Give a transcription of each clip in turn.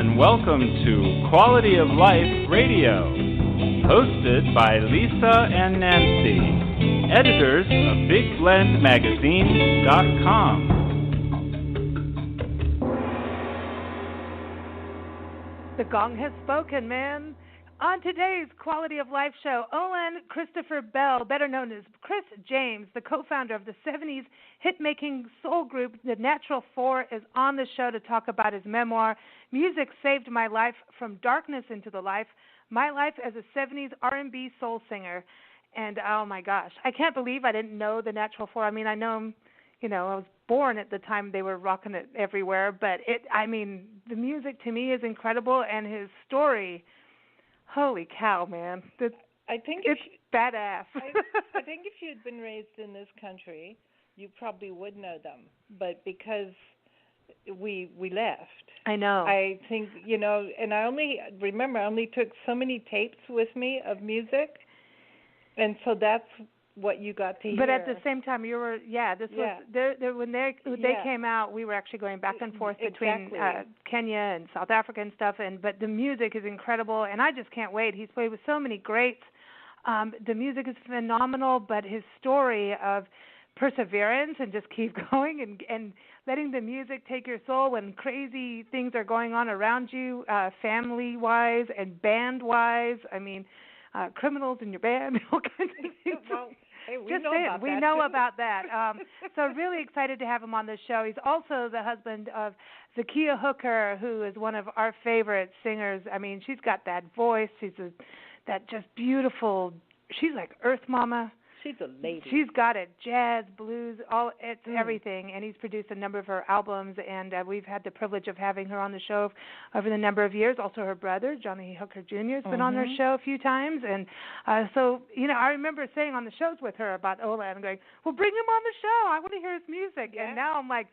and welcome to Quality of Life Radio, hosted by Lisa and Nancy, editors of BigBlendMagazine.com. The gong has spoken, man. On today's Quality of Life show, Olan Christopher Bell, better known as Chris James, the co-founder of the 70s hit-making soul group The Natural Four, is on the show to talk about his memoir, Music Saved My Life, From Darkness into the Life, My Life as a 70s R&B Soul Singer. And oh my gosh, I can't believe I didn't know The Natural Four. I mean, I know him, I was born at the time they were rocking it everywhere, but the music to me is incredible, and his story, holy cow, man. I think it's badass. I think if you'd been raised in this country, you probably would know them. But because we left. I know. I think, and I only took so many tapes with me of music. And so that's what you got to hear. But at the same time, you were, when they came out, we were actually going back and forth between Kenya and South Africa and stuff. But the music is incredible, and I just can't wait. He's played with so many greats. The music is phenomenal, but his story of perseverance and just keep going and letting the music take your soul when crazy things are going on around you, family-wise and band-wise. I mean, criminals in your band, all kinds of things. Well, hey, we know about that. So really excited to have him on the show. He's also the husband of Zakiya Hooker, who is one of our favorite singers. I mean, she's got that voice. That just beautiful. She's like Earth Mama. She's a lady. She's got it. Jazz, blues, everything. And he's produced a number of her albums, and we've had the privilege of having her on the show over the number of years. Also her brother, Johnny Hooker Jr., has been on our show a few times. And so, I remember saying on the shows with her about Olan and going, well, bring him on the show. I want to hear his music. Yeah. And now I'm like,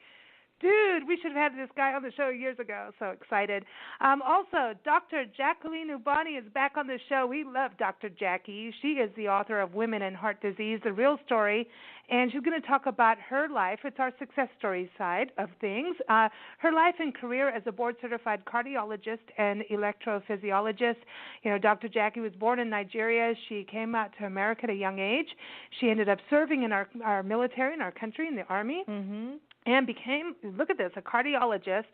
dude, we should have had this guy on the show years ago. So excited. Also, Dr. Jacqueline Ubani is back on the show. We love Dr. Jackie. She is the author of Women and Heart Disease, The Real Story, and she's going to talk about her life. It's our success story side of things. Her life and career as a board-certified cardiologist and electrophysiologist. Dr. Jackie was born in Nigeria. She came out to America at a young age. She ended up serving in our military, in our country, in the Army. Mm-hmm. And became, look at this, a cardiologist.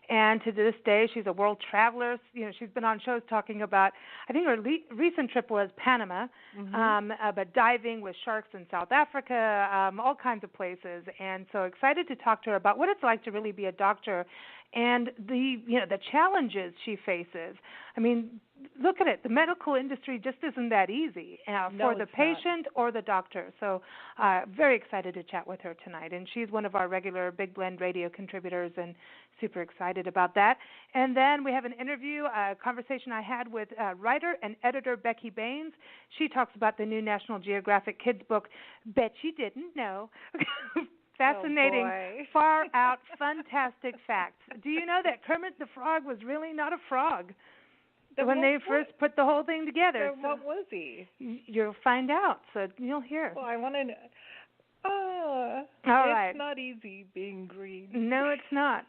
And to this day, she's a world traveler. She's been on shows talking about, I think her recent trip was Panama, but diving with sharks in South Africa, all kinds of places. And so excited to talk to her about what it's like to really be a doctor and the challenges she faces. I mean, look at it. The medical industry just isn't that easy for the patient or the doctor. So very excited to chat with her tonight. And she's one of our regular Big Blend radio contributors, and super excited about that. And then we have an interview, a conversation I had with writer and editor Becky Baines. She talks about the new National Geographic kids book, Bet You Didn't Know. Fascinating, far-out, fantastic facts. Do you know that Kermit the Frog was really not a frog when they first put the whole thing together? So what was he? You'll find out, so you'll hear. Well, I want to know. It's not easy being green. No, it's not.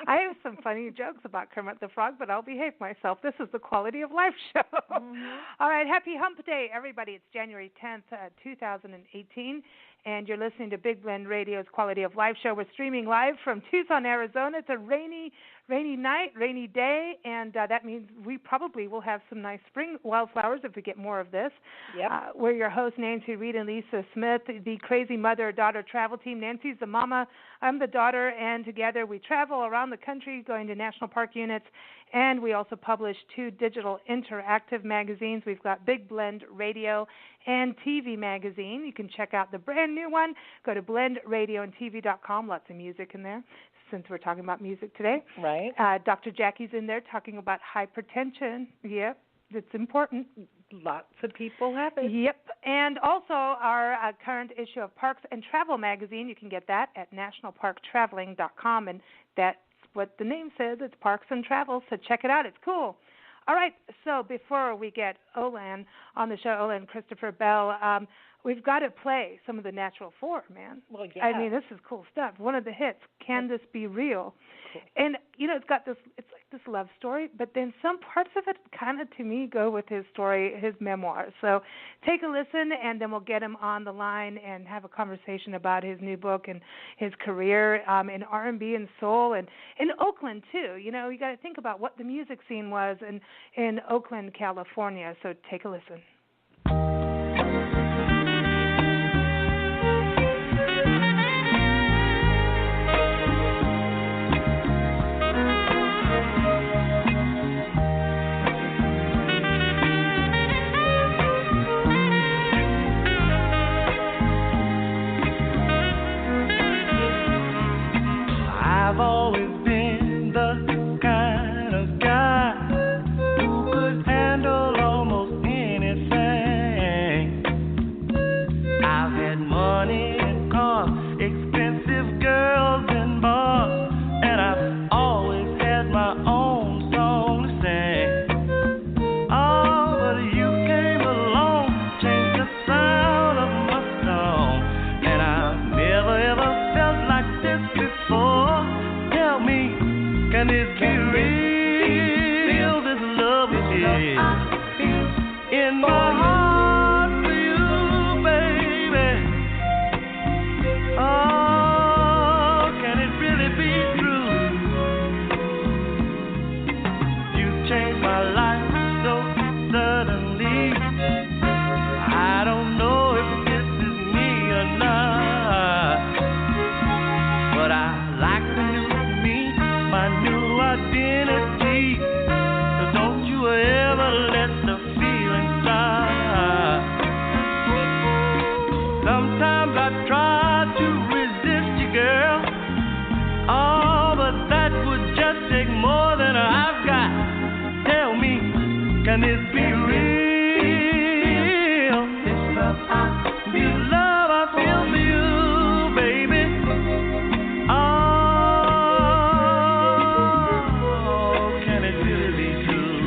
I have some funny jokes about Kermit the Frog, but I'll behave myself. This is the Quality of Life show. All right, happy Hump Day, everybody. It's January 10th, 2018, and you're listening to Big Blend Radio's Quality of Life show. We're streaming live from Tucson, Arizona. It's a rainy night, rainy day, and that means we probably will have some nice spring wildflowers if we get more of this. Yep. We're your hosts, Nancy Reed and Lisa Smith, the crazy mother-daughter travel team. Nancy's the mama, I'm the daughter, and together we travel around the country going to national park units, and we also publish 2 digital interactive magazines. We've got Big Blend Radio and TV magazine. You can check out the brand new one. Go to blendradioandtv.com. Lots of music in there, since we're talking about music today. Right. Dr. Jackie's in there talking about hypertension. Yep, it's important. Lots of people have it. Yep. And also our current issue of Parks and Travel magazine. You can get that at nationalparktraveling.com, and that's what the name says. It's Parks and Travel, so check it out. It's cool. All right, so before we get Olan on the show, Olan Christopher Bell, we've got to play some of the Natural Four, man. Well, yeah. I mean, this is cool stuff. One of the hits, Can This Be Real? Cool. And, it's got this, it's like this love story, but then some parts of it kind of, to me, go with his story, his memoir. So take a listen, and then we'll get him on the line and have a conversation about his new book and his career in R&B and soul, and in Oakland, too. You know, you got to think about what the music scene was in Oakland, California. So take a listen. I've always been the kind of guy who could handle almost anything. I've had money and cars, expensive girls and bars, and I've always had my own song to sing. Oh, but you came along, changed the sound of my song, and I've never ever felt like this before. Tell me, can this be real? This love is in my heart for you, baby. Oh, can it really be true? You changed my life so suddenly. I don't know if this is me or not, but I like the new me, my new identity. So don't you ever let the feeling stop. Sometimes I try to resist you, girl. Oh, but that would just take more than I've got. Tell me, can this be real? This love I feel for you, baby. Oh, can it really be true?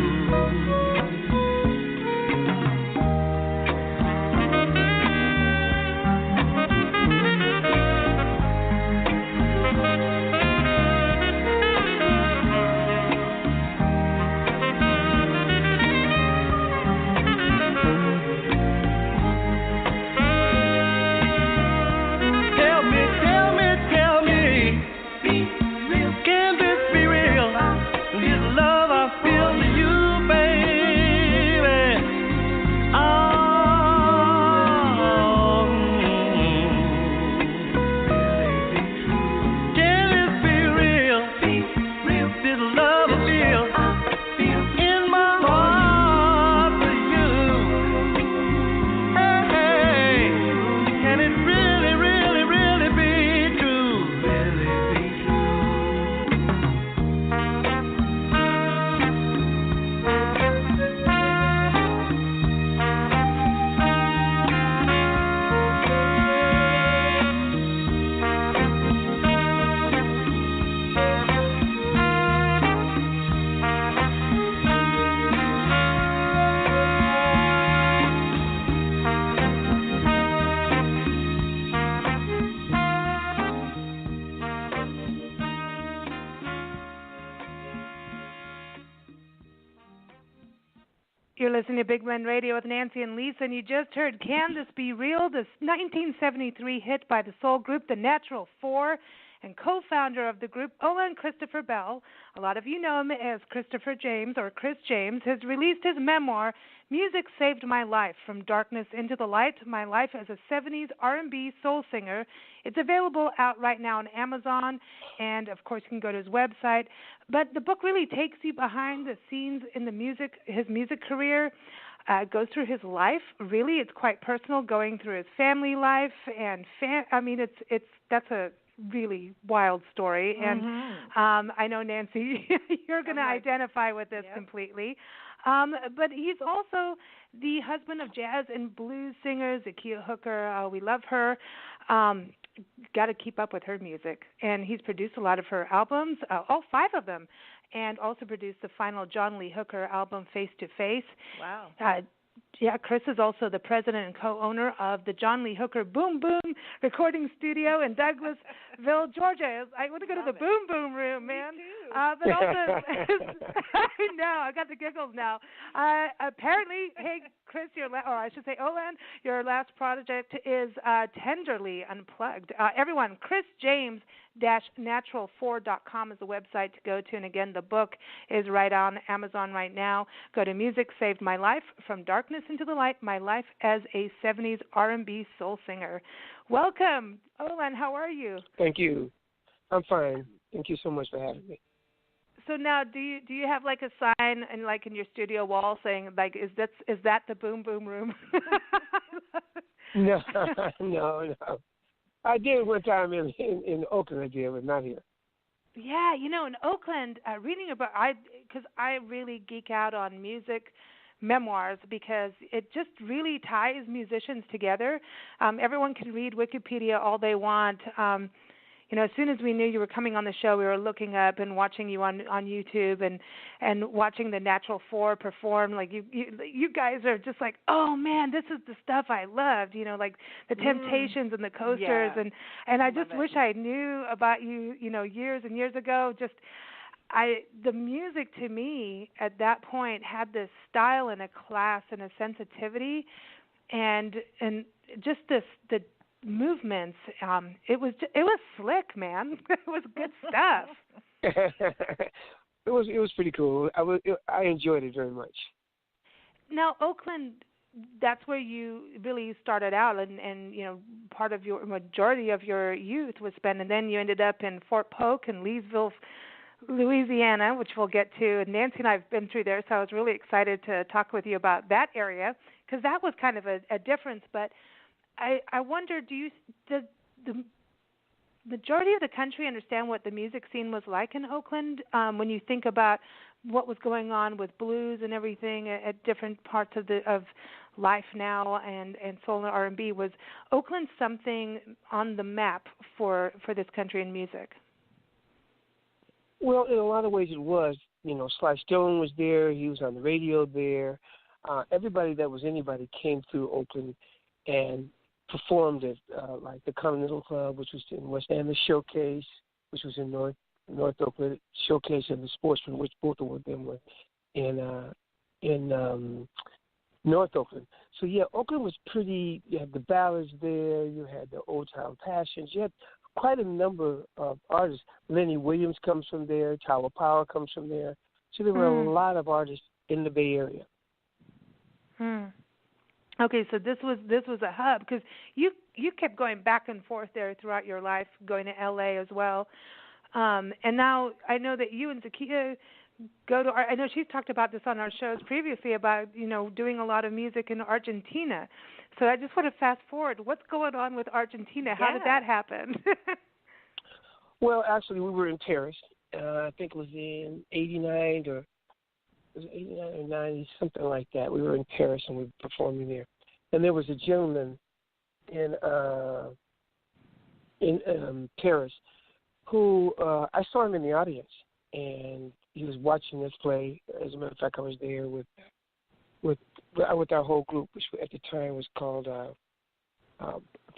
Tell me, can this be real? This love I feel for you, baby. Can this be real? This love I feel in my heart for you. Hey, can it really, really, really be true? Really be true. You're listening to Big Blend Radio with Nancy and Lisa, and you just heard Can This Be Real, this 1973 hit by the soul group The Natural Four, and co-founder of the group, Owen Christopher Bell. A lot of you know him as Christopher James, or Chris James, has released his memoir, Music Saved My Life, From Darkness into the Light, My Life as a 70s R&B Soul Singer. It's available out right now on Amazon, and of course you can go to his website. But the book really takes you behind the scenes in his music career. It goes through his life. Really, it's quite personal, going through his family life, and that's a really wild story. And I know, Nancy, you're going to identify with this completely. But he's also the husband of jazz and blues singer Zakiya Hooker. We love her. Got to keep up with her music. And he's produced a lot of her albums, all 5 of them, and also produced the final John Lee Hooker album, Face to Face. Wow. Yeah, Chris is also the president and co-owner of the John Lee Hooker Boom Boom Recording Studio in Douglasville, Georgia. I want to go to the Boom Boom Room, man. But also, I know, I got the giggles now. Apparently, hey, Chris, Olan, your last project is Tenderly Unplugged. Everyone, ChrisJames-natural4.com is the website to go to. And again, the book is right on Amazon right now. Go to Music Saved My Life, From Darkness into the Light, My Life as a 70s R&B Soul Singer. Welcome, Olan. How are you? Thank you. I'm fine. Thank you so much for having me. So now, do you have like a sign in your studio wall saying like is that the Boom Boom Room? No. I did one time in Oakland. I did, but not here. Yeah, in Oakland, reading about because I really geek out on music memoirs because it just really ties musicians together. Everyone can read Wikipedia all they want. As soon as we knew you were coming on the show, we were looking up and watching you on YouTube and watching the Natural Four perform. Like you guys are just like, oh man, this is the stuff I loved. Like the Temptations and the Coasters, and I just wish I knew about you. Years and years ago. The music to me at that point had this style and a class and a sensitivity, and just the movements. It was slick, man. It was good stuff. It was pretty cool. I enjoyed it very much. Now, Oakland, that's where you really started out, and part of your majority of your youth was spent, and then you ended up in Fort Polk and Leesville, Louisiana, which we'll get to. And Nancy and I have been through there, so I was really excited to talk with you about that area because that was kind of a difference. But I wonder, does the majority of the country understand what the music scene was like in Oakland when you think about what was going on with blues and everything at different parts of life now and soul and R&B? Was Oakland something on the map for this country in music? Well, in a lot of ways it was. Sly Stone was there. He was on the radio there. Everybody that was anybody came through Oakland and performed at like the Continental Club, which was in West End, the Showcase, which was in North Oakland, Showcase and the Sportsman, which both of them were in North Oakland. So yeah, Oakland was pretty. You had the ballads there. You had the Old Town Passions. You had quite a number of artists. Lenny Williams comes from there. Tower Power comes from there. So there were a lot of artists in the Bay Area. Okay, so this was a hub because you kept going back and forth there throughout your life, going to L.A. as well. And now I know that you and Zakiya go to. I know she's talked about this on our shows previously about doing a lot of music in Argentina. So I just want to fast forward. What's going on with Argentina? How did that happen? Well, actually, we were in Paris. I think it was in '89 or 90, something like that. We were in Paris and we were performing there. And there was a gentleman in Paris who I saw him in the audience, and he was watching us play. As a matter of fact, I was there with our whole group, which at the time was called, I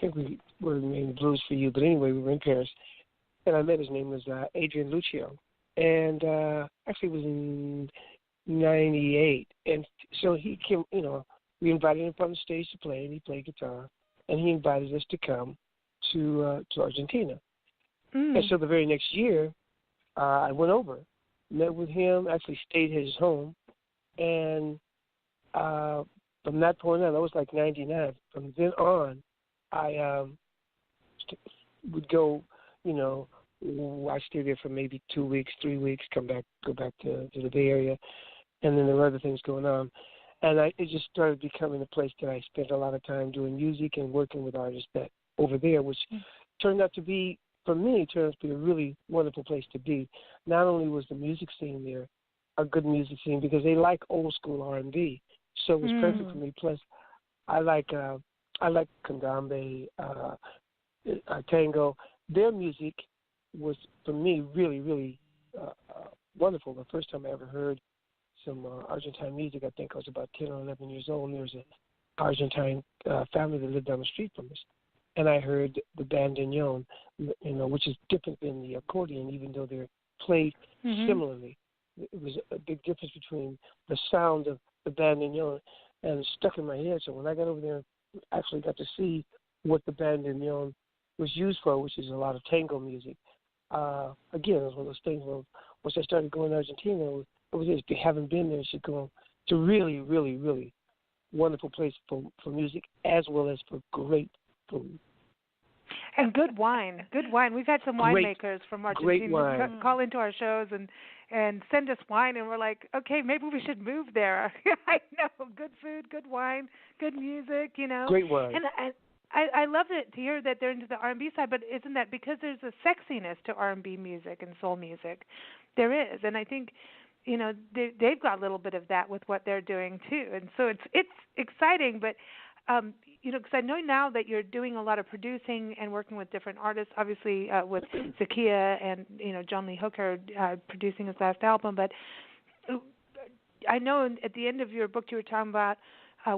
think we were named Blues for You. But anyway, we were in Paris, and I met his name was Adrian Lucio. And actually it was in '98. And so he came, we invited him on the stage to play, and he played guitar. And he invited us to come to Argentina. And so the very next year, I went over, met with him, actually stayed at his home. And from that point on, that was like '99. From then on, I would go, I stayed there for maybe 2 weeks, 3 weeks, go back to the Bay Area, and then there were other things going on. And it just started becoming a place that I spent a lot of time doing music and working with artists that over there, which turned out to be, for me, a really wonderful place to be. Not only was the music scene there a good music scene because they like old school R&B, so it was perfect for me. Plus, I like candombe, tango. Their music was, for me, really, really wonderful. The first time I ever heard some Argentine music. I think I was about 10 or 11 years old, and there was an Argentine family that lived down the street from us. And I heard the bandoneon, which is different than the accordion, even though they're played similarly. It was a big difference between the sound of the bandoneon, and it stuck in my head. So when I got over there, I actually got to see what the bandoneon was used for, which is a lot of tango music. Again, it was one of those things where once I started going to Argentina, it was if you haven't been there, you should go. It's a really, really, really wonderful place for music as well as for great food. And good wine. Good wine. We've had some winemakers from Argentina call into our shows and send us wine, and we're like, okay, maybe we should move there. I know. Good food, good wine, good music, Great wine. And I love it to hear that they're into the R&B side, but isn't that because there's a sexiness to R&B music and soul music? There is, and I think they've got a little bit of that with what they're doing too, and so it's exciting. But because I know now that you're doing a lot of producing and working with different artists, obviously with Zakiya and John Lee Hooker producing his last album. But I know at the end of your book you were talking about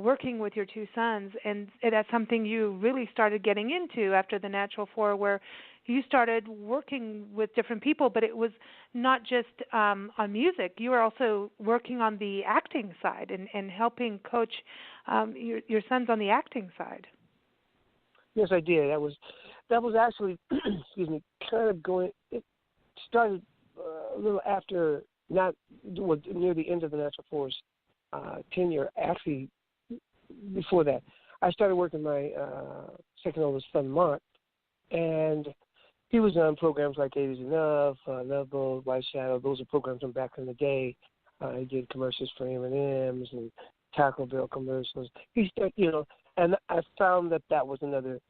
working with your two sons, and that's something you really started getting into after the Natural Four, where you started working with different people, but it was not just on music. You were also working on the acting side and helping coach your sons on the acting side. Yes, I did. That was actually, kind of going. It started a little after, not near the end of the Natural Four's tenure. Actually, before that, I started working my second oldest son, Mark, and he was on programs like 8 Is Enough, Love Boat, White Shadow. Those are programs from back in the day. He did commercials for M&M's and Taco Bell commercials. He started, and I found that was another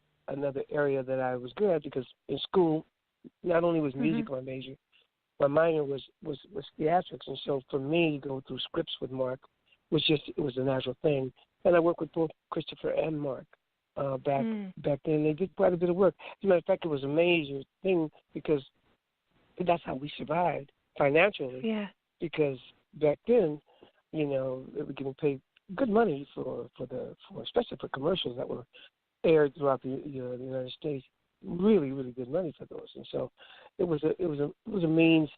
area that I was good at, because in school, not only was music my major, my minor was theatrics, and so for me to go through scripts with Mark it was a natural thing. And I worked with both Christopher and Mark back then. They did quite a bit of work. As a matter of fact, it was a major thing because that's how we survived financially. Yeah. Because back then, they were getting paid good money for especially for commercials that were aired throughout the United States. Really, really good money for those. And so it was a means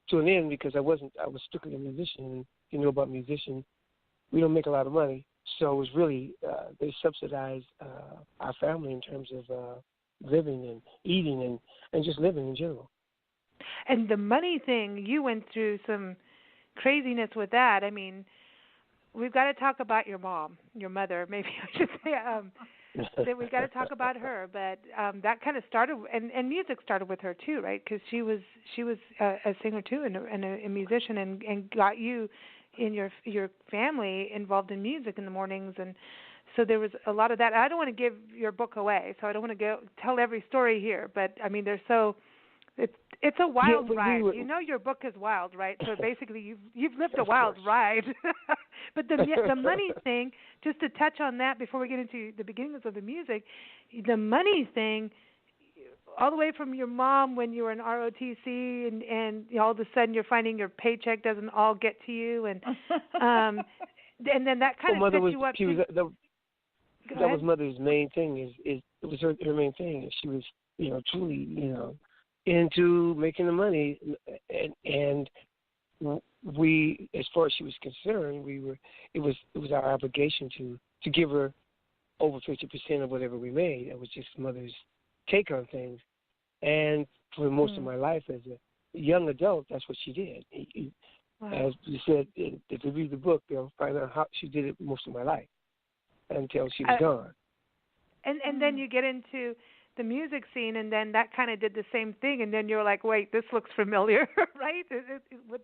to an end, because I was strictly a musician, and about musicians, we don't make a lot of money. So it was really, they subsidized our family in terms of living and eating and just living in general. And the money thing, you went through some craziness with that. I mean, we've got to talk about your mother, maybe I should say. That we've got to talk about her. But that kind of started, and music started with her too, right? Because she was a singer too and a musician, and got you in your family involved in music in the mornings, and so there was a lot of that. I don't want to give your book away, so I don't want to tell every story here, but I mean, it's a wild ride. Your book is wild, right? So basically, you've lived a wild ride. But the money thing, just to touch on that before we get into the beginnings of the music, the money thing, all the way from your mom when you were in ROTC, and all of a sudden you're finding your paycheck doesn't all get to you, and then that kind of sets you up. That was Mother's main thing. It was her main thing. She was truly into making the money, and we, as far as she was concerned, it was our obligation to give her over 50% of whatever we made. It was just Mother's take on things. And for most of my life as a young adult, that's what she did. Wow. As you said, if you read the book, they'll find out how she did it most of my life until she was gone. And then you get into the music scene, and then that kind of did the same thing, and then you're like, wait, this looks familiar, right? What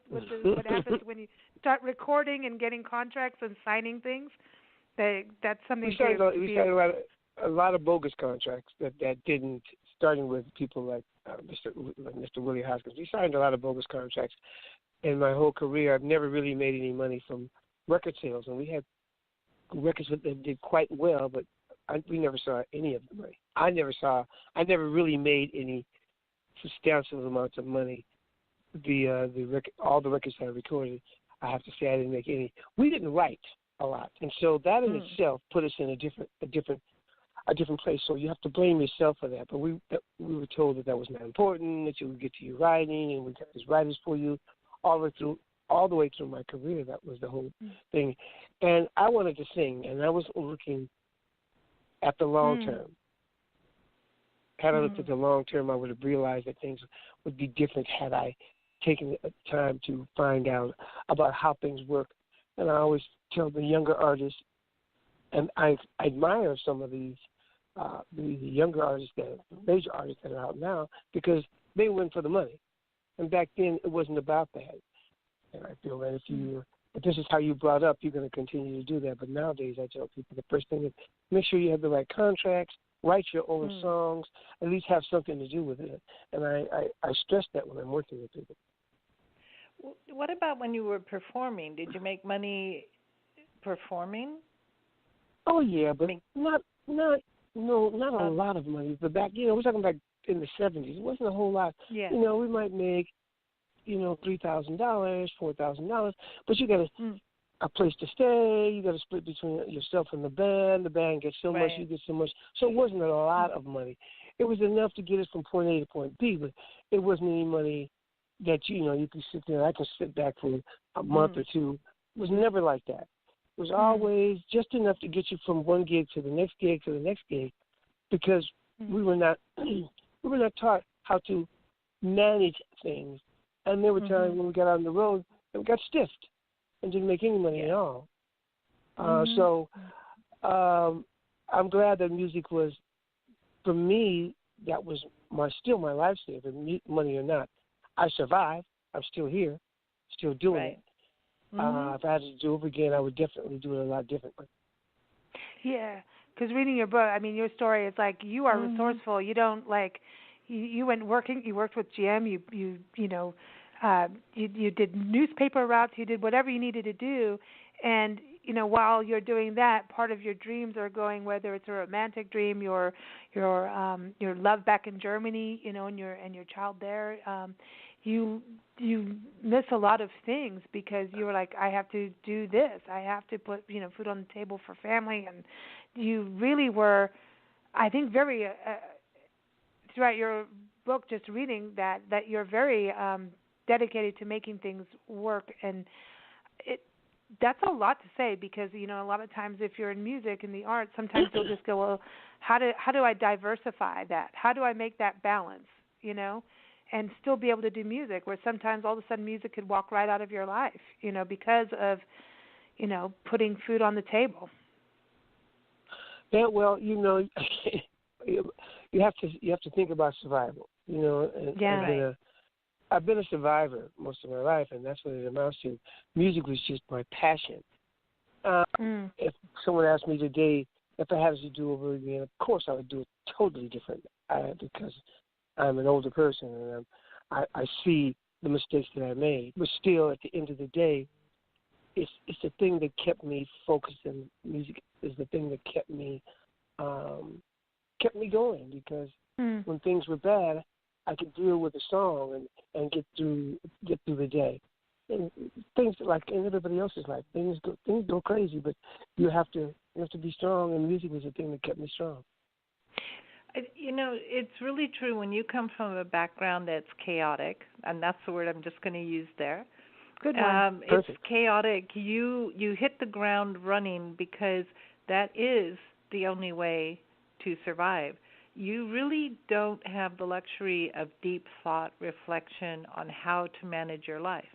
happens when you start recording and getting contracts and signing things? That's something. We signed a lot of bogus contracts that didn't. Starting with people like Mr. Willie Hoskins. We signed a lot of bogus contracts. In my whole career, I've never really made any money from record sales, and we had records that did quite well, but we never saw any of the money. I never really made any substantial amounts of money. All the records I recorded, I have to say I didn't make any. We didn't write a lot, and so that in itself put us in a different place. So you have to blame yourself for that. But we were told that was not important, that you would get to your writing, and we got these writers for you all the way through my career. That was the whole thing. And I wanted to sing, and I was looking at the long term. Had I looked at the long term, I would have realized that things would be different had I taken the time to find out about how things work. And I always tell the younger artists, and I admire some of these the younger artists, the major artists that are out now, because they went for the money. And back then, it wasn't about that. And I feel that if this is how you brought up, you're going to continue to do that. But nowadays, I tell people the first thing is make sure you have the right contracts, write your own songs, at least have something to do with it. And I stress that when I'm working with people. What about when you were performing? Did you make money performing? Oh yeah, but not a lot of money. But back, we're talking about in the 70s. It wasn't a whole lot. Yeah. We might make, $3,000, $4,000, but you got a place to stay. You got to split between yourself and the band. The band gets so much, you get so much. So it wasn't a lot of money. It was enough to get us from point A to point B, but it wasn't any money that you could sit there. I can sit back for a month or two. It was never like that. It was always just enough to get you from one gig to the next gig to the next gig, because we were not taught how to manage things. And there were times when we got out on the road and we got stiffed and didn't make any money at all. So I'm glad that music was, for me, that was still my lifesaver, money or not. I survived. I'm still here, still doing it. If I had to do it again, I would definitely do it a lot differently. Yeah, because reading your book, your story is like you are resourceful. You don't you went working. You worked with GM. You did newspaper routes. You did whatever you needed to do, and while you're doing that, part of your dreams are going, whether it's a romantic dream, your love back in Germany, and your child there. You miss a lot of things because you were like, I have to do this. I have to put food on the table for family, and you really were, I think, very throughout your book, just reading that you're very dedicated to making things work, and that's a lot to say because a lot of times if you're in music and the arts, sometimes you'll just go, well, how do I diversify that? How do I make that balance? And still be able to do music, where sometimes all of a sudden music could walk right out of your life, because of, putting food on the table. Yeah, well, you have to think about survival, and I've been a survivor most of my life, and that's what it amounts to. Music was just my passion. If someone asked me today if I had to do over again, of course I would do it totally different, because I'm an older person, and I see the mistakes that I made. But still, at the end of the day, it's the thing that kept me focused, and music is the thing that kept me going. Because when things were bad, I could deal with a song and get through the day. And things like in everybody else's life, things go crazy, but you have to be strong. And music was the thing that kept me strong. It's really true when you come from a background that's chaotic, and that's the word I'm just going to use there. Good one. It's chaotic. You hit the ground running because that is the only way to survive. You really don't have the luxury of deep thought, reflection on how to manage your life.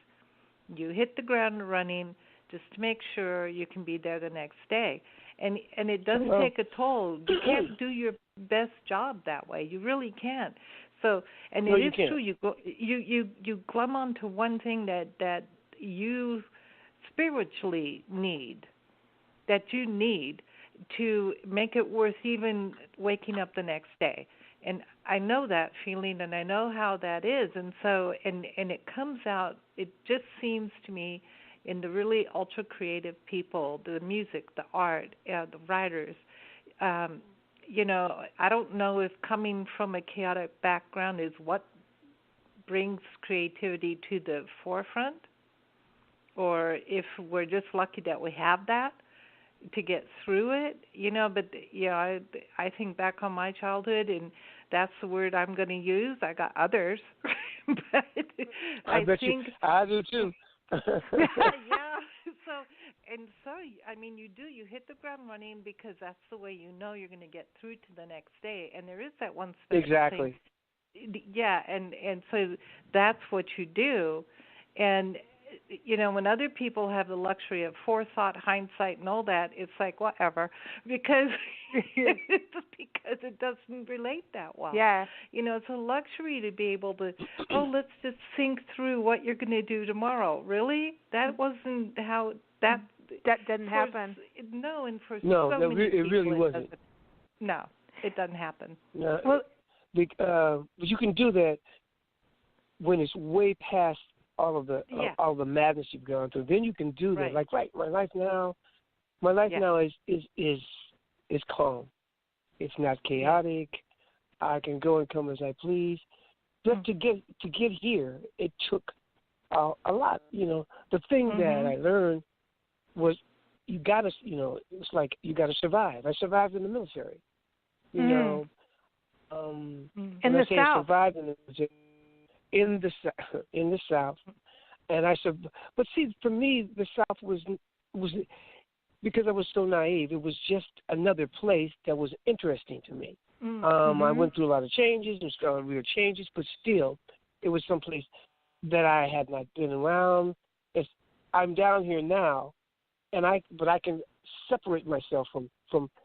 You hit the ground running just to make sure you can be there the next day. And it doesn't take a toll. You can't do your best job that way. You really can't. So, and it is true. You glom onto one thing that you spiritually need, that you need to make it worth even waking up the next day. And I know that feeling, and I know how that is. And so, and it comes out. It just seems to me, in the really ultra creative people, the music, the art, the writers, I don't know if coming from a chaotic background is what brings creativity to the forefront, or if we're just lucky that we have that to get through it, but I think back on my childhood, and that's the word I'm going to use. I got others, but I think I do too. yeah. So I mean, you hit the ground running because that's the way you're going to get through to the next day, and there is that one special exactly thing. Yeah, and so that's what you do, and when other people have the luxury of forethought, hindsight, and all that, it's like whatever, because it doesn't relate that well. Yeah. It's a luxury to be able to, let's just think through what you're going to do tomorrow. Really? That wasn't how that didn't happen. No, and for no, so many it people, really wasn't. No, it doesn't happen. No, well, but you can do that when it's way past all of the madness you've gone through. Then you can do that. Right. Like, my life now is calm. It's not chaotic. I can go and come as I please. But to get here, it took a lot. The thing that I learned was you gotta, it's like you gotta survive. I survived in the military. in the South. I survived in the South, and but see, for me, the South was because I was so naive. It was just another place that was interesting to me. I went through a lot of changes and weird changes, but still, it was someplace that I had not been around. I'm down here now, but I can separate myself from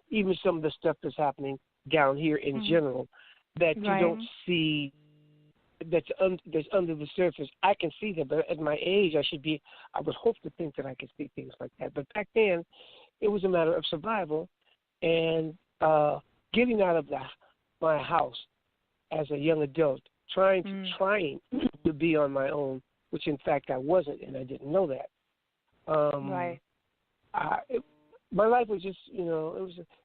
even some of the stuff that's happening down here in general that you don't see. That's under the surface. I can see that, but at my age, I would hope to think that I could see things like that. But back then, it was a matter of survival and getting out of my house as a young adult, trying to be on my own, which in fact I wasn't, and I didn't know that. My life was just, it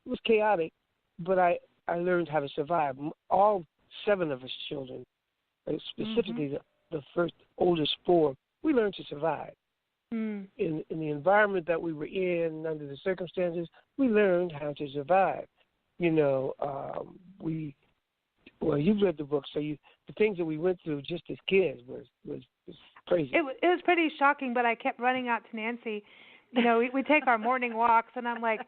was chaotic, but I learned how to survive. All 7 of us children, specifically the first oldest 4, we learned to survive. In the environment that we were in, under the circumstances, we learned how to survive. You've read the book, so the things that we went through just as kids was crazy. It was pretty shocking, but I kept running out to Nancy. We take our morning walks, and I'm like,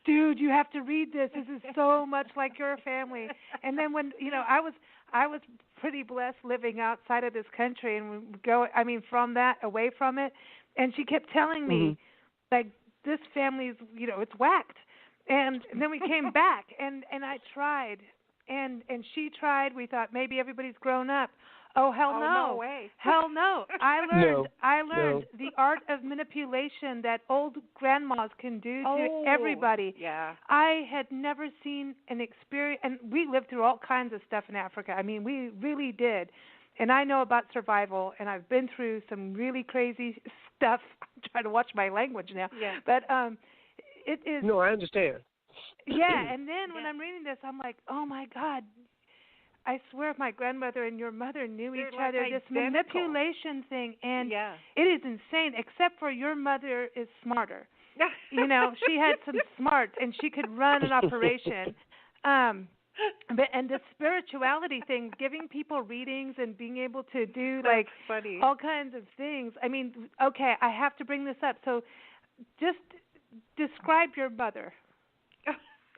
dude, you have to read this. This is so much like your family. And then when, I was pretty blessed living outside of this country and from that, away from it. And she kept telling me, like, this family's, it's whacked. And then we came back, and I tried, and she tried. We thought maybe everybody's grown up. Oh, hell no. No way. Hell no. I learned the art of manipulation that old grandmas can do to everybody. Yeah. I had never seen an experience, and we lived through all kinds of stuff in Africa. I mean, we really did. And I know about survival, and I've been through some really crazy stuff. I'm trying to watch my language now. Yeah. But it is. No, I understand. Yeah, and then when I'm reading this, I'm like, oh, my God. I swear my grandmother and your mother knew They're each like other, this identical. manipulation thing, and Yeah. it is insane, except for your mother is smarter. She had some smarts, and she could run an operation. And the spirituality thing, giving people readings and being able to do That's funny. all kinds of things. I mean, okay, I have to bring this up. So just describe your mother.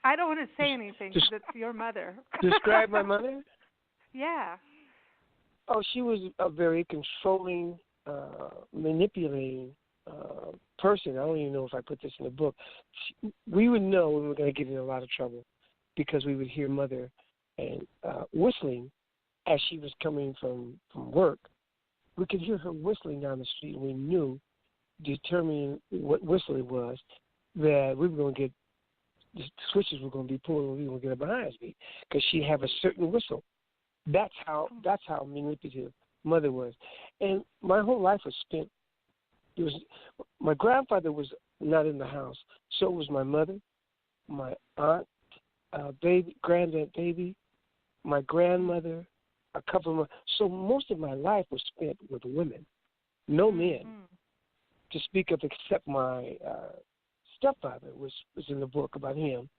I don't want to say anything because it's your mother. Describe my mother? Yeah. Oh, she was a very controlling, manipulating person. I don't even know if I put this in the book. We would know we were going to get in a lot of trouble because we would hear Mother and whistling as she was coming from work. We could hear her whistling down the street, and we knew, determining what whistling was, that we were going to get, the switches were going to be pulled and we were going to get a behind beat because she had a certain whistle. That's how manipulative Mother was. And my whole life was spent. My grandfather was not in the house. So was my mother, my aunt, granddad baby, my grandmother, a couple of so most of my life was spent with women, no men. to speak of except my stepfather was in the book about him,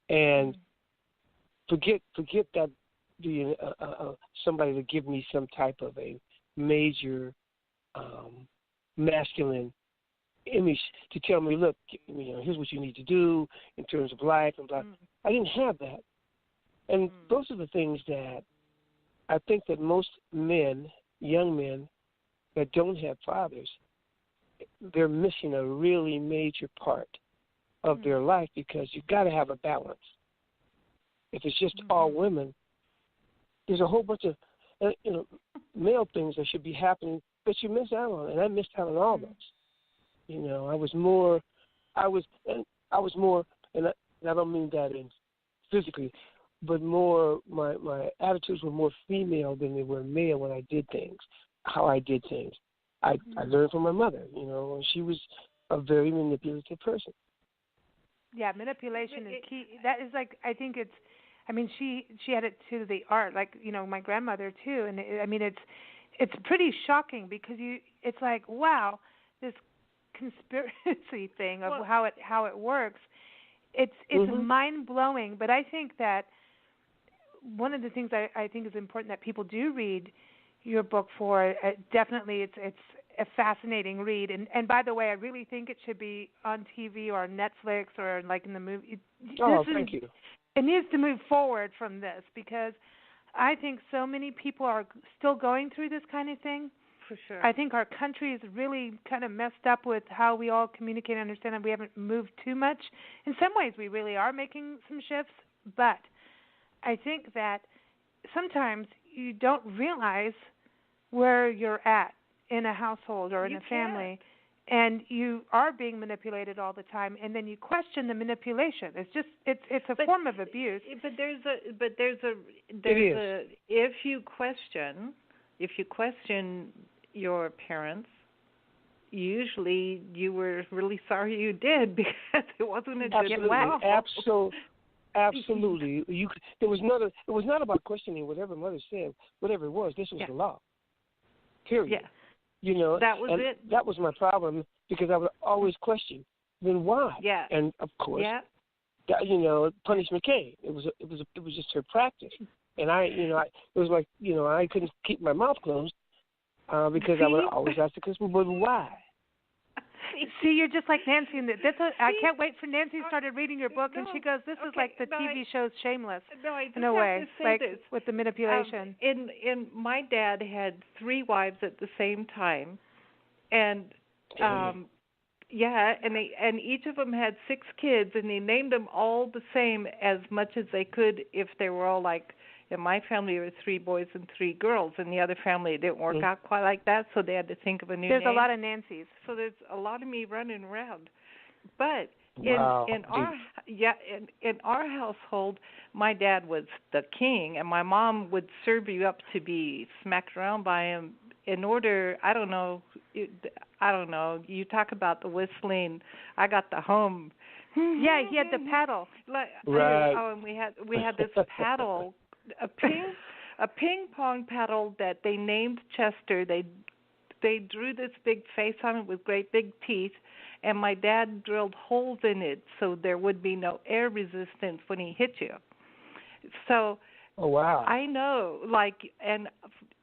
and forget that being somebody to give me some type of a major masculine image to tell me, look, here's what you need to do in terms of life and blah. I didn't have that, and those are the things that I think that most men, young men, that don't have fathers, they're missing a really major part of their life, because you've got to have a balance. If it's just all women, there's a whole bunch of male things that should be happening that you miss out on, and I missed out on all those. I was more, and I don't mean that in physically, but more my attitudes were more female than they were male when I did things, how I did things. I learned from my mother, and she was a very manipulative person. Yeah, manipulation is key. That is she had it to the art, like, my grandmother too, and it's pretty shocking, because it's like, wow, this conspiracy thing of how it works. It's mind blowing, but I think that one of the things I think is important that people do read your book for, definitely it's a fascinating read, and by the way, I really think it should be on TV or on Netflix or like in the movie. Thank you. It needs to move forward from this, because I think so many people are still going through this kind of thing. For sure. I think our country is really kind of messed up with how we all communicate and understand, and we haven't moved too much. In some ways, we really are making some shifts, but I think that sometimes you don't realize where you're at in a household or in a family, and you are being manipulated all the time, and then you question the manipulation. It's a form of abuse. But there's a if you question your parents, usually you were really sorry you did, because it wasn't a good way. Absolutely. It was not about questioning whatever mother said, whatever it was. This was the law. Period. Yeah. That was it. That was my problem, because I would always question, then why? Yeah. And of course, punishment came. It was just her practice, and it was like I couldn't keep my mouth closed because I would always ask the question, but why? See, you're just like Nancy. I can't wait for Nancy started reading your book, and she goes, "This is like the TV show Shameless." In a way, like this. With the manipulation. In my dad had 3 wives at the same time, and and each of them had 6 kids, and they named them all the same as much as they could if they were all like. In my family, there were 3 boys and 3 girls. In the other family, it didn't work out quite like that, so they had to think of a new name. There's a lot of Nancys. So there's a lot of me running around. But in our household, my dad was the king, and my mom would serve you up to be smacked around by him in order. I don't know. You talk about the whistling. I got the hum. Yeah, he had the paddle. Right. And we had this paddle. A ping pong paddle that they named Chester. They drew this big face on it with great big teeth, and my dad drilled holes in it so there would be no air resistance when he hit you. So oh wow. I know, and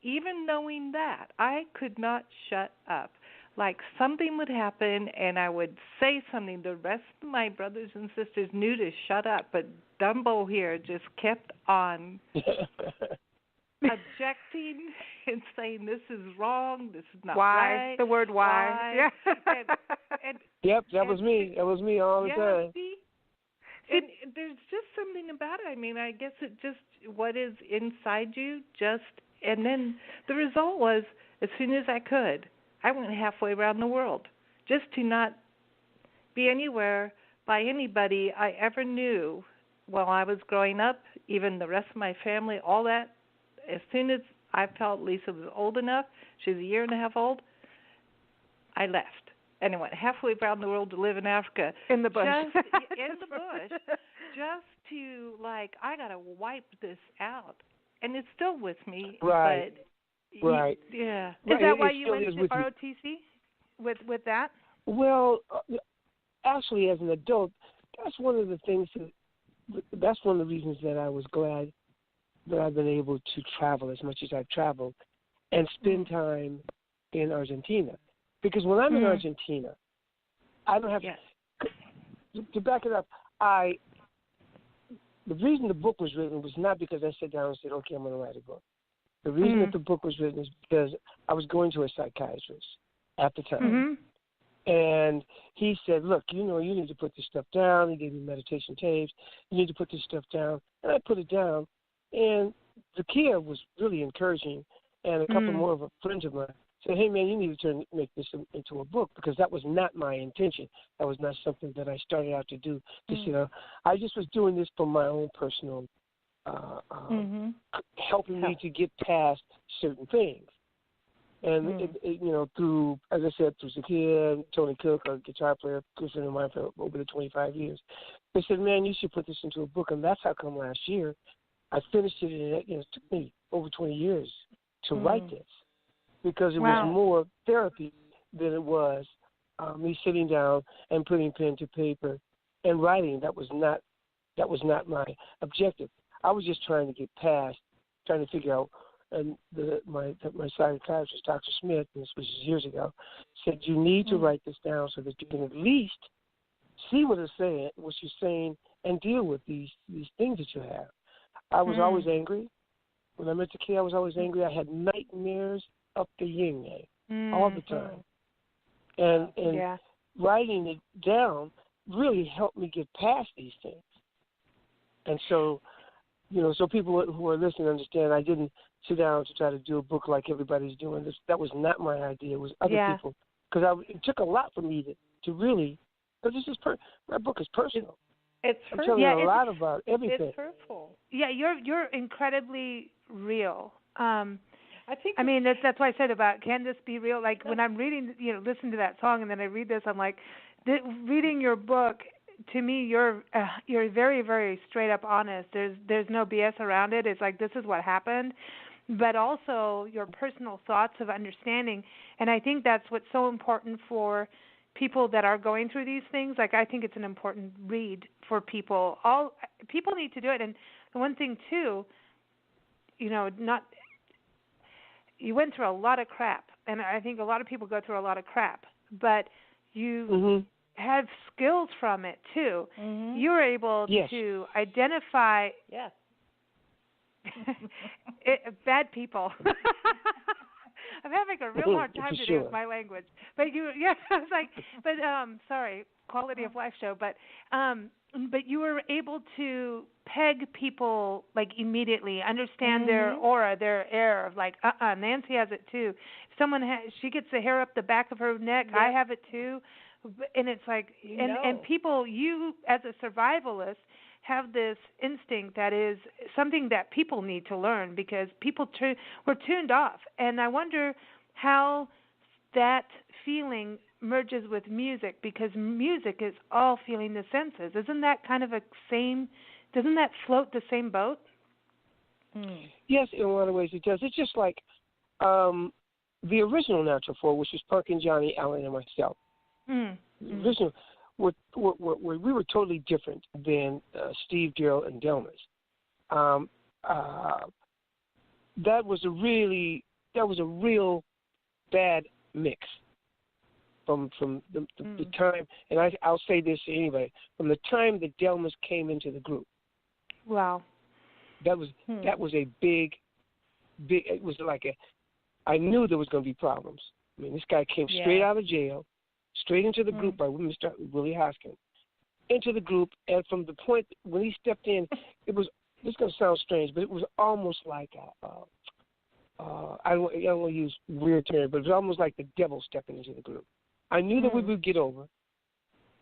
even knowing that, I could not shut up. Like something would happen and I would say something. The rest of my brothers and sisters knew to shut up, but Dumbo here just kept on objecting and saying, this is wrong, this is not right. The word why. Yeah. Yep, that was me. That was me all the time. See? And there's just something about it. I mean, I guess it just, what is inside you, and then the result was, as soon as I could, I went halfway around the world just to not be anywhere by anybody I ever knew while I was growing up, even the rest of my family, all that. As soon as I felt Lisa was old enough, she was 1.5 years old, I left. And I went halfway around the world to live in Africa. In the bush. In the bush. Just to, I got to wipe this out. And it's still with me. Right. But right. Yeah. Is that why you went to ROTC with that? Well, actually, as an adult, that's one of the things that's one of the reasons that I was glad that I've been able to travel as much as I've traveled and spend time in Argentina. Because when I'm in Argentina, I don't have to back it up. The reason the book was written was not because I sat down and said, okay, I'm going to write a book. The reason that the book was written is because I was going to a psychiatrist at the time. And he said, look, you need to put this stuff down. He gave me meditation tapes. You need to put this stuff down. And I put it down. And Zakia was really encouraging. And a couple more of friends of mine said, hey, man, you need to make this into a book, because that was not my intention. That was not something that I started out to do. I just was doing this for my own personal helping me to get past certain things. And, through, as I said, through Zakia, Tony Cook, a guitar player, good friend of mine for over the 25 years, they said, man, you should put this into a book. And that's how come last year I finished it. And it took me over 20 years to write this, because it was more therapy than it was me sitting down and putting pen to paper and writing. That was not my objective. I was just trying to get past, trying to figure out. And my psychiatrist, Dr. Smith, and this was years ago, said you need to write this down so that you can at least see what you're saying, and deal with these things that you have. I was always angry. When I met Zakia, I was always angry. I had nightmares up the yin-yang all the time. And writing it down really helped me get past these things. And so, so people who are listening understand I didn't sit down to try to do a book like everybody's doing. That was not my idea. It was other people. Because it took a lot for me to really, because my book is personal. It's I'm telling you a lot about everything. It's hurtful. Yeah, you're incredibly real. I mean, that's why I said about, can this be real? Like when I'm reading, listen to that song, and then I read this, I'm like, reading your book, to me, you're very, very straight up honest. There's no BS around it. It's like, this is what happened, but also your personal thoughts of understanding. And I think that's what's so important for people that are going through these things. Like, I think it's an important read for people. All people need to do it. And the one thing too, you went through a lot of crap, and I think a lot of people go through a lot of crap, but you have skills from it too. You're able to identify bad people. I'm having a real hard time today with my language. But I was like, sorry, quality of life show. But you were able to peg people like immediately, understand their aura, their air of like, Nancy has it too. If someone she gets the hair up the back of her neck, I have it too. And it's like, and people, you as a survivalist have this instinct that is something that people need to learn, because people were tuned off. And I wonder how that feeling merges with music, because music is all feeling the senses. Isn't that kind of doesn't that float the same boat? Yes, in a lot of ways it does. It's just like the original Natural Four, which was Perkins, Johnny, Allen, and myself. The original, we were totally different than Steve, Daryl, and Delmas. That was a real bad mix from the time, and I'll say this anyway, from the time that Delmas came into the group. Wow. That was a big. It was like I knew there was going to be problems. I mean, this guy came straight out of jail, straight into the group by Mr. Willie Hoskins, into the group, and from the point when he stepped in, it was, this is going to sound strange, but it was almost like I don't want to use weird terms, but it was almost like the devil stepping into the group. I knew that we would get over.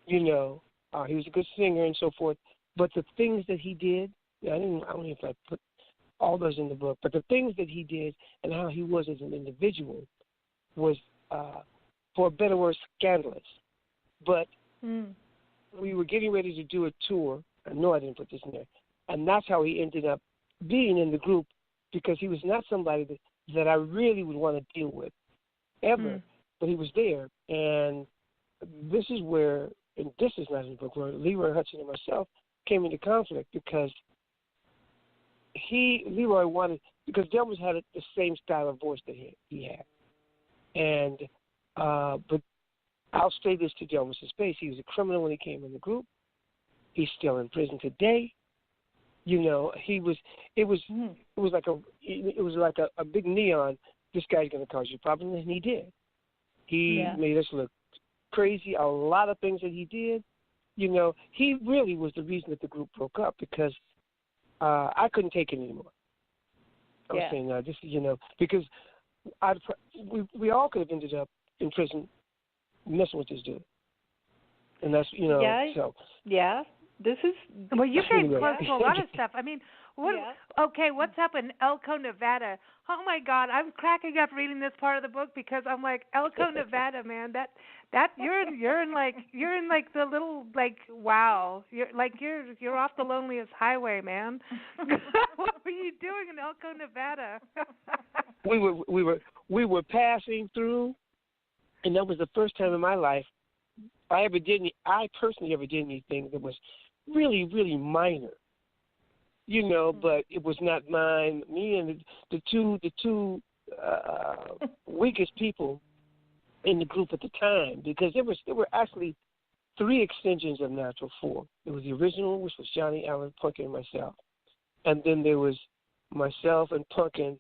He was a good singer and so forth, but the things that he did, I don't know if I put all those in the book, but the things that he did and how he was as an individual was, for a better word, scandalous. But we were getting ready to do a tour. I know I didn't put this in there. And that's how he ended up being in the group, because he was not somebody that I really would want to deal with ever. But he was there. And this is where, and this is not in the book, where Leroy Hutson and myself came into conflict because Leroy wanted, because Delmus had the same style of voice that he had. And, but I'll say this to Delmus's face. He was a criminal when he came in the group. He's still in prison today. You know, it was like a big neon. This guy's going to cause you problems, and he did. He made us look crazy. A lot of things that he did. You know, he really was the reason that the group broke up because I couldn't take it anymore. I was saying, this, you know, because we all could have ended up in prison messing with this dude. And that's, you know, so. Yeah. This is well. You came close to a lot of stuff. I mean, what's up in Elko, Nevada? Oh my God, I'm cracking up reading this part of the book because I'm like, Elko, Nevada, man. That you're in like the little like wow. You're off the loneliest highway, man. What were you doing in Elko, Nevada? we were passing through, and that was the first time in my life I personally ever did anything that was really, really minor, you know, but it was not mine. Me and the two weakest people in the group at the time, because there were actually 3 extensions of Natural 4. There was the original, which was Johnny, Allen, Punkin, and myself, and then there was myself and Punkin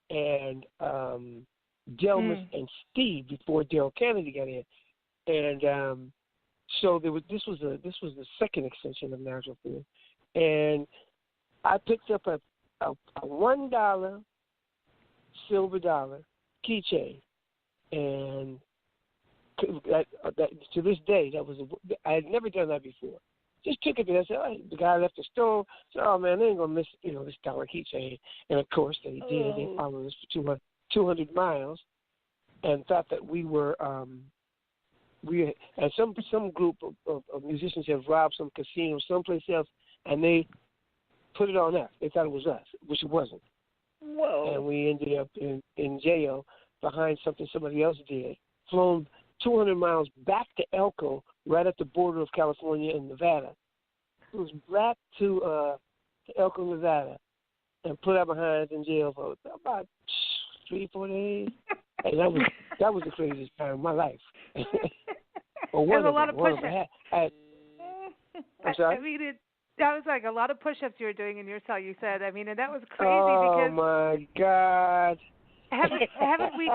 and Delmus and Steve before Daryl Kennedy got in, and so this was the second extension of Natural 4, and I picked up a $1 silver dollar keychain, and that to this day I had never done that before. Just took it and I said, the guy left the store. Said, oh man, they ain't gonna miss this dollar keychain, and of course they did. They followed us for 200 miles, and thought that we were. We and some group of musicians have robbed some casino someplace else, and they put it on us. They thought it was us, which it wasn't. Whoa! And we ended up in jail behind something somebody else did. Flown 200 miles back to Elko, right at the border of California and Nevada. It was back to Elko, Nevada, and put out behind us in jail for about 3-4 days. And that was the craziest time of my life. There's a lot of push-ups. I'm sorry? I mean, that was like a lot of push-ups you were doing in your cell, you said. I mean, and that was crazy because... Oh, my God. Haven't we...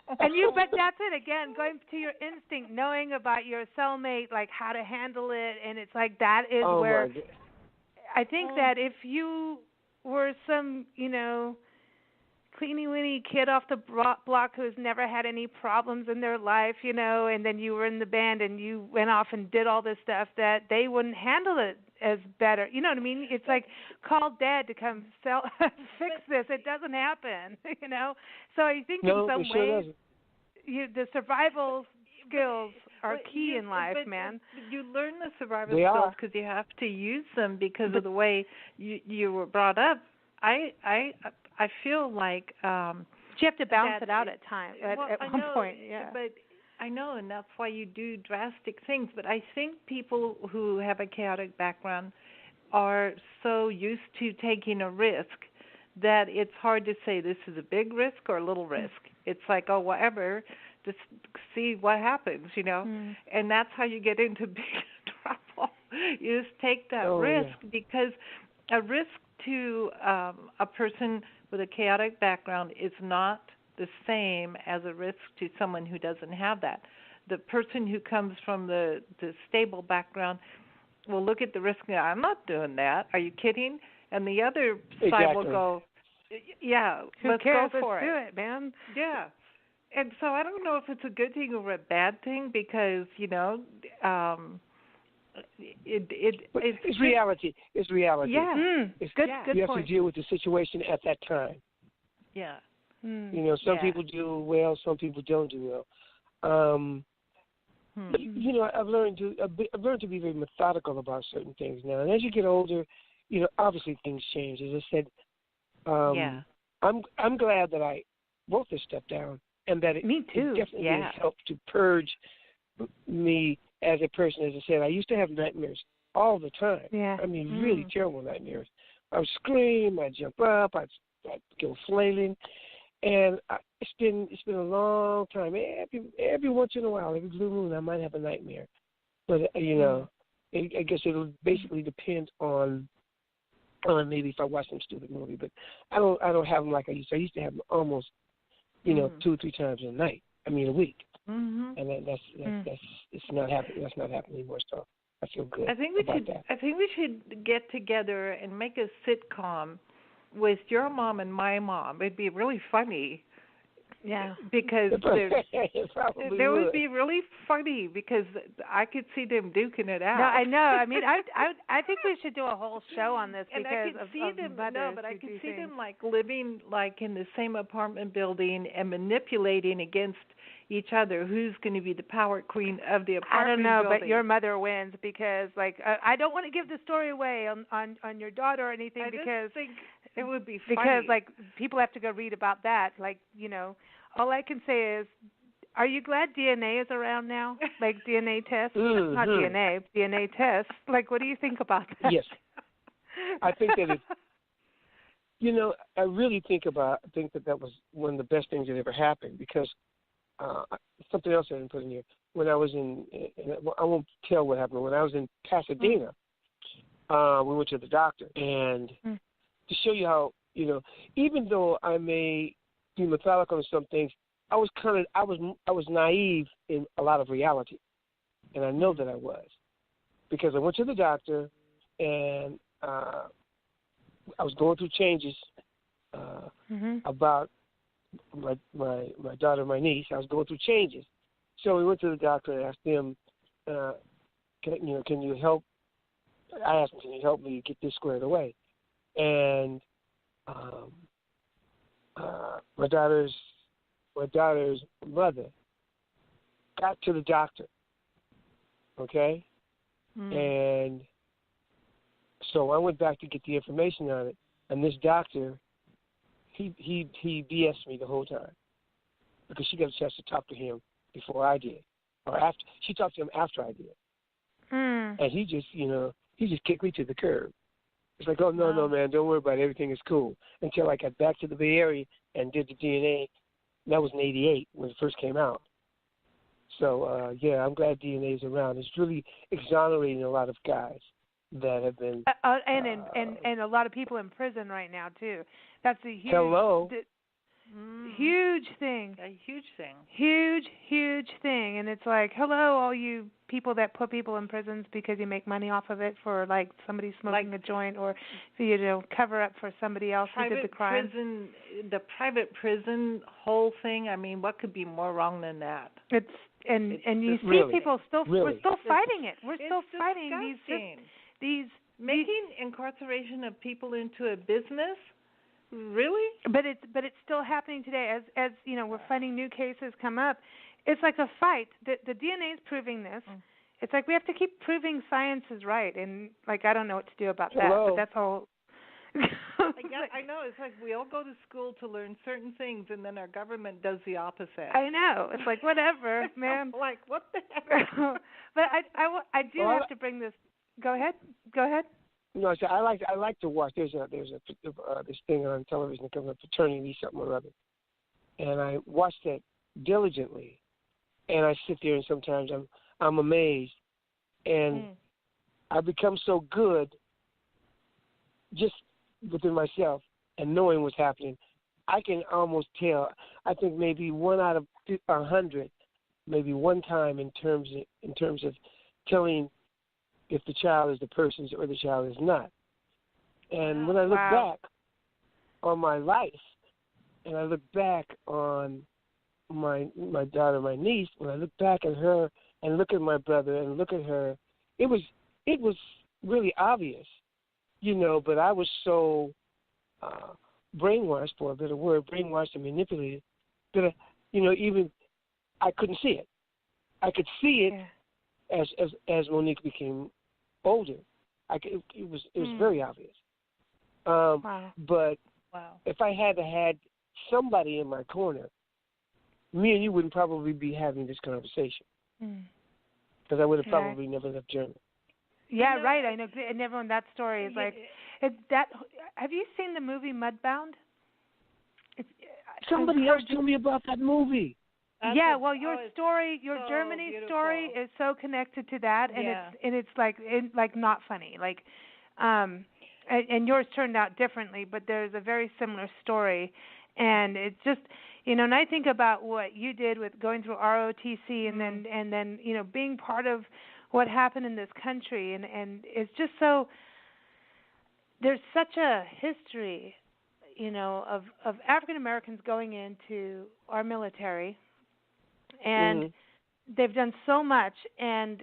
But that's it, again, going to your instinct, knowing about your cellmate, like how to handle it, and it's like that is where... I think that if you were some, cleany-weeny kid off the block who's never had any problems in their life, and then you were in the band and you went off and did all this stuff, that they wouldn't handle it as better. You know what I mean? It's like, call Dad to come fix this. It doesn't happen, So I think in some ways, the survival skills are key in life, man. You learn the survival skills because you have to use them because of the way you were brought up. I feel like you have to balance it out at times. At one point, yeah. But I know, and that's why you do drastic things. But I think people who have a chaotic background are so used to taking a risk that it's hard to say this is a big risk or a little risk. It's like, oh, whatever, just see what happens, And that's how you get into big trouble. You just take that risk because a risk to a person with a chaotic background is not the same as a risk to someone who doesn't have that. The person who comes from the stable background will look at the risk and go, I'm not doing that. Are you kidding? And the other side will go, yeah, let's go for it. Let's do it, man. Yeah. And so I don't know if it's a good thing or a bad thing because, it's reality. It's reality. Yeah. Good you point. have to deal with the situation at that time. Yeah. Some people do well, some people don't do well. But, I've learned to be very methodical about certain things now. And as you get older, obviously things change. As I said, I'm glad that I wrote this stuff down, and that it definitely has helped to purge me as a person. As I said, I used to have nightmares all the time. Yeah. I mean, really terrible nightmares. I would scream, I'd jump up, I'd go flailing, and it's been a long time. Every once in a while, every blue moon, I might have a nightmare. But I guess it'll basically depend on maybe if I watch some stupid movie. But I don't have them like I used to. I used to have them almost 2 or 3 times a night. I mean a week. Mm-hmm. And that's not happening. That's not happening anymore. So I feel good. I think we should get together and make a sitcom with your mom and my mom. It'd be really funny. Yeah, because there would be really funny because I could see them duking it out. No, I know. I mean, I think we should do a whole show on this and because I could see them. No, but I could see them like living like in the same apartment building and manipulating against each other. Who's going to be the power queen of the apartment building? I don't know, but your mother wins because, like, I don't want to give the story away on your daughter or anything because think it would be funny. Because, like, people have to go read about that. Like, all I can say is, are you glad DNA is around now? Like DNA tests? Mm-hmm. Not DNA tests. Like, what do you think about that? Yes. I think that I really think that was one of the best things that ever happened because something else I didn't put in here. When I was I won't tell what happened. When I was in Pasadena, we went to the doctor, and to show you how, even though I may be methodical in some things, I was naive in a lot of reality, and I know that I was, because I went to the doctor, and I was going through changes about my daughter, my niece. I was going through changes, so we went to the doctor and asked them, can you help? I asked him, can you help me get this squared away? And my daughter's mother got to the doctor, okay? And so I went back to get the information on it, and this doctor, he BS'd me the whole time because she got a chance to talk to him before I did, or after. She talked to him after I did, and he just kicked me to the curb. It's like, oh, no, man, don't worry about it. Everything is cool. Until I got back to the Bay Area and did the DNA. That was in '88 when it first came out. So, I'm glad DNA is around. It's really exonerating a lot of guys that have been... and a lot of people in prison right now, too. That's a huge... Hello? Huge thing. A huge thing. Huge thing. And it's like, hello, all you people that put people in prisons because you make money off of it for, like, somebody smoking a joint or, cover up for somebody else who did the crime. The private prison whole thing, I mean, what could be more wrong than that? And you see really, people still, we're still fighting it. We're still fighting these making incarceration of people into a business. Really? But it's still happening today. As we're finding new cases come up. It's like a fight. The DNA is proving this. It's like we have to keep proving science is right, and like I don't know what to do about that. But that's all. I know. It's like we all go to school to learn certain things, and then our government does the opposite. I know. It's like whatever, man. Like what the heck? But I do have to bring this. Go ahead. No, so I like to watch. There's this thing on television that comes up, Fraternity something or other, and I watch that diligently, and I sit there and sometimes I'm amazed, and I become so good just within myself and knowing what's happening. I can almost tell. I think maybe 1 out of 100, maybe one time in terms of telling if the child is the person's or the child is not. And when I look back on my life, and I look back on my daughter, my niece, when I look back at her and look at my brother and look at her, it was really obvious, but I was so brainwashed, for a better word, brainwashed and manipulated, that, even I couldn't see it. I could see it as Monique became older. It was very obvious. But if I had somebody in my corner, me and you wouldn't probably be having this conversation. because I would have probably never left Germany. Yeah, right. I know, and everyone, that story is like, it's that. Have you seen the movie Mudbound? Somebody else told me about that movie. Well, your story, your so Germany beautiful. Story is so connected to that, and it's like not funny, like, and yours turned out differently, but there's a very similar story, and it's just, and I think about what you did with going through ROTC, and then being part of what happened in this country, and it's just so. There's such a history, of African Americans going into our military. And they've done so much, and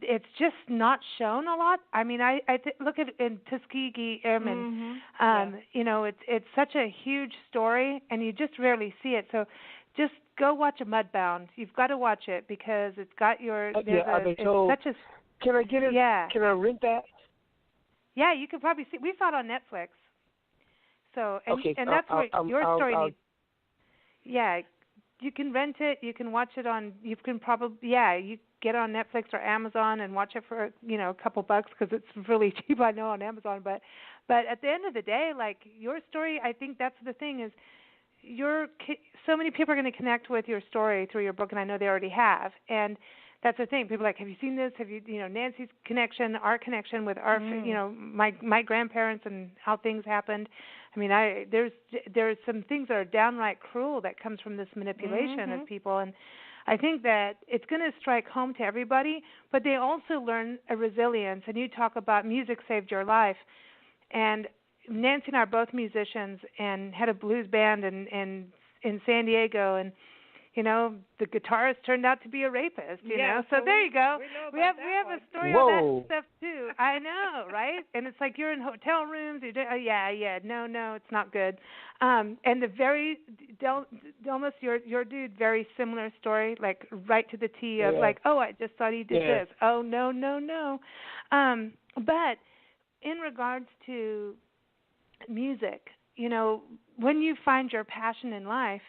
it's just not shown a lot. I mean, I look at in Tuskegee Airmen. It's such a huge story, and you just rarely see it. So, just go watch a Mudbound. You've got to watch it because it's got your. I've been told. It's such a. Can I get it? Yeah. Can I rent that? Yeah, you could probably see. We saw it on Netflix. So, and that's where your story needs. Yeah. You can rent it. You can watch it on. You can probably you get it on Netflix or Amazon and watch it for a couple bucks because it's really cheap. I know on Amazon, but at the end of the day, like your story, I think that's the thing is, so many people are going to connect with your story through your book, and I know they already have. And that's the thing. People are like, have you seen this? Have you Nancy's connection, our connection with our my grandparents and how things happened. I mean, there's some things that are downright cruel that comes from this manipulation of people, and I think that it's going to strike home to everybody. But they also learn a resilience, and you talk about music saved your life, and Nancy and I are both musicians and had a blues band in San Diego, and the guitarist turned out to be a rapist, you know. So there you go. We have a story of that stuff too. I know, right? And it's like you're in hotel rooms. No, it's not good. And the very Delmas, your dude, very similar story, like right to the T of like, oh, I just thought he did this. Oh, no. But in regards to music, when you find your passion in life,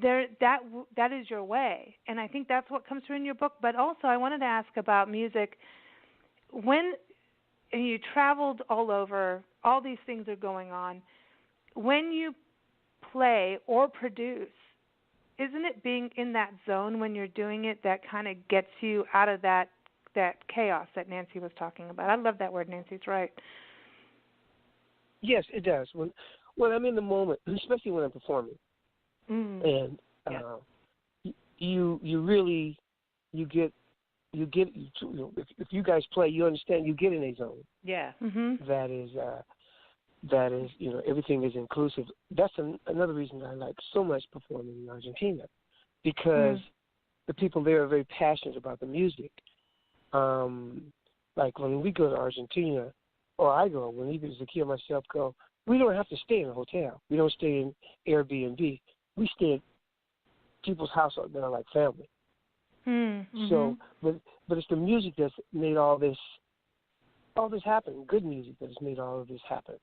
that is your way, and I think that's what comes through in your book. But also, I wanted to ask about music. When you traveled all over, all these things are going on. When you play or produce, isn't it being in that zone when you're doing it that kind of gets you out of that chaos that Nancy was talking about? I love that word. Nancy's right. Yes, it does. When I'm in the moment, especially when I'm performing. And you really get if you guys play, you understand, you get in a zone. Yeah. That is everything is inclusive. That's another reason I like so much performing in Argentina, because the people there are very passionate about the music. Like when we go to Argentina, or I go, when either Zakia or myself go, we don't have to stay in a hotel. We don't stay in Airbnb. We stay at people's house that are like family. So, but it's the music that's made all this happen. Good music that has made all of this happen.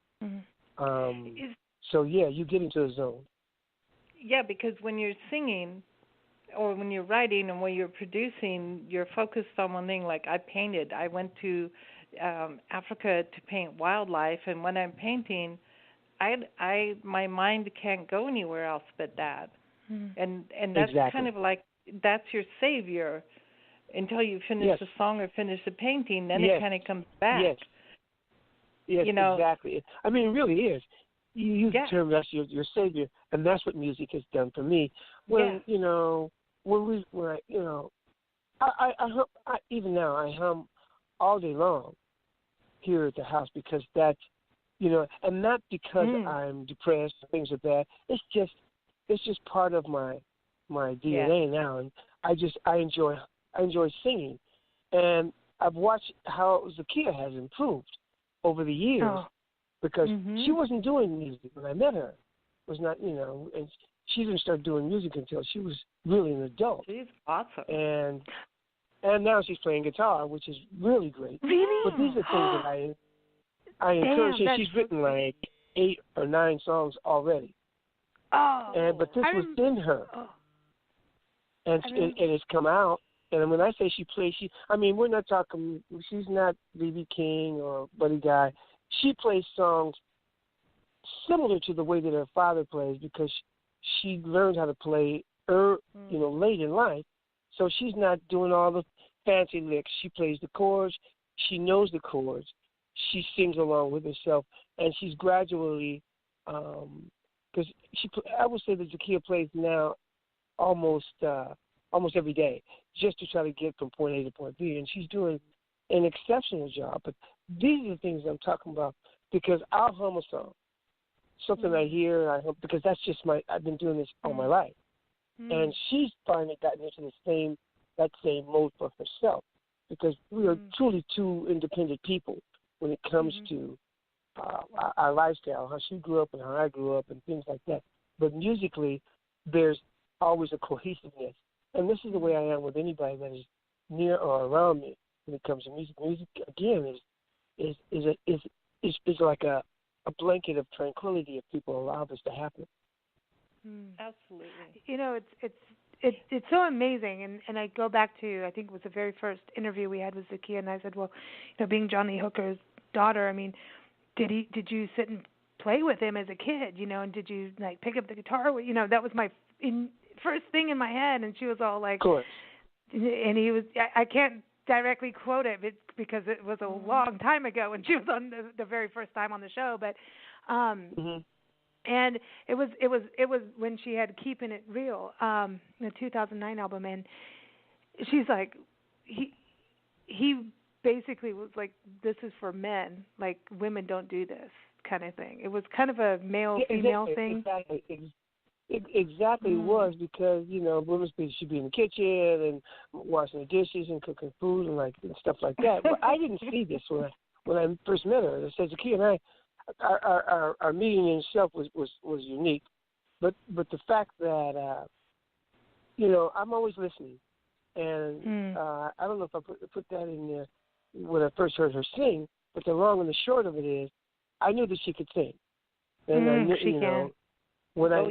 So you get into a zone. Yeah, because when you're singing, or when you're writing, and when you're producing, you're focused on one thing. Like I painted. I went to Africa to paint wildlife, and when I'm painting, my mind can't go anywhere else but that, and that's kind of like that's your savior until you finish the song or finish the painting. Then it kind of comes back. Yes, exactly. I mean, it really is. You use the term that's your savior, and that's what music has done for me. When I even now I hum all day long here at the house, because that's. And not because I'm depressed or things like that. It's just part of my DNA now, and I enjoy singing, and I've watched how Zakia has improved over the years, because she wasn't doing music when I met her. Was not, and she didn't start doing music until she was really an adult. She's awesome, and now she's playing guitar, which is really great. Really? But these are things that I encourage her. She's written like 8 or 9 songs already. But this was in her, and it's come out, And when I say she plays, we're not talking, she's not B.B. King or Buddy Guy. She plays songs similar to the way that her father plays because she learned how to play late in life. So she's not doing all the fancy licks. She plays the chords. She knows the chords. She sings along with herself, and she's gradually, because I would say that Zakiya plays now almost every day just to try to get from point A to point B, and she's doing an exceptional job. But these are the things I'm talking about because I'll hum a song, something I hear, and I hum, because that's just I've been doing this all my life. And she's finally gotten into that same mode for herself because we are truly two independent people when it comes to our lifestyle, how she grew up and how I grew up and things like that. But musically, there's always a cohesiveness. And this is the way I am with anybody that is near or around me when it comes to music. Music, again, is like a blanket of tranquility if people allow this to happen. Absolutely. It's so amazing, and I go back to, I think it was the very first interview we had with Zakiya, and I said, well, being Johnny Hooker's daughter, I mean, did you sit and play with him as a kid, and did you like pick up the guitar? That was my first thing in my head, and she was all like, of course. And he was, I can't directly quote it because it was a long time ago when she was on the very first time on the show, but and it was when she had Keeping It Real, the 2009 album, and she's like, he basically was like, this is for men, like women don't do this kind of thing. It was kind of a male-female thing. Exactly was because, women should be in the kitchen and washing the dishes and cooking food and stuff like that. But I didn't see this when I first met her. I said, Zakiya and I, our meeting in itself was unique, but the fact that I'm always listening, and I don't know if I put that in there when I first heard her sing, but the long and the short of it is, I knew that she could sing, and I knew, she can. When I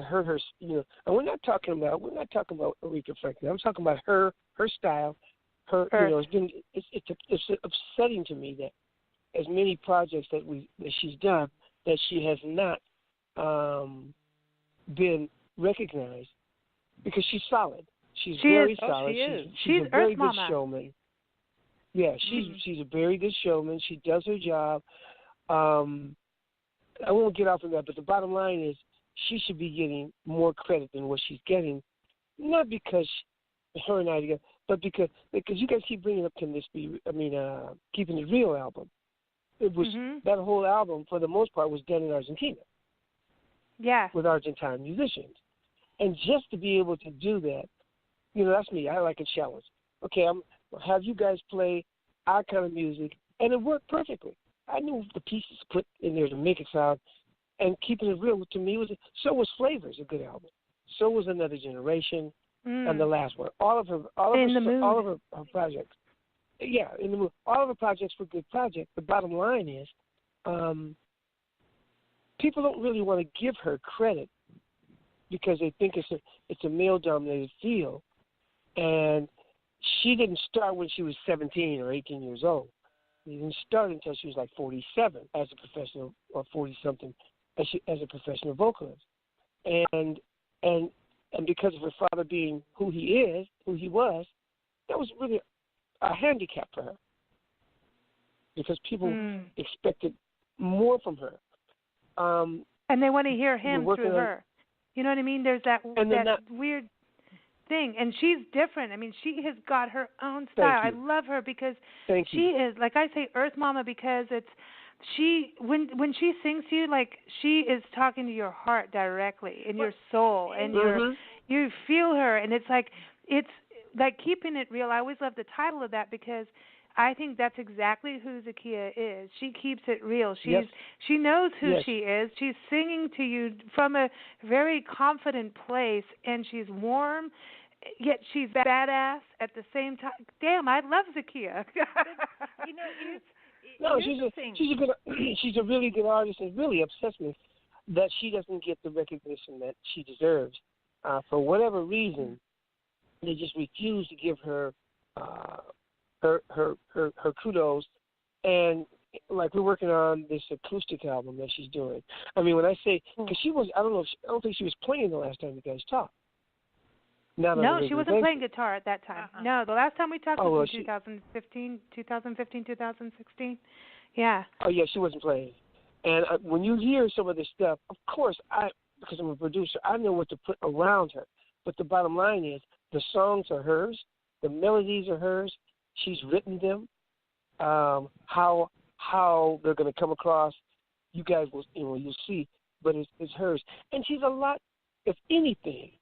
heard her, and we're not talking about Aretha Franklin. I'm talking about her style, her. It's upsetting to me that as many projects that she's done, that she has not been recognized because she's solid. She's very solid. She's a very good showman. Yeah, she's a very good showman. She does her job. I won't get off of that, but the bottom line is she should be getting more credit than what she's getting, not because her and I together, but because you guys keep bringing up Keeping It Real album. It was that whole album, for the most part, was done in Argentina. Yeah. With Argentine musicians. And just to be able to do that, that's me. I like a challenge. Okay, I'll have you guys play our kind of music, and it worked perfectly. I knew the pieces put in there to make it sound, and Keeping It Real to me so was Flavors, a good album. So was Another Generation, and the last one. All of her projects. Yeah, in the movie. All of her projects were good projects. The bottom line is, people don't really want to give her credit because they think it's a male-dominated field, and she didn't start when she was 17 or 18 years old. She didn't start until she was like 47 as a professional, or 40-something as a professional vocalist, and because of her father being who he was, that was really a handicap for her because people expected more from her. And they want to hear him through her. You know what I mean? There's that weird thing. And she's different. I mean, she has got her own style. I love her because she is, like I say, Earth Mama, because when she sings to you, like she is talking to your heart directly, in your soul, and you feel her, and it's like Keeping It Real. I always love the title of that because I think that's exactly who Zakiya is. She keeps it real. She knows who she is. She's singing to you from a very confident place, and she's warm, yet she's badass at the same time. Damn, I love Zakiya. She's a really good artist, and really upsets me that she doesn't get the recognition that she deserves. For whatever reason, They just refuse to give her her kudos. And like we're working on this acoustic album that she's doing. I mean, when I say, because she was, I don't think she was playing the last time you guys talked. No, she wasn't playing guitar at that time. No, the last time we talked was in 2015, 2016. Yeah. Oh, yeah, she wasn't playing. And when you hear some of this stuff, of course, because I'm a producer, I know what to put around her. But the bottom line is the songs are hers, the melodies are hers. She's written them. How they're going to come across, you guys will, you'll see. But it's hers, and she's a lot, if anything,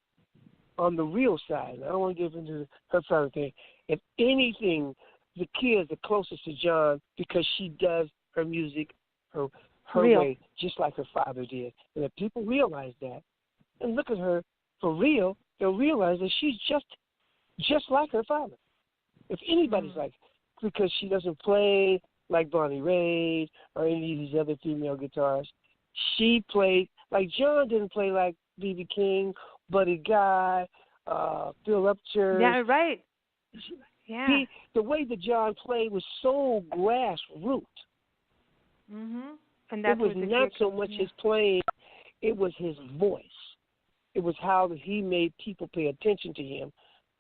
on the real side. I don't want to get into her side of the thing. If anything, Zakiya is the closest to John because she does her music her way, just like her father did. And if people realize that and look at her for real, they'll realize that she's just like her father. If anybody's like, because she doesn't play like Bonnie Raitt or any of these other female guitarists. She played, like John didn't play like B.B. King, Buddy Guy, Phil Upchurch. Yeah, right. Yeah. The way that John played was so grassroots. Mm-hmm. And that's it was not so much his playing, it was his voice. It was how he made people pay attention to him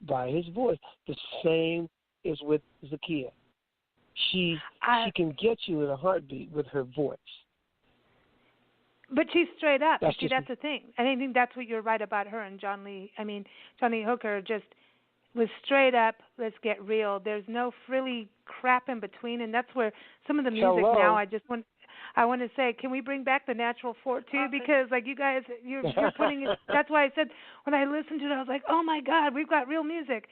by his voice. The same is with Zakiya. She can get you in a heartbeat with her voice. But she's straight up. That's the thing. And I think that's what you're right about her and John Lee. I mean, John Lee Hooker just was straight up, let's get real. There's no frilly crap in between, and that's where some of the music now I want to say, can we bring back the Natural 4 too? Because like you guys, you're putting it. That's why I said when I listened to it, I was like, oh my God, we've got real music.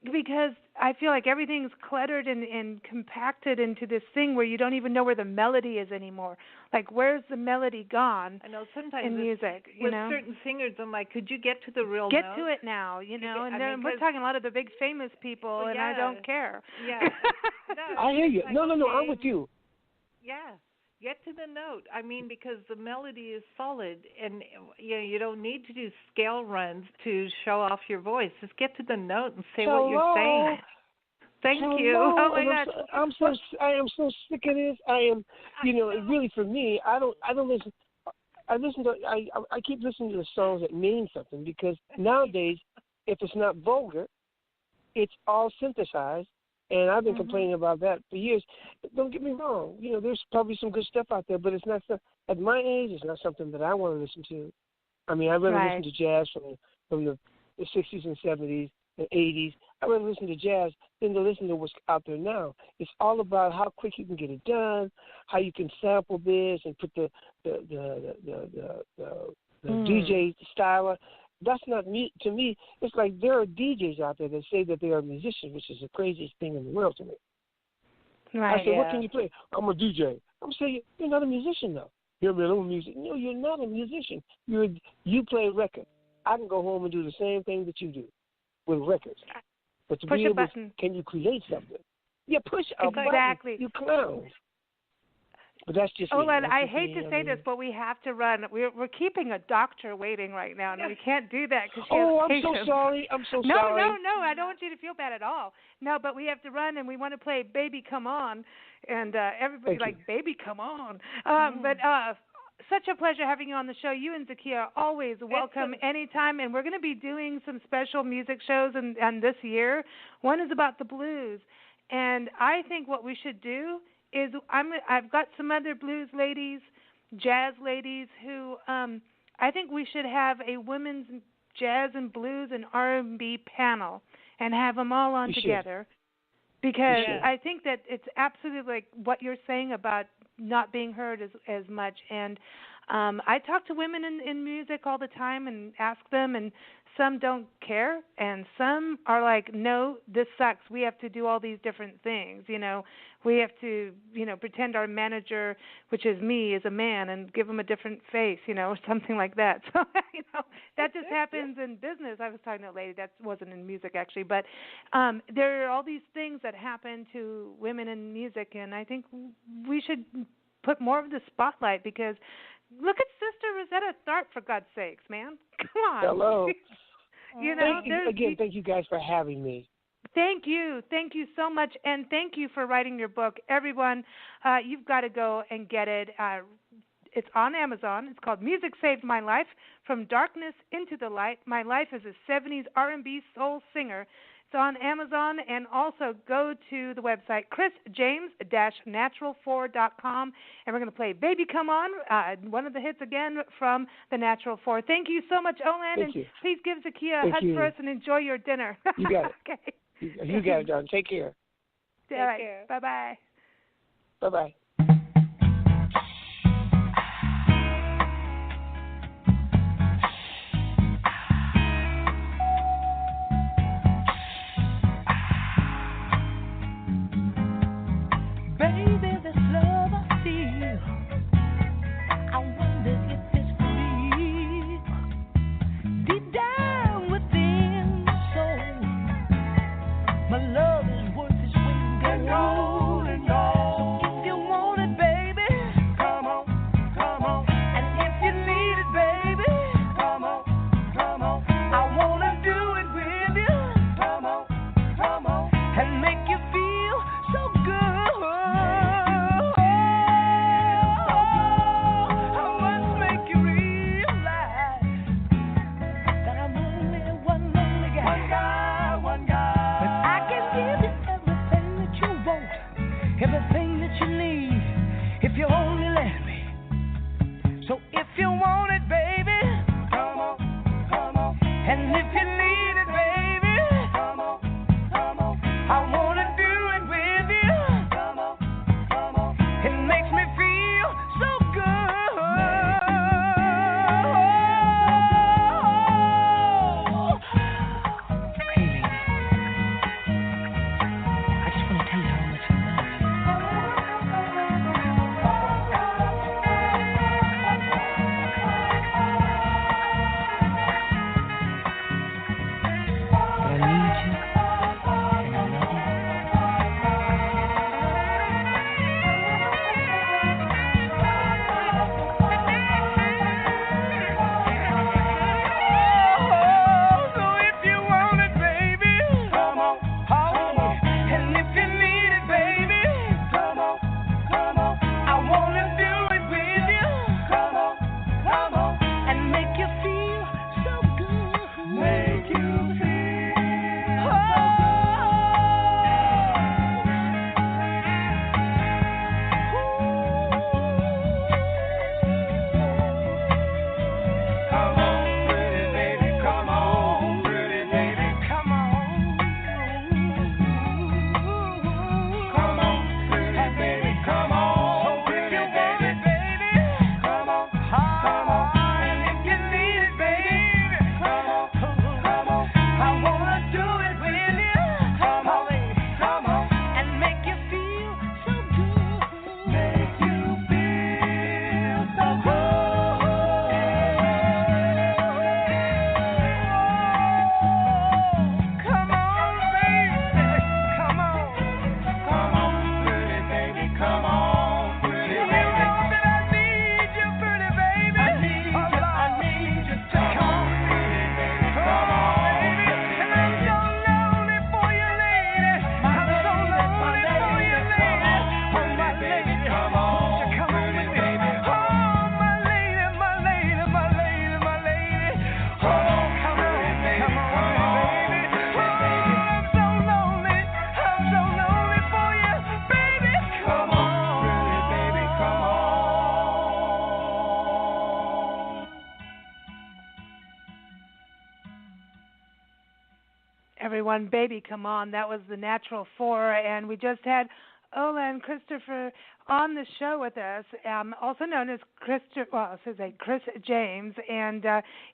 Because I feel like everything's cluttered and compacted into this thing where you don't even know where the melody is anymore. Like, where's the melody gone? I know sometimes in music, with certain singers, I'm like, could you get to the real Get note? to it now, and we're talking a lot of the big famous people, and I don't care. Yeah. No, I hear you. Like, no, I'm with you. Yeah. Get to the note. I mean, because the melody is solid, and you don't need to do scale runs to show off your voice. Just get to the note and say what you're saying. Thank you. Oh my God. I am so sick of this. I am, really for me, I don't listen. I keep listening to the songs that mean something because nowadays, if it's not vulgar, it's all synthesized. And I've been complaining about that for years. Don't get me wrong. There's probably some good stuff out there, but it's not at my age. It's not something that I want to listen to. I mean, I'd rather listen to jazz from the 60s and 70s and 80s. I'd rather listen to jazz than to listen to what's out there now. It's all about how quick you can get it done, how you can sample this and put the DJ style. That's not me. To me, it's like there are DJs out there that say that they are musicians, which is the craziest thing in the world to me. Right, I say, what can you play? I'm a DJ. I'm saying, you're not a musician, though. You're a musician. No, you're not a musician. You play records. I can go home and do the same thing that you do with records. But to be able, can you create something? Yeah, push a button. You clowns. But that's just me. And I hate to say this, but we have to run. We're keeping a doctor waiting right now, and we can't do that because she has patients. I'm so sorry. No, I don't want you to feel bad at all. No, but we have to run, and we want to play Baby Come On, and everybody's like, Baby Come On. But such a pleasure having you on the show. You and Zakiya are always welcome anytime, and we're going to be doing some special music shows and this year. One is about the blues, and I think what we should do is I've got some other blues ladies, jazz ladies who I think we should have a women's jazz and blues and R&B panel and have them all on together because I think that it's absolutely like what you're saying about not being heard as much. And I talk to women in music all the time and ask them, and some don't care, and some are like, no, this sucks. We have to do all these different things. We have to, pretend our manager, which is me, is a man and give him a different face, or something like that. So, that just happens in business. I was talking to a lady that wasn't in music actually, but there are all these things that happen to women in music, and I think we should put more of the spotlight because look at Sister Rosetta Tharpe, for God's sakes, man. Come on. Hello. You know, thank you guys for having me. Thank you so much, and thank you for writing your book. Everyone, you've got to go and get it. It's on Amazon. It's called Music Saved My Life: From Darkness into the Light. My life as a 70s R&B soul singer. It's on Amazon, and also go to the website chrisjames-natural4.com, and we're going to play Baby Come On, one of the hits again from the Natural 4. Thank you so much, Olan, and please give Zakiya a hug for us and enjoy your dinner. You got it. Okay. You got it, John. Take care. All right. Bye-bye. Bye-bye. Everyone, Baby Come On. That was the Natural 4, and we just had Olan Christopher on the show with us, also known as Chris James, and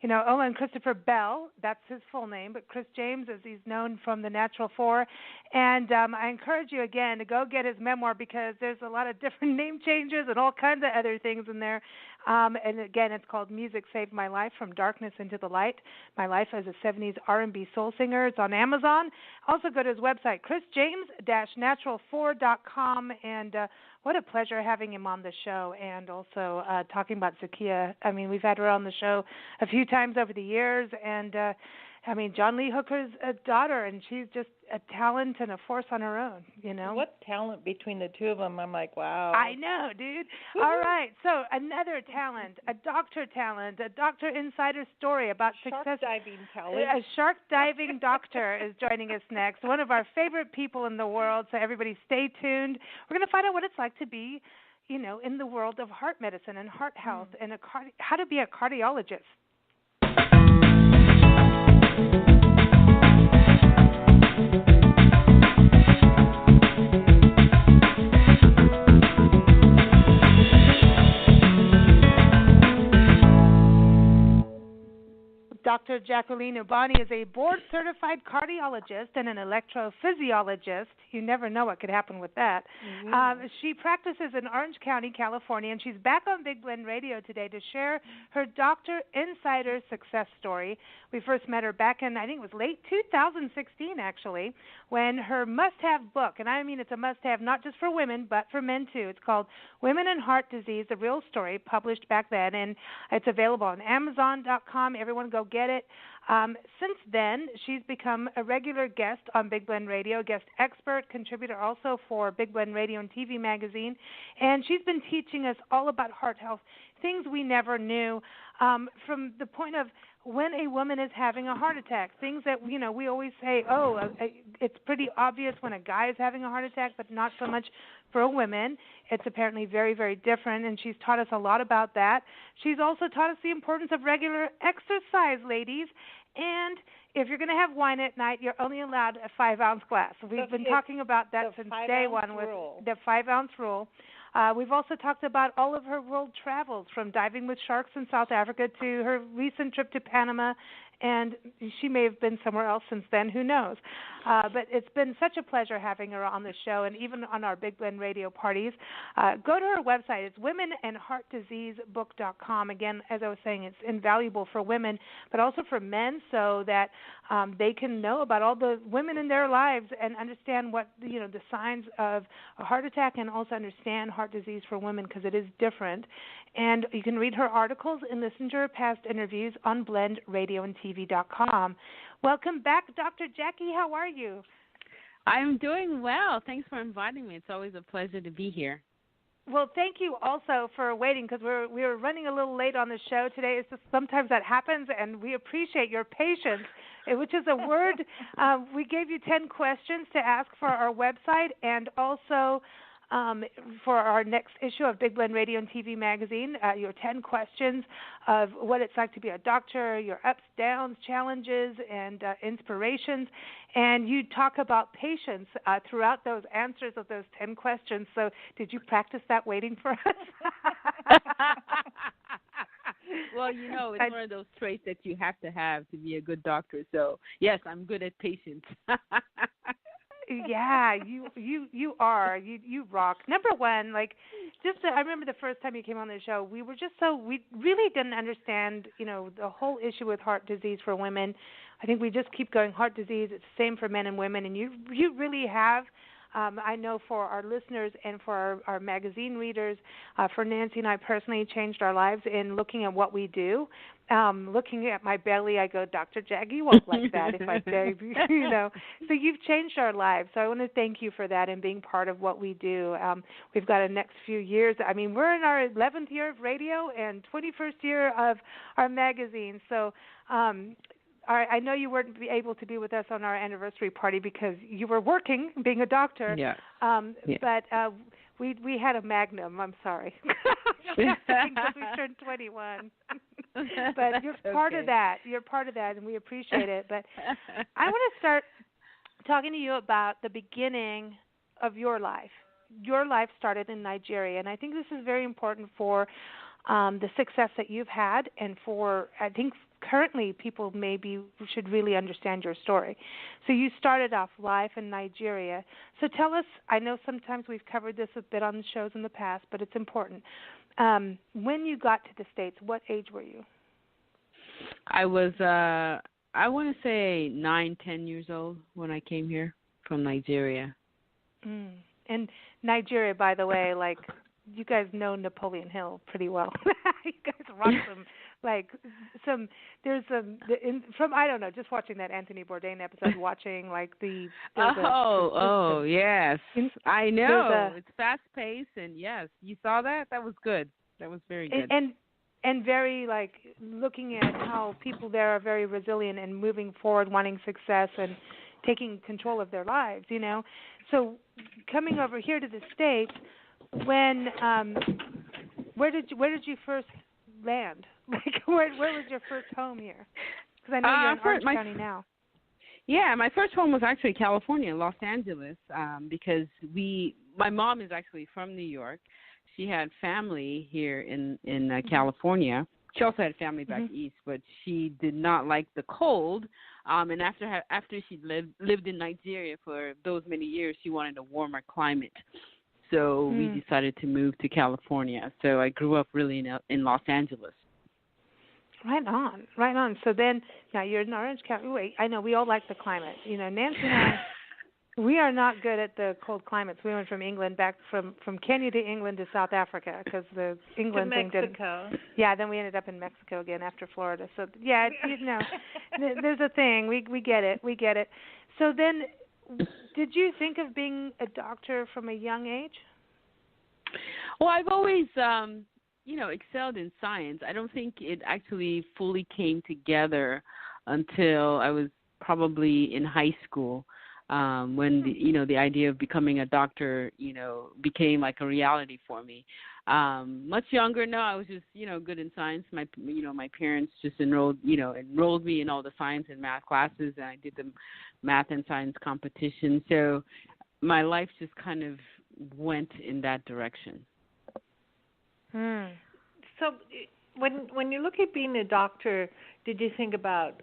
Olan Christopher Bell, that's his full name, but Chris James, as he's known from the Natural 4. And I encourage you again to go get his memoir, because there's a lot of different name changes and all kinds of other things in there. And again, it's called Music Saved My Life: From Darkness into the Light. My life as a 70s R&B soul singer. It's on Amazon. Also go to his website, chrisjames-natural4.com, and what a pleasure having him on the show, and also talking about Zakiya. I mean, we've had her on the show a few times over the years, and I mean, John Lee Hooker's a daughter, and she's just a talent and a force on her own, you know. What talent between the two of them. I'm like, wow. I know, dude. All right, so another talent, a doctor insider story about shark success. diving talent. A shark diving doctor is joining us next, one of our favorite people in the world, so everybody stay tuned. We're going to find out what it's like to be, you know, in the world of heart medicine and heart health and how to be a cardiologist. Dr. Jacqueline Ubani is a board-certified cardiologist and an electrophysiologist. You never know what could happen with that. She practices in Orange County, California, and she's back on Big Blend Radio today to share her Doctor Insider success story. We first met her back in, I think it was late 2016, actually, when her must-have book, and I mean it's a must-have not just for women, but for men too. It's called Women and Heart Disease, The Real Story, published back then, and it's available on Amazon.com. Everyone go get it. Since then, she's become a regular guest on Big Blend Radio, guest expert, contributor also for Big Blend Radio and TV magazine, and she's been teaching us all about heart health, things we never knew, from the point of when a woman is having a heart attack, things that, you know, we always say, it's pretty obvious when a guy is having a heart attack, but not so much for women. It's apparently very, very different, and she's taught us a lot about that. She's also taught us the importance of regular exercise, ladies, and if you're going to have wine at night, you're only allowed a 5-ounce glass. We've been talking about that since day one with the 5-ounce rule. We've also talked about all of her world travels, from diving with sharks in South Africa to her recent trip to Panama, and she may have been somewhere else since then, who knows. But it's been such a pleasure having her on the show and even on our Big Blend Radio parties. Go to her website. It's womenandheartdiseasebook.com. Again, as I was saying, it's invaluable for women, but also for men, so that they can know about all the women in their lives and understand what, you know, the signs of a heart attack, and also understand heart disease for women, because it is different. And you can read her articles and listen to her past interviews on blendradioandtv.com. Welcome back, Dr. Jackie. How are you? I'm doing well. Thanks for inviting me. It's always a pleasure to be here. Well, thank you also for waiting, because we were running a little late on the show today. It's just sometimes that happens, and we appreciate your patience, which is a word. We gave you 10 questions to ask for our website, and also for our next issue of Big Blend Radio and TV magazine, your 10 questions of what it's like to be a doctor, your ups, downs, challenges, and inspirations. And you talk about patience throughout those answers of those 10 questions. So did you practice that waiting for us? Well, you know, it's one of those traits that you have to be a good doctor. So, yes, I'm good at patience. Yeah, you are. You rock. Number one, like, I remember the first time you came on the show, we really didn't understand, you know, the whole issue with heart disease for women. I think we just keep going, heart disease, it's the same for men and women, and you really have. I know for our listeners and for our magazine readers, for Nancy and I personally, changed our lives in looking at what we do. Looking at my belly, I go, Dr. Jackie won't like that if I say, you know. So you've changed our lives. So I want to thank you for that and being part of what we do. We've got a next few years. I mean, we're in our 11th year of radio and 21st year of our magazine. So I know you weren't able to be with us on our anniversary party because you were working, being a doctor. Yeah. But we had a Magnum. I'm sorry. Because we turned 21. But you're part of that. You're part of that, and we appreciate it. But I want to start talking to you about the beginning of your life. Your life started in Nigeria, and I think this is very important for the success that you've had, and for, I think, currently people maybe should really understand your story. So you started off life in Nigeria. So tell us, I know sometimes we've covered this a bit on the shows in the past, but it's important. When you got to the States, what age were you? I was, I want to say 9, 10 years old when I came here from Nigeria. And Nigeria, by the way, like you guys know Napoleon Hill pretty well. You guys rock some. There's from I don't know. Just watching that Anthony Bourdain episode, watching like the. Yes, I know. It's fast paced, and yes, you saw that. That was good. That was very good. And very like looking at how people there are very resilient and moving forward, wanting success and taking control of their lives. You know, so coming over here to the States, when where did you first land? Like where was your first home here? Because I know you're in Orange County now. Yeah, my first home was actually California, Los Angeles, because my mom is actually from New York. She had family here in California. She also had family back east, but she did not like the cold. And after she lived in Nigeria for those many years, she wanted a warmer climate. So we decided to move to California. So I grew up really in Los Angeles. Right on. So then, now you're in Orange County. Wait, I know we all like the climate. You know, Nancy and I, we are not good at the cold climates. We went from England back from Kenya to England to South Africa because the England thing didn't. Yeah, then we ended up in Mexico again after Florida. So yeah, there's a thing. We get it. So then, did you think of being a doctor from a young age? Well, I've always excelled in science. I don't think it actually fully came together until I was probably in high school, when the idea of becoming a doctor, became like a reality for me. Much younger, no, I was just, good in science. My parents just enrolled me in all the science and math classes, and I did the math and science competition. So my life just kind of went in that direction. So when you look at being a doctor, did you think about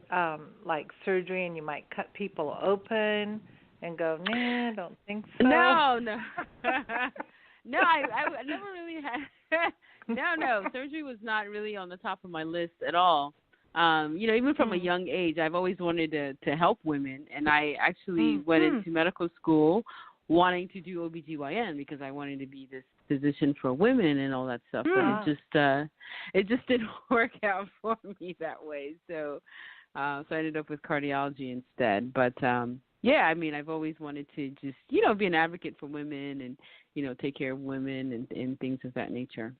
like surgery and you might cut people open and go, nah, I don't think so? No. No, I never really had. No, surgery was not really on the top of my list at all. Even from a young age, I've always wanted to help women, and I actually went into medical school wanting to do OBGYN because I wanted to be this physician for women and all that stuff. But it just didn't work out for me that way. So I ended up with cardiology instead. But I've always wanted to just, be an advocate for women and, take care of women and things of that nature.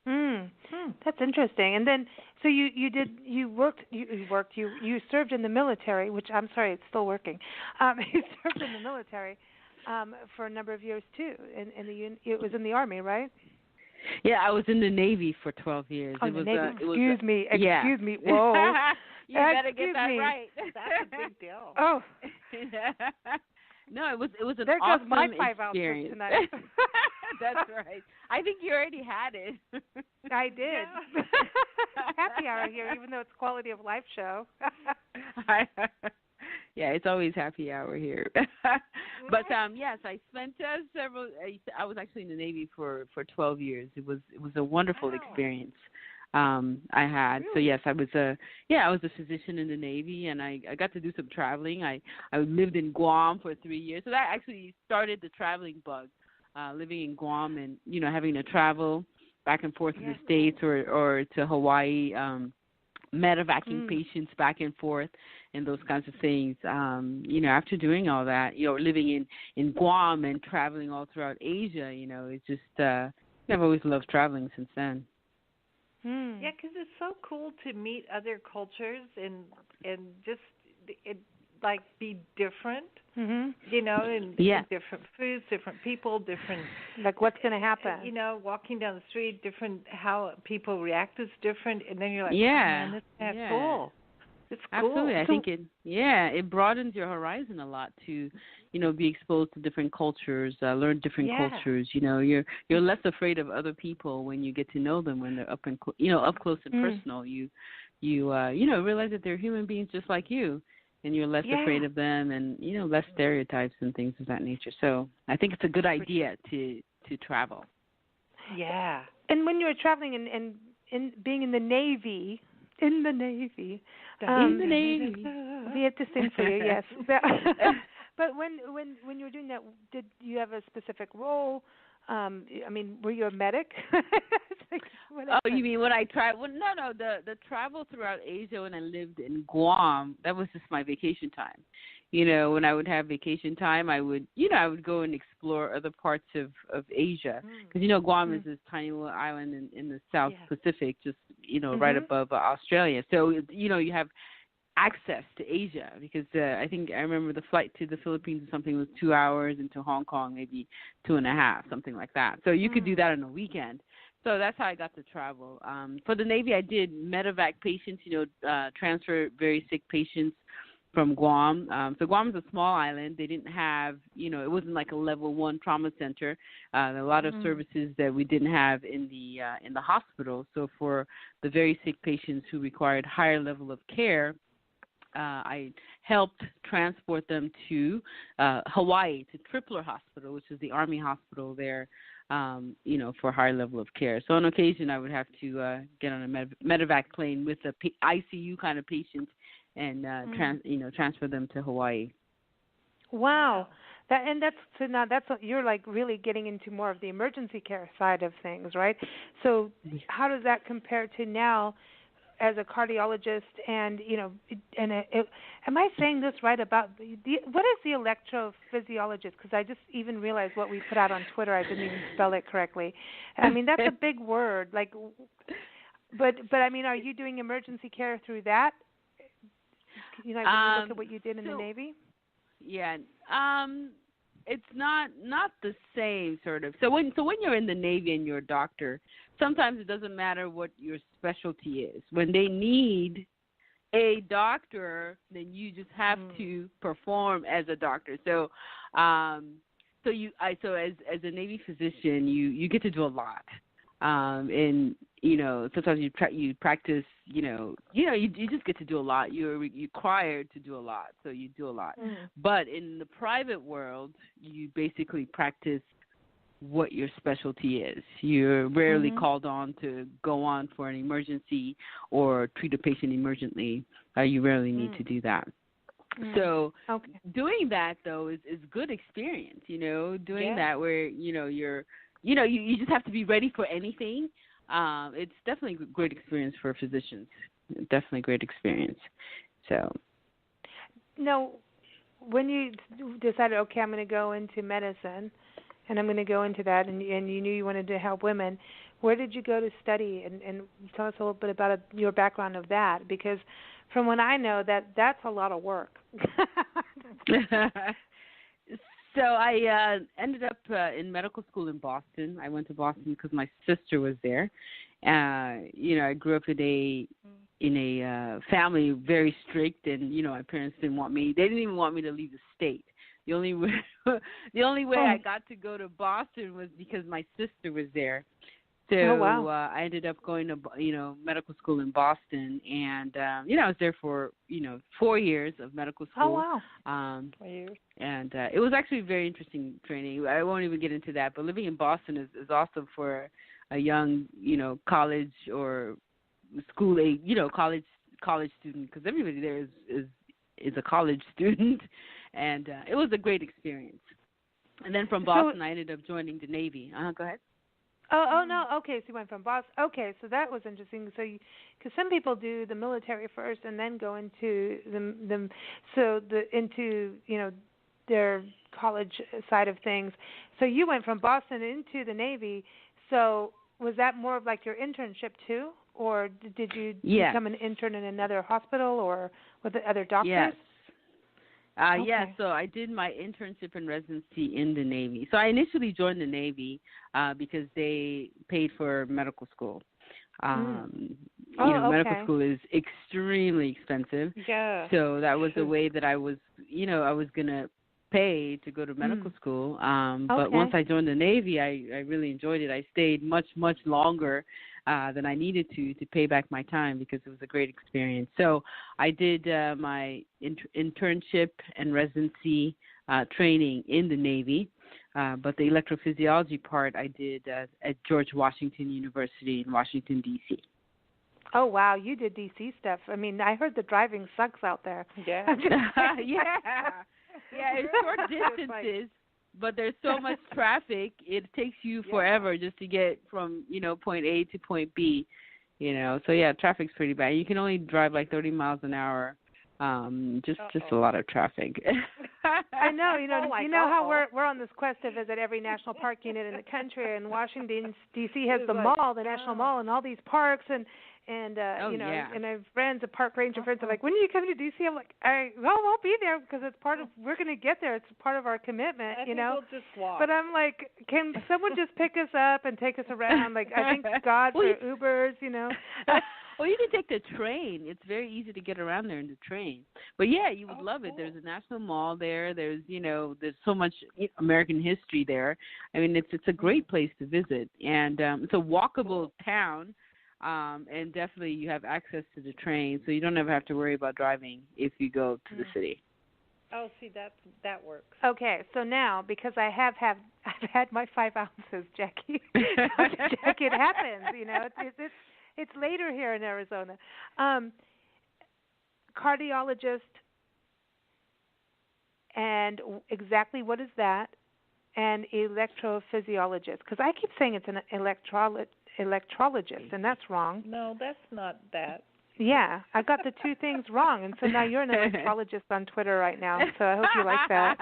That's interesting. And then, so you served in the military, which I'm sorry, it's still working. You served in the military for a number of years too. It was in the Army, right? Yeah, I was in the Navy for 12 years. Oh, the Navy. Excuse me. Whoa. You better get that right. That's a big deal. Oh. No, it was an there awesome goes my 5 experience. Tonight. That's right. I think you already had it. I did. Yeah. Happy hour here, even though it's quality of life show. Yeah, it's always happy hour here. But yes, I spent several. I was actually in the Navy for 12 years. It was a wonderful experience. I had. Really? So yes, I was a physician in the Navy, and I got to do some traveling. I lived in Guam for 3 years, so that actually started the traveling bug. Living in Guam and having to travel back and forth to the States or to Hawaii, medevacing patients back and forth, and those kinds of things. After doing all that, living in Guam and traveling all throughout Asia, it's just I've always loved traveling since then. Yeah, because it's so cool to meet other cultures and just like be different, and different foods, different people, different. Like what's going to happen? Walking down the street, different how people react is different, and then you're like, yeah, oh, man, this is cool. It's cool. Absolutely, I think it broadens your horizon a lot to, be exposed to different cultures, learn different cultures. You're less afraid of other people when you get to know them when they're up close and personal. You realize that they're human beings just like you, and you're less afraid of them, and less stereotypes and things of that nature. So I think it's a good idea to travel. Yeah. And when you were traveling and being in the Navy. In the Navy. We have to sing for you, yes. But when you were doing that, did you have a specific role? I mean, were you a medic? Oh, you mean when I traveled? No. The travel throughout Asia when I lived in Guam, that was just my vacation time. You know, when I would have vacation time, I would go and explore other parts of Asia. Because, Guam is this tiny little island in the South Pacific, just, right above Australia. So, you have access to Asia because I think I remember the flight to the Philippines or something was 2 hours, and to Hong Kong maybe 2.5, something like that. So you could do that on a weekend. So that's how I got to travel. For the Navy, I did medevac patients, transfer very sick patients from Guam. So Guam is a small island. They didn't have, it wasn't like a level 1 trauma center. There are a lot of services that we didn't have in the hospital. So for the very sick patients who required higher level of care, I helped transport them to Hawaii, to Tripler Hospital, which is the Army hospital there, for a higher level of care. So on occasion, I would have to get on a medevac plane with a ICU kind of patient and transfer them to Hawaii. Wow. That's you're like really getting into more of the emergency care side of things, right? So how does that compare to now as a cardiologist? And am I saying this right about what is the electrophysiologist? Because I just even realized what we put out on Twitter, I didn't even spell it correctly. I mean, that's a big word. Like, but I mean, are you doing emergency care through that? When you look at what you did in the Navy? Yeah. It's not the same sort of. So when you're in the Navy and you're a doctor, sometimes it doesn't matter what your specialty is. When they need a doctor, then you just have to perform as a doctor. So as a Navy physician, you get to do a lot. And sometimes you practice, you just get to do a lot. You're required to do a lot, so you do a lot. But in the private world, you basically practice what your specialty is. You're rarely called on to go on for an emergency or treat a patient emergently. You rarely need to do that. So doing that, though, is good experience, doing that where, you just have to be ready for anything. It's definitely a great experience for physicians. Definitely a great experience. So. Now, when you decided, okay, I'm going to go into medicine, and I'm going to go into that, and you knew you wanted to help women, where did you go to study? And tell us a little bit about your background of that, because from what I know, that's a lot of work. So I ended up in medical school in Boston. I went to Boston because my sister was there. I grew up in a family very strict, and my parents didn't want me. They didn't even want me to leave the state. The only way I got to go to Boston was because my sister was there. So I ended up going to medical school in Boston, and I was there for 4 years of medical school. Oh wow! 4 years. And it was actually very interesting training. I won't even get into that, but living in Boston is awesome for a young college or school age college student, because everybody there is a college student, and it was a great experience. And then from Boston, I ended up joining the Navy. Go ahead. Oh no. Okay, so you went from Boston. Okay, so that was interesting. So, because some people do the military first and then go into into their college side of things. So you went from Boston into the Navy. So was that more of like your internship too, or did you become an intern in another hospital or with the other doctors? Yes. Yeah, so I did my internship and residency in the Navy. So I initially joined the Navy because they paid for medical school. Medical school is extremely expensive. Yeah. So that was a way that I was going to pay to go to medical school. But once I joined the Navy, I really enjoyed it. I stayed much, much longer than I needed to pay back my time, because it was a great experience. So I did my internship and residency training in the Navy, but the electrophysiology part I did at George Washington University in Washington, D.C. Oh, wow, you did D.C. stuff. I mean, I heard the driving sucks out there. Yeah. Yeah, it's short distances. but there's so much traffic, it takes you forever just to get from, point A to point B, So, yeah, traffic's pretty bad. You can only drive like 30 miles an hour. Just a lot of traffic. I know, how we're on this quest to visit every national park unit in the country, and Washington D.C. has the mall, the National Mall, and all these parks, and and I have friends, park ranger friends, are like, when are you coming to D.C.? I'm like, I'll be there because it's part of, we're going to get there. It's part of our commitment, I think we'll just walk. But I'm like, can someone just pick us up and take us around? Like, I thank God for Ubers, Well, you can take the train. It's very easy to get around there in the train. But, yeah, you would love it. There's a national mall there. There's, there's so much American history there. I mean, it's a great place to visit. And it's a walkable town. And definitely you have access to the train, so you don't ever have to worry about driving if you go to the city. Oh, see, that works. Okay, so now, because I've had my 5 ounces, Jackie. Jackie, it happens, it's later here in Arizona. Cardiologist, and exactly what is that? And electrophysiologist, because I keep saying it's an electrologist, and that's wrong. No, that's not that. Yeah, I got the two things wrong, and so now you're an electrologist on Twitter right now, so I hope you like that.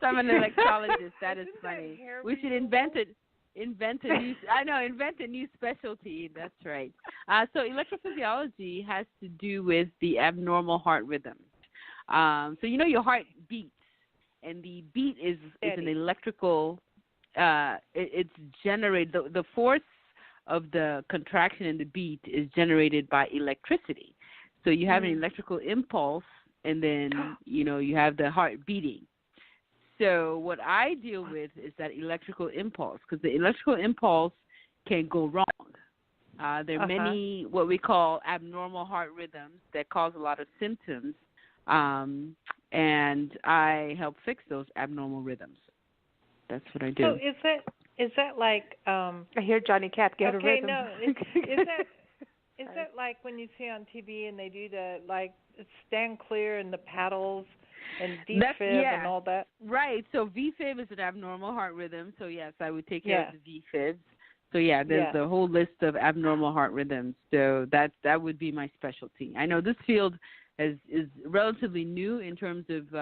So I'm an electrologist. That is funny. We should invent a new specialty. That's right. So electrophysiology has to do with the abnormal heart rhythm. So your heart beats, and the beat is an electrical. It's generated. The force of the contraction and the beat is generated by electricity. So you have an electrical impulse, and then you have the heart beating. So what I deal with is that electrical impulse, because the electrical impulse can go wrong. There are many what we call abnormal heart rhythms that cause a lot of symptoms, and I help fix those abnormal rhythms. That's what I do. So is that like I hear Johnny Cat get a rhythm. No, is that like when you see on TV and they do the stand clear and the paddles and V-fib and all that? Right. So V-fib is an abnormal heart rhythm. So yes, I would take care of the V-fibs. So there's a whole list of abnormal heart rhythms. So that would be my specialty. I know this field is relatively new in terms of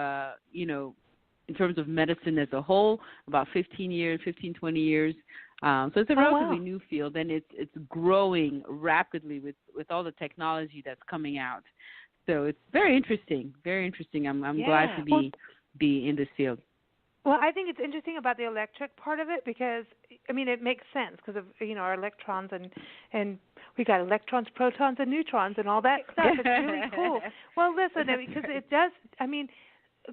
in terms of medicine as a whole, about 15, 20 years. So it's a relatively new field, and it's growing rapidly with all the technology that's coming out. So it's very interesting, very interesting. I'm glad to be in this field. Well, I think it's interesting about the electric part of it because, it makes sense because of, our electrons and we got electrons, protons, and neutrons and all that stuff. It's really cool. Well, listen, because it does,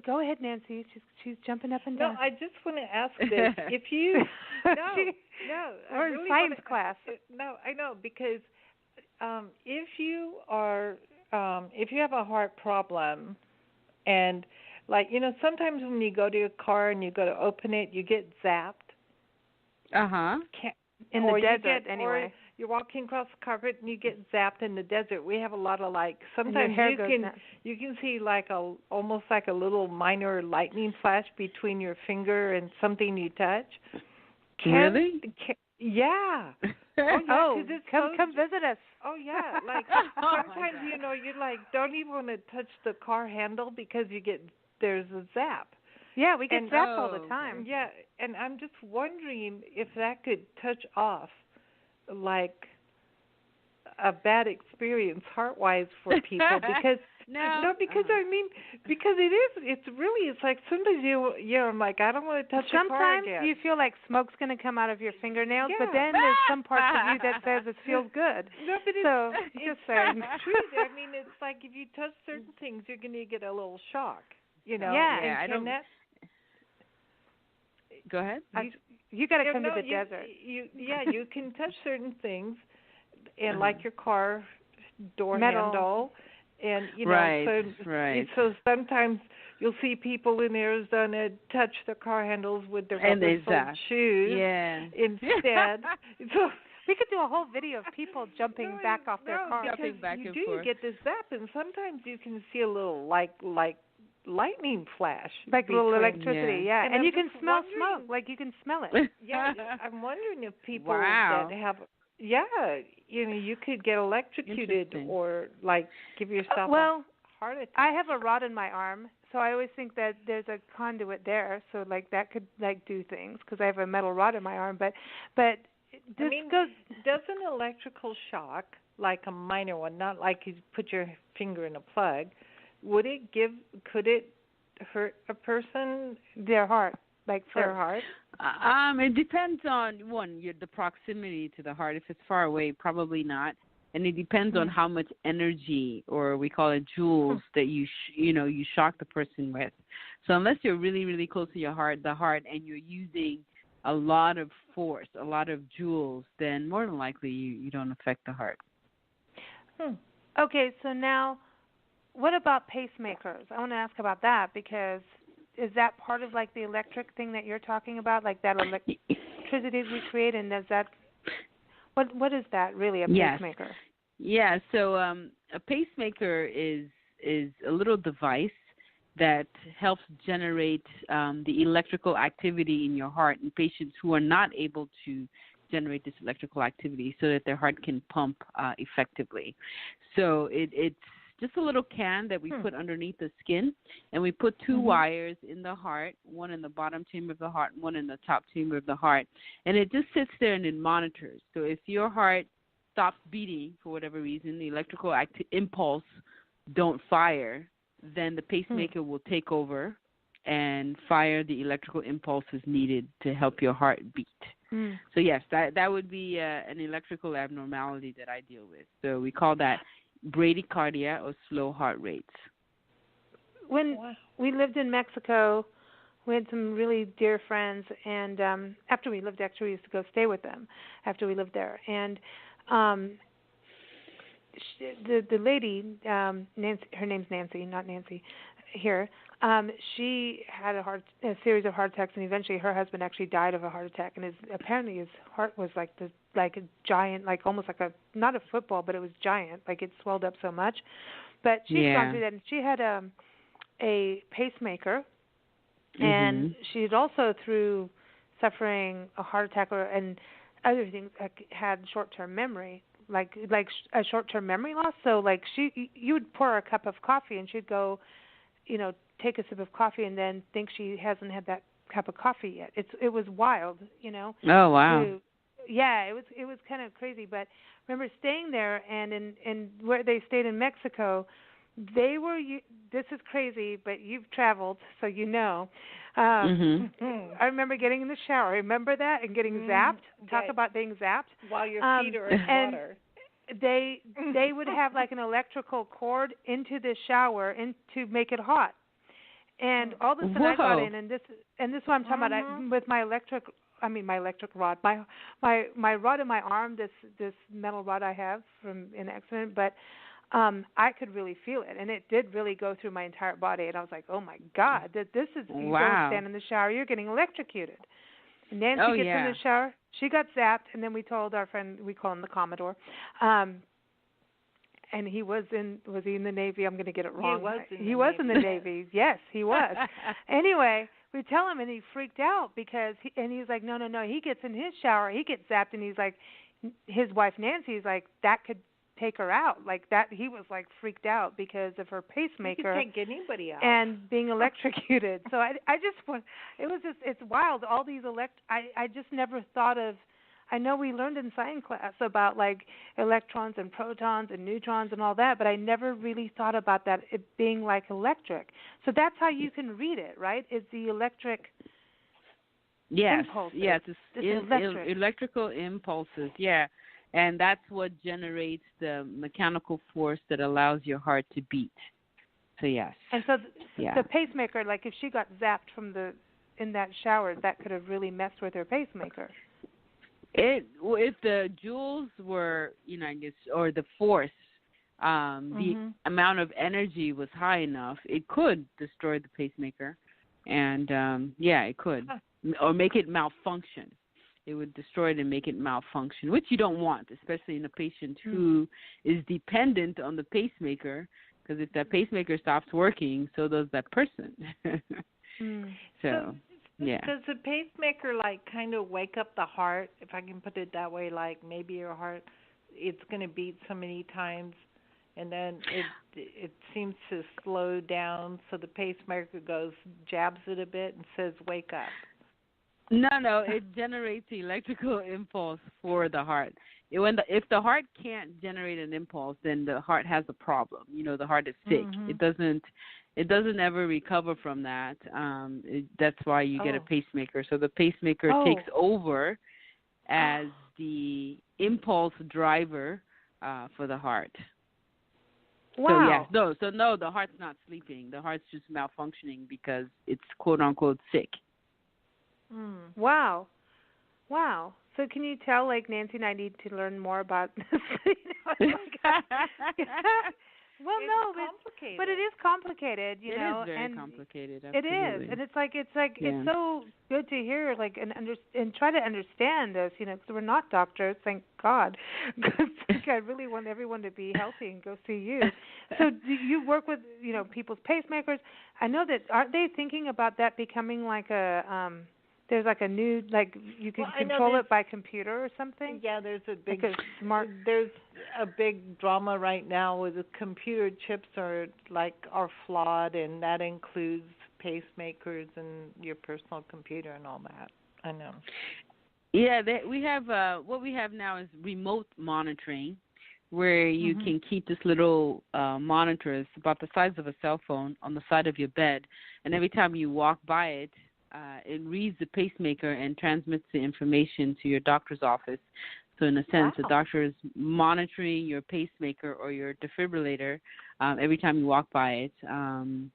go ahead, Nancy. She's jumping up and down. No, I just want to ask this. If you we're in science class. No, I know because if you have a heart problem, and sometimes when you go to your car and you go to open it, you get zapped. In the desert, anyway. Or you're walking across the carpet and you get zapped in the desert. We have a lot of sometimes you can see almost like a little minor lightning flash between your finger and something you touch. Really? Yeah. Come visit us. Oh yeah, sometimes you don't even want to touch the car handle because there's a zap. Yeah, we get zapped all the time. Yeah, and I'm just wondering if that could touch off a bad experience heart-wise for people because because it's like sometimes I'm like I don't want to touch the car again. Sometimes you feel like smoke's going to come out of your fingernails, but then there's some parts of you that says it feels good. No, but it's true. It's like if you touch certain things, you're going to get a little shock. Yeah, Go ahead. You got to come to the desert. You can touch certain things, and like your car door metal handle, and right. So sometimes you'll see people in Arizona touch their car handles with their rubber-soled shoes. Yeah. Instead, so we could do a whole video of people jumping back off their cars. Jumping back and forth. You get this zap, and sometimes you can see a little lightning flash, like little between- electricity. Yeah, And and I'm you can just smell wondering- smoke. Like you can smell it. Yeah, I'm wondering if people Wow. that have, you could get electrocuted Interesting. or like give yourself Well, a heart attack. I have a rod in my arm, so I always think that there's a conduit there, so like that could like do things because I have a metal rod in my arm. But this goes. Does an electrical shock, like a minor one, not like you put your finger in a plug, could it hurt a person? Their heart, like Their for heart? It depends on the proximity to the heart. If it's far away, probably not. And it depends on how much energy, or we call it joules, that you shock the person with. So unless you're really, really close to the heart, and you're using a lot of force, a lot of joules, then more than likely you don't affect the heart. Okay, so now, what about pacemakers? I want to ask about that because is that part of like the electric thing that you're talking about, like that electricity we create, and does that? What is that really, a pacemaker? Yeah, so a pacemaker is a little device that helps generate the electrical activity in your heart in patients who are not able to generate this electrical activity so that their heart can pump effectively. So it's just a little can that we put underneath the skin, and we put two wires in the heart, one in the bottom chamber of the heart, one in the top chamber of the heart, and it just sits there and it monitors. So if your heart stops beating for whatever reason, the electrical impulse don't fire, then the pacemaker will take over and fire the electrical impulses needed to help your heart beat. So yes, that would be an electrical abnormality that I deal with. So we call that bradycardia, or slow heart rates. When we lived in Mexico, we had some really dear friends, and after we used to go stay with them after we lived there. And the lady, Nancy, her name's Nancy, not Nancy, here. She had a series of heart attacks, and eventually her husband actually died of a heart attack. And apparently his heart was like a giant, like almost like not a football, but it was giant, like it swelled up so much. But she'd gone through that, and she had a pacemaker, and she'd also, through suffering a heart attack and other things, had short-term memory, like a short-term memory loss. So like you would pour her a cup of coffee, and she'd go, take a sip of coffee and then think she hasn't had that cup of coffee yet. It was wild, Oh wow. It was kind of crazy. But remember staying there, and in where they stayed in Mexico, they were. This is crazy, but you've traveled, so you know. I remember getting in the shower. Remember that, and getting zapped. Talk about being zapped while your feet are in water. They would have like an electrical cord into the shower to make it hot. And all of a sudden I got in, and this is what I'm talking about. With my electric rod, my rod in my arm, this metal rod I have from an accident, but I could really feel it, and it did really go through my entire body. And I was like, oh my God, this is, you don't stand in the shower, you're getting electrocuted. And Nancy gets in the shower. She got zapped, and then we told our friend, we call him the Commodore, and he was he in the Navy? I'm going to get it wrong. He was in the Navy. Yes, he was. Anyway, we tell him, and he freaked out because he's like, no. He gets in his shower, he gets zapped, and he's like, his wife Nancy's like, that could take her out. Like that, he was like freaked out because of her pacemaker. You could take anybody out. And being electrocuted. So I just want, it's wild. All these I just never thought of. I know we learned in science class about like electrons and protons and neutrons and all that, but I never really thought about that, it being like electric. So that's how you can read it, right? It's the electric impulses. Yes, it's electrical impulses, and that's what generates the mechanical force that allows your heart to beat. So yes. And so the pacemaker, like if she got zapped in that shower, that could have really messed with her pacemaker. If the joules were, or the force, the amount of energy was high enough, it could destroy the pacemaker, and it could, or make it malfunction. It would destroy it and make it malfunction, which you don't want, especially in a patient who is dependent on the pacemaker, Because if that pacemaker stops working, so does that person. So, yeah. Does the pacemaker like kind of wake up the heart, if I can put it that way? Like maybe your heart, it's going to beat so many times, and then it seems to slow down. So the pacemaker jabs it a bit and says, "Wake up." No, it generates the electrical impulse for the heart. If the heart can't generate an impulse, then the heart has a problem. The heart is sick. Mm-hmm. It doesn't ever recover from that. That's why you get a pacemaker. So the pacemaker takes over as the impulse driver for the heart. Wow. So no, the heart's not sleeping. The heart's just malfunctioning because it's quote unquote sick. Wow. So can you tell, like, Nancy and I need to learn more about this? Well, it's complicated. but it is complicated, It is very complicated. Absolutely. It is, and it's so good to hear, like, and try to understand this, because we're not doctors, thank God. Because I really want everyone to be healthy and go see you. So do you work with, people's pacemakers? I know that aren't they thinking about that becoming like a there's like a new, like you can control it by computer or something? Yeah, there's a big there's a big drama right now where the computer chips are flawed, and that includes pacemakers and your personal computer and all that. I know. Yeah, we have what we have now is remote monitoring, where you can keep this little monitor. It's about the size of a cell phone on the side of your bed, and every time you walk by it, it reads the pacemaker and transmits the information to your doctor's office. So in a sense, the doctor is monitoring your pacemaker or your defibrillator every time you walk by it. And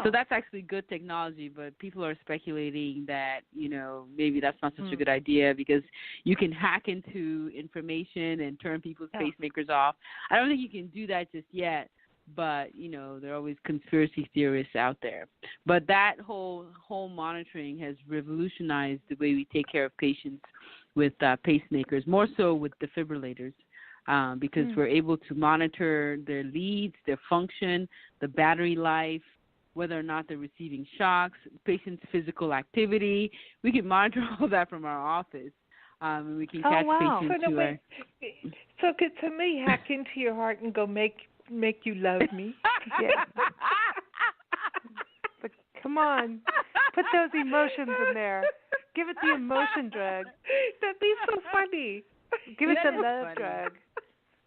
so that's actually good technology, but people are speculating that, maybe that's not such a good idea because you can hack into information and turn people's pacemakers off. I don't think you can do that just yet. But, there are always conspiracy theorists out there. But that whole monitoring has revolutionized the way we take care of patients with pacemakers, more so with defibrillators, because we're able to monitor their leads, their function, the battery life, whether or not they're receiving shocks, patient's physical activity. We can monitor all that from our office. And we can catch patients who are... So could somebody hack into your heart and go make you love me? Yeah. But come on, put those emotions in there. Give it the emotion drug. That'd be so funny. Give it the love drug.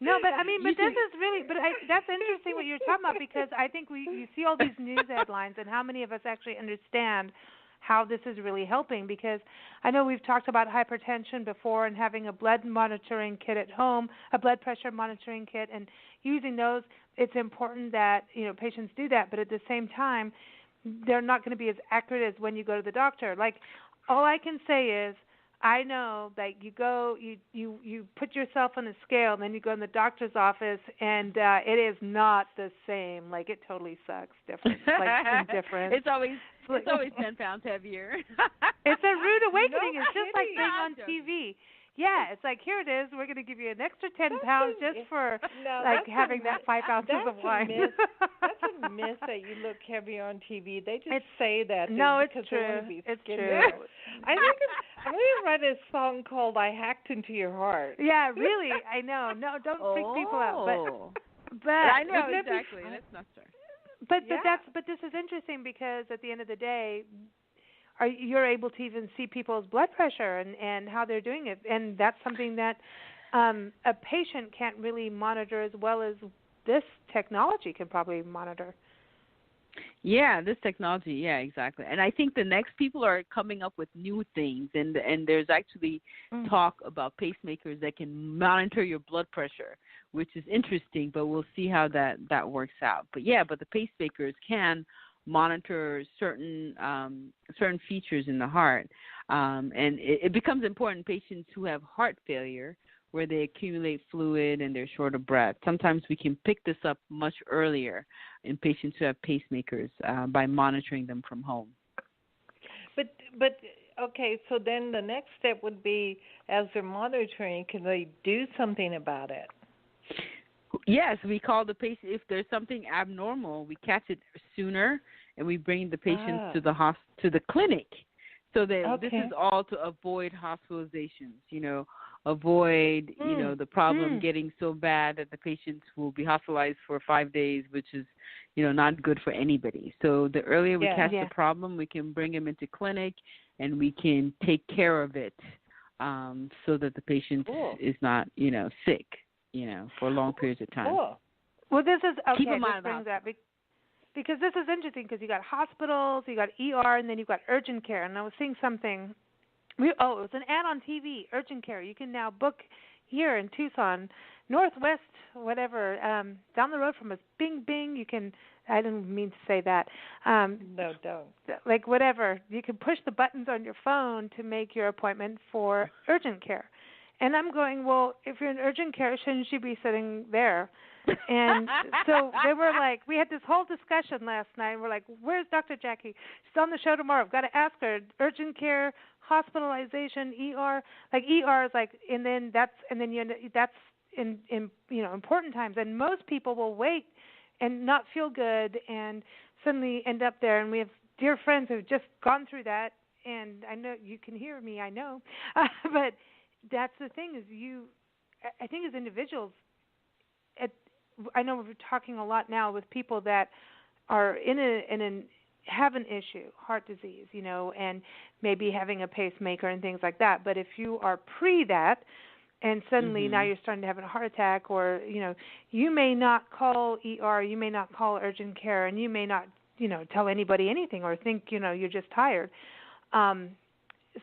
No, but that's interesting what you're talking about, because I think you see all these news headlines, and how many of us actually understand how this is really helping, because I know we've talked about hypertension before and having a blood monitoring kit at home, a blood pressure monitoring kit, and using those. It's important that patients do that, but at the same time, they're not going to be as accurate as when you go to the doctor. Like, all I can say is, I know that you put yourself on a scale, and then you go in the doctor's office, and it is not the same. Like, it totally sucks. Different, like different. It's always 10 pounds heavier. It's a rude awakening. No it's just like being on TV. Yeah, it's like, here it is. We're going to give you an extra 10 pounds just for having that 5 ounces of wine. That's a myth that you look heavier on TV. They just say that. No, it's because true. They want to be it's skinny. true. I'm going to write a song called "I Hacked Into Your Heart." Yeah, really. I know. No, don't freak people out. But I know exactly. That's not true. But this is interesting, because at the end of the day, you're able to even see people's blood pressure and how they're doing it, and that's something that a patient can't really monitor as well as this technology can probably monitor. Yeah, this technology, yeah, exactly. And I think the next people are coming up with new things, and there's actually talk about pacemakers that can monitor your blood pressure, which is interesting, but we'll see how that works out. But the pacemakers can monitor certain features in the heart, and it becomes important in patients who have heart failure, where they accumulate fluid and they're short of breath. Sometimes we can pick this up much earlier in patients who have pacemakers by monitoring them from home. But okay, so then the next step would be, as they're monitoring, can they do something about it? Yes, we call the patient if there's something abnormal. We catch it sooner, and we bring the patients to the clinic. So that this is all to avoid hospitalizations. Avoid the problem getting so bad that the patients will be hospitalized for 5 days, which is not good for anybody. So the earlier we catch the problem, we can bring them into clinic, and we can take care of it, so that the patient is not sick. For long periods of time. Cool. Well, this is okay. Keep in mind this brings that because this is interesting because you got hospitals, you got ER, and then you've got urgent care. And I was seeing something. It was an ad on TV. Urgent care. You can now book here in Tucson, Northwest, whatever, down the road from us. Bing, bing. You can. I didn't mean to say that. No, don't. Like whatever. You can push the buttons on your phone to make your appointment for urgent care. And I'm going, well, if you're in urgent care, shouldn't you be sitting there? And so they were like, we had this whole discussion last night. We're like, where's Dr. Jackie? She's on the show tomorrow. I've got to ask her. Urgent care, hospitalization, ER. Like ER is like, and then that's in important times. And most people will wait and not feel good and suddenly end up there. And we have dear friends who have just gone through that. And I know you can hear me, I know, but that's the thing is I think as individuals, I know we're talking a lot now with people that are have an issue, heart disease, and maybe having a pacemaker and things like that. But if you are pre that, and suddenly now you're starting to have a heart attack, or you may not call ER, you may not call urgent care, and you may not tell anybody anything, or think you're just tired.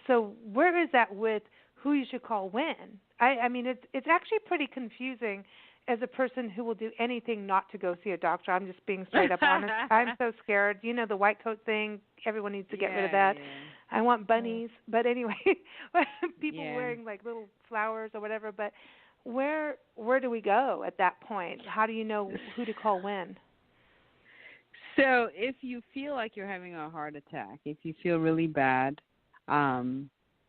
So where is that with who you should call when? I mean, it's actually pretty confusing as a person who will do anything not to go see a doctor. I'm just being straight up honest. I'm so scared. The white coat thing, everyone needs to get rid of that. Yeah. I want bunnies. But anyway, people wearing like little flowers or whatever. But where do we go at that point? How do you know who to call when? So if you feel like you're having a heart attack, if you feel really bad,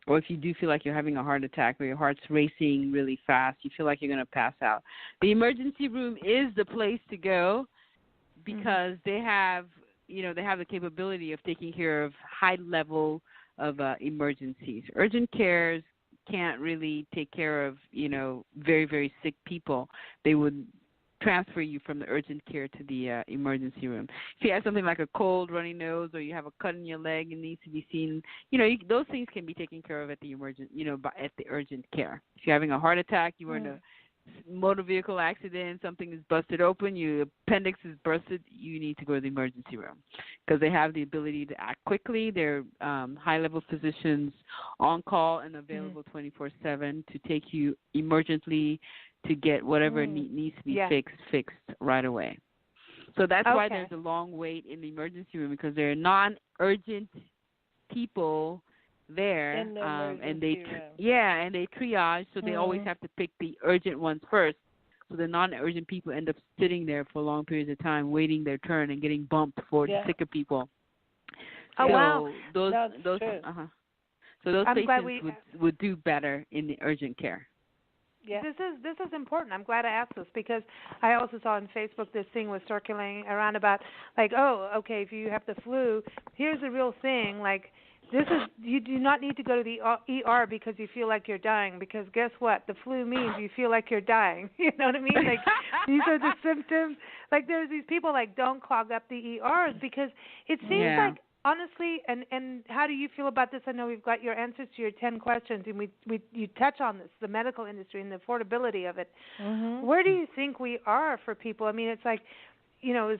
or if you do feel like you're having a heart attack or your heart's racing really fast, you feel like you're going to pass out, the emergency room is the place to go because they have the capability of taking care of high level of emergencies. Urgent cares can't really take care of, very, very sick people. They would transfer you from the urgent care to the emergency room. If you have something like a cold, runny nose, or you have a cut in your leg and needs to be seen, those things can be taken care of at the at the urgent care. If you're having a heart attack, you were in a motor vehicle accident, something is busted open, your appendix is busted, you need to go to the emergency room because they have the ability to act quickly. They're high-level physicians on call and available 24/7 to take you emergently to get whatever needs to be fixed right away. So that's why there's a long wait in the emergency room because there are non-urgent people there, in the and they room. And they triage, so they always have to pick the urgent ones first. So the non-urgent people end up sitting there for long periods of time, waiting their turn and getting bumped for the sicker people. Oh so wow! Those true. So those patients would do better in the urgent care. Yeah. This is important. I'm glad I asked this because I also saw on Facebook this thing was circulating around about like, if you have the flu, here's the real thing. Like, you do not need to go to the ER because you feel like you're dying. Because guess what? The flu means you feel like you're dying. You know what I mean? Like these are the symptoms. Like there's these people like don't clog up the ERs because it seems like. Honestly, and how do you feel about this? I know we've got your answers to your 10 questions, and you touch on this, the medical industry and the affordability of it. Where do you think we are for people? I mean, it's like,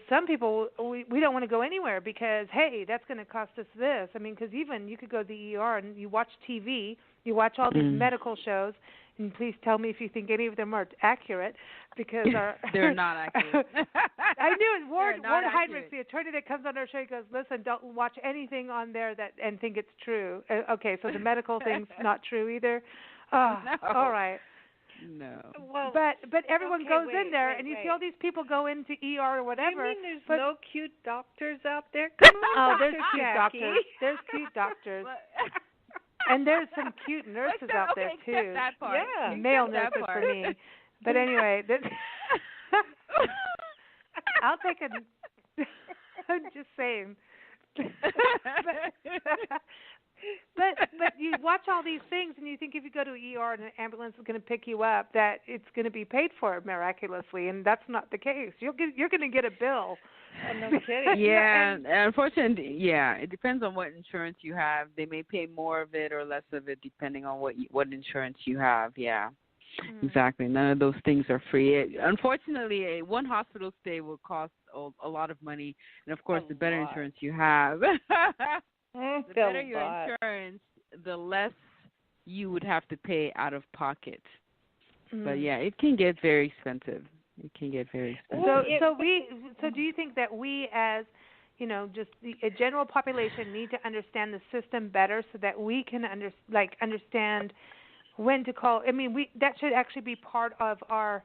some people, we don't want to go anywhere because, hey, that's going to cost us this. I mean, because even you could go to the ER and you watch TV, you watch all these medical shows, and please tell me if you think any of them are accurate because they're not accurate. I knew it. Ward Heinrich, the attorney that comes on our show, he goes, listen, don't watch anything on there and think it's true. Okay, so the medical thing's not true either. Oh, no. All right. No. Well, but everyone goes in there, and you see all these people go into ER or whatever. You mean there's no cute doctors out there? Come on, there's cute doctors. There's cute doctors. And there's some cute nurses out there too. That part. Yeah, male nurses for me. But anyway, I'll take a. I'm just saying. but you watch all these things and you think if you go to ER and an ambulance is going to pick you up that it's going to be paid for miraculously, and that's not the case. You're going to get a bill. Oh, no kidding. Yeah, unfortunately, yeah, it depends on what insurance you have. They may pay more of it or less of it depending on what insurance you have. Yeah. Exactly. None of those things are free. Unfortunately, one hospital stay will cost a lot of money, and of course, the better insurance you have, the better your insurance, the less you would have to pay out of pocket. But yeah, it can get very expensive. It can get very expensive. So do you think that we, as just a general population, need to understand the system better so that we can understand when to call? I mean, that should actually be part of our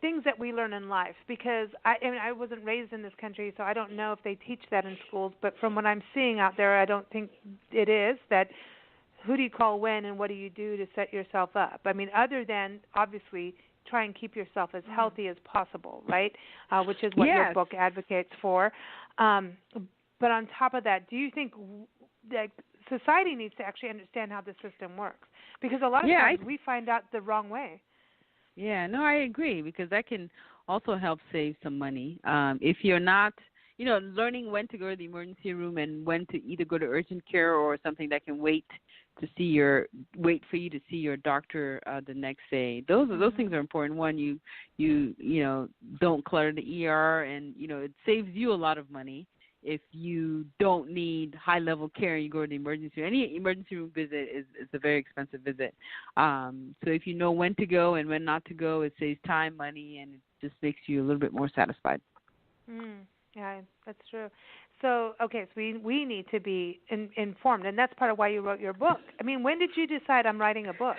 things that we learn in life, because I wasn't raised in this country, so I don't know if they teach that in schools, but from what I'm seeing out there, I don't think it is. That who do you call when and what do you do to set yourself up? I mean, other than obviously try and keep yourself as healthy as possible, right? Which is what your book advocates for. But on top of that, do you think that society needs to actually understand how the system works? Because a lot of times we find out the wrong way. Yeah, no, I agree, because that can also help save some money. If you're not, learning when to go to the emergency room and when to either go to urgent care or something that can wait for you to see your doctor the next day. Those things are important. One, you don't clutter the ER, and it saves you a lot of money. If you don't need high-level care and you go to the emergency room, any emergency room visit is a very expensive visit. So if you know when to go and when not to go, it saves time, money, and it just makes you a little bit more satisfied. Yeah, that's true. So, so we need to be informed, and that's part of why you wrote your book. I mean, when did you decide I'm writing a book?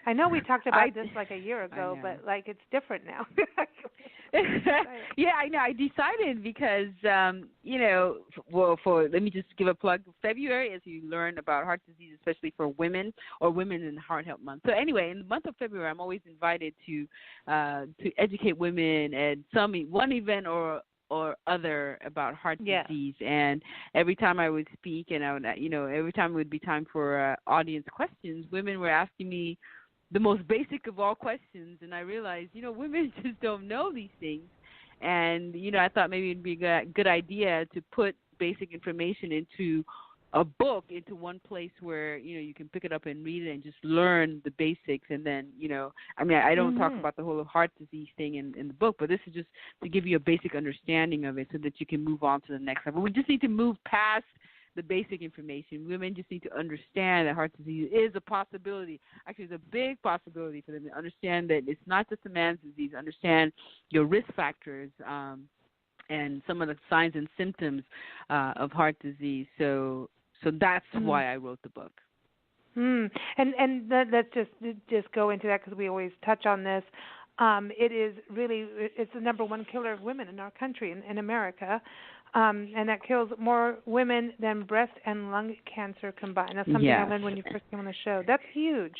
I know we talked about this like a year ago, but it's different now. Yeah, I know. I decided because, let me just give a plug. February is you learn about heart disease, especially for women or Women in Heart Health Month. So anyway, in the month of February, I'm always invited to educate women at one event or other about heart disease. And every time I would speak, and I would, every time it would be time for audience questions, women were asking me the most basic of all questions, and I realized, women just don't know these things. And, I thought maybe it'd be a good idea to put basic information into a book, into one place where, you can pick it up and read it and just learn the basics. And then, I don't talk about the whole heart disease thing in the book, but this is just to give you a basic understanding of it so that you can move on to the next level. We just need to move past the basic information. Women just need to understand that heart disease is a possibility. Actually, it's a big possibility for them to understand that it's not just a man's disease. Understand your risk factors and some of the signs and symptoms of heart disease. So that's why I wrote the book. And let's just go into that, because we always touch on this. It's the number one killer of women in our country, in America. And that kills more women than breast and lung cancer combined. That's something I learned when you first came on the show. That's huge.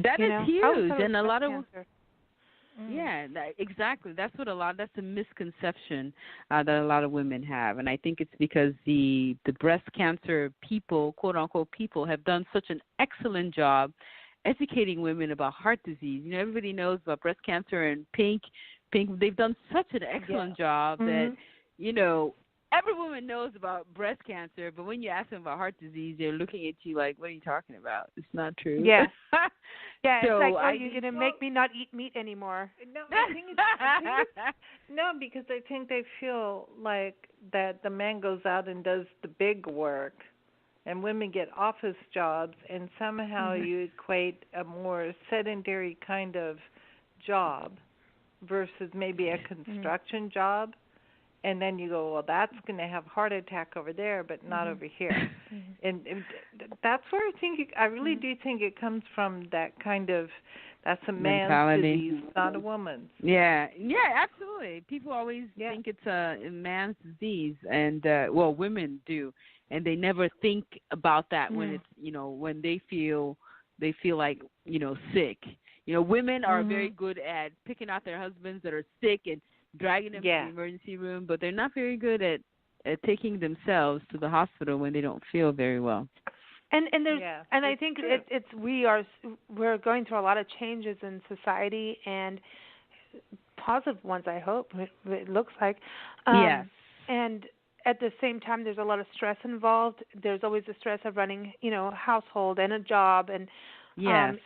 That is huge, and a lot of cancer. Exactly. That's a misconception that a lot of women have, and I think it's because the breast cancer people, quote unquote people, have done such an excellent job educating women about heart disease. Everybody knows about breast cancer, and Pink. They've done such an excellent job that every woman knows about breast cancer, but when you ask them about heart disease, they're looking at you like, what are you talking about? It's not true. Yeah. Yeah, so it's like, you're going to make me not eat meat anymore. No, no, because I think they feel like that the man goes out and does the big work, and women get office jobs, and somehow you equate a more sedentary kind of job versus maybe a construction job. And then you go, well, that's going to have heart attack over there, but not over here. And that's where I really do think it comes from, that kind of, that's a man's mentality. disease, not a woman's. Yeah, absolutely. People always think it's a man's disease, and women do, and they never think about that when it's, when they feel like, sick. Women are very good at picking out their husbands that are sick and dragging them to the emergency room, but they're not very good at taking themselves to the hospital when they don't feel very well. And there's and I think we're going through a lot of changes in society, and positive ones, I hope. It looks like. Yes. And at the same time, there's a lot of stress involved. There's always the stress of running, a household and a job, and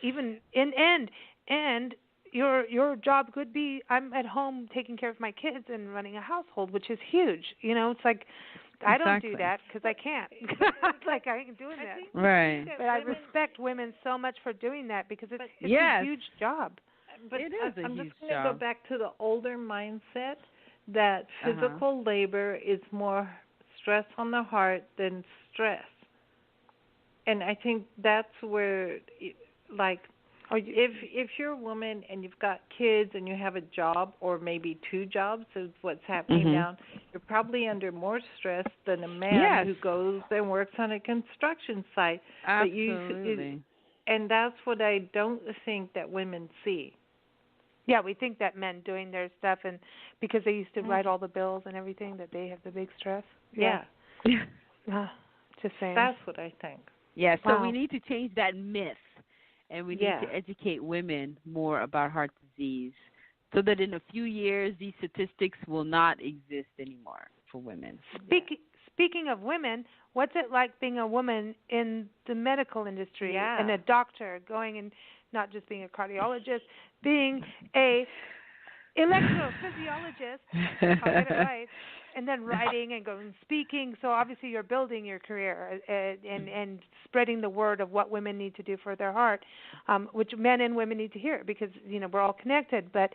even and your job could be I'm at home taking care of my kids and running a household, which is huge. It's like I don't do that because I can't. It's like I ain't doing that. Right. But I respect women so much for doing that because it's a huge job. But it is I'm huge just going to go back to the older mindset that physical labor is more stress on the heart than stress. And I think that's where, if you're a woman and you've got kids and you have a job or maybe two jobs is what's happening now, you're probably under more stress than a man who goes and works on a construction site. Absolutely. And that's what I don't think that women see. Yeah, we think that men doing their stuff and because they used to write all the bills and everything that they have the big stress. Yeah. Just saying. That's what I think. Yeah, so we need to change that myth, and we need to educate women more about heart disease so that in a few years these statistics will not exist anymore for women. Speaking of women, what's it like being a woman in the medical industry and a doctor going and not just being a cardiologist, being a electrophysiologist, I'll get it right, and then writing and going speaking. So obviously you're building your career and spreading the word of what women need to do for their heart, which men and women need to hear because we're all connected. But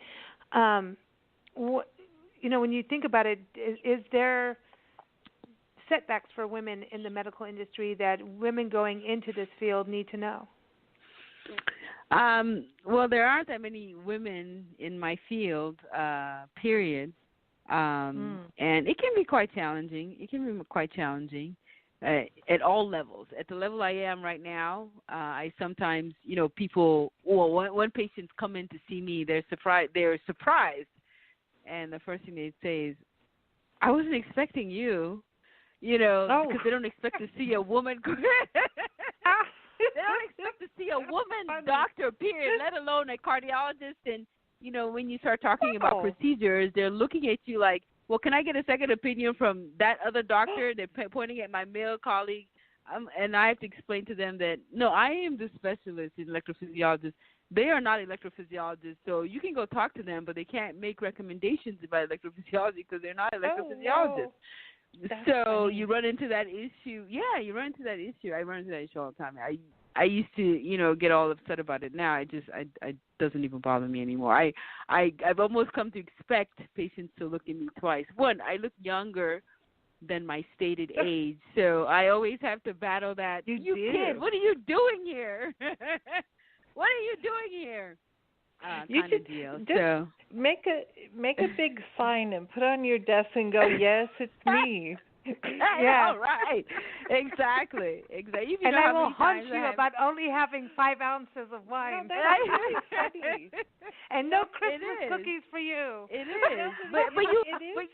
when you think about it, is there setbacks for women in the medical industry that women going into this field need to know? Well, there aren't that many women in my field, period. And it can be quite challenging. At all levels. At the level I am right now, I sometimes, people, when patients come in to see me, they're surprised. And the first thing they say is, I wasn't expecting you, because they don't expect to see a woman. They don't expect to see a woman doctor, period, let alone a cardiologist. And, when you start talking about procedures, they're looking at you like, well, can I get a second opinion from that other doctor? They're pointing at my male colleague. And I have to explain to them that, no, I am the specialist in electrophysiologists. They are not electrophysiologists. So you can go talk to them, but they can't make recommendations about electrophysiology because they're not electrophysiologists. So you run into that issue. Yeah, you run into that issue. I run into that issue all the time. I used to, get all upset about it. Now I doesn't even bother me anymore. I've almost come to expect patients to look at me twice. One, I look younger than my stated age, so I always have to battle that. You kid, what are you doing here? What are you doing here? You should just make a big sign and put on your desk and go, yes, it's me. Yeah, right. Exactly. And I will hunt you about only having 5 ounces of wine. No, that's funny. And no Christmas cookies for you. It is. But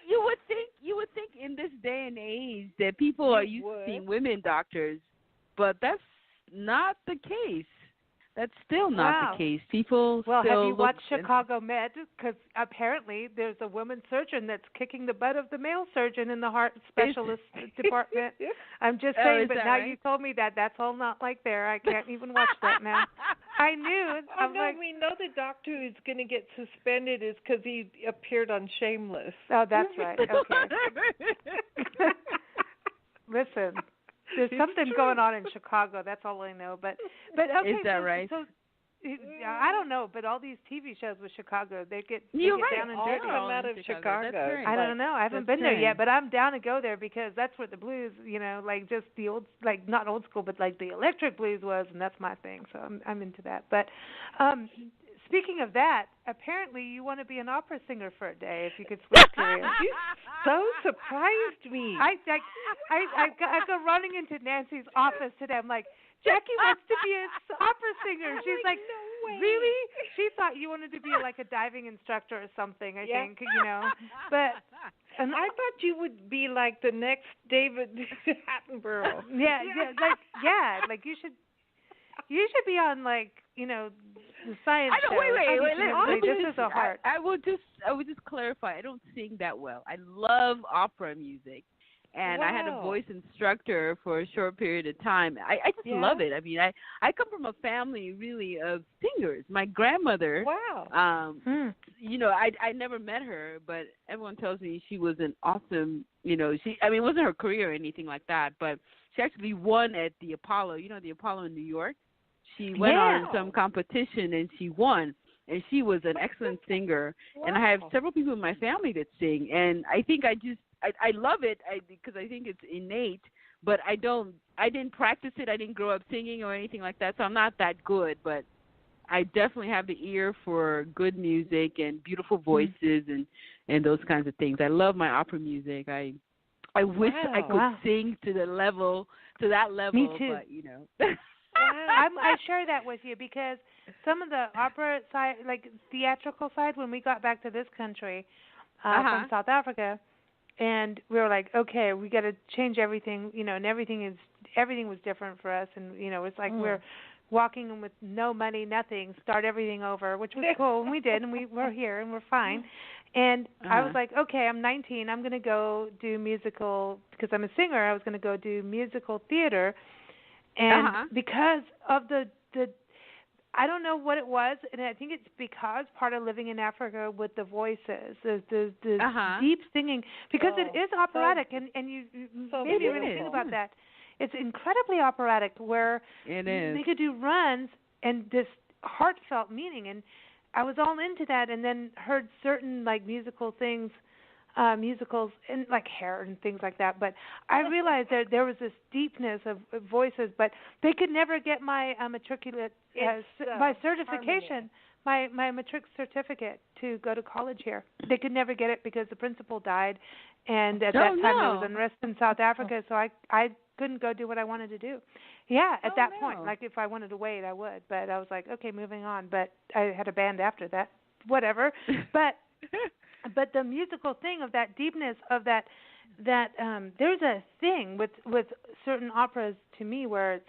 you would think in this day and age that people are used to seeing women doctors, but that's not the case. That's still not the case. People have you watched Chicago Med? Because apparently there's a woman surgeon that's kicking the butt of the male surgeon in the heart specialist department. I'm just saying, but now you told me that's all not like there. I can't even watch that now. I knew. We know the doctor who's going to get suspended is because he appeared on Shameless. Oh, that's right. Okay. Listen. There's something going on in Chicago. That's all I know. But okay. Is that right? So I don't know. But all these TV shows with Chicago, they get down and dirty. All out of Chicago. I don't know. I haven't been there yet, but I'm down to go there because that's where the blues, like just the old, like not old school, but like the electric blues was, and that's my thing. So I'm into that. But speaking of that, apparently you want to be an opera singer for a day if you could switch careers. You so surprised me. I go running into Nancy's office today. I'm like, Jackie wants to be an opera singer. She's like, way. Really? She thought you wanted to be like a diving instructor or something, I think, But and I thought you would be like the next David Attenborough. Like you should be on like, the science show. Wait. This is a heart. I would just clarify. I don't sing that well. I love opera music. And I had a voice instructor for a short period of time. I just love it. I mean, I come from a family really of singers. My grandmother. Wow. I never met her, but everyone tells me she was an awesome. It wasn't her career or anything like that, but she actually won at the Apollo. The Apollo in New York. She went on some competition and she won. And she was an excellent singer. Wow. And I have several people in my family that sing. And I think I love it because I think it's innate, but I didn't practice it. I didn't grow up singing or anything like that, so I'm not that good, but I definitely have the ear for good music and beautiful voices and those kinds of things. I love my opera music. I wish I could sing to that level. Me too. But, I share that with you because some of the opera side, like theatrical side, when we got back to this country from South Africa, and we were like, okay, we got to change everything, and everything was different for us, and it's like we're walking in with no money, nothing, start everything over, which was cool, and we did, and we're here, and we're fine. And I was like, okay, I'm 19, I'm going to go do musical, because I'm a singer, I was going to go do musical theater, and because of the I don't know what it was, and I think it's because part of living in Africa with the voices, the deep singing, because it is operatic, and you maybe really think about that. It's incredibly operatic, where they could do runs and this heartfelt meaning, and I was all into that, and then heard certain like musicals and like Hair and things like that. But I realized that there was this deepness of voices, but they could never get my matriculate, my certification, my matric certificate to go to college here. They could never get it because the principal died, and at that time there was unrest in South Africa, so I couldn't go do what I wanted to do. Yeah, at that point, like if I wanted to wait, I would. But I was like, okay, moving on. But I had a band after that, whatever. But the musical thing of that deepness of that there's a thing with certain operas to me where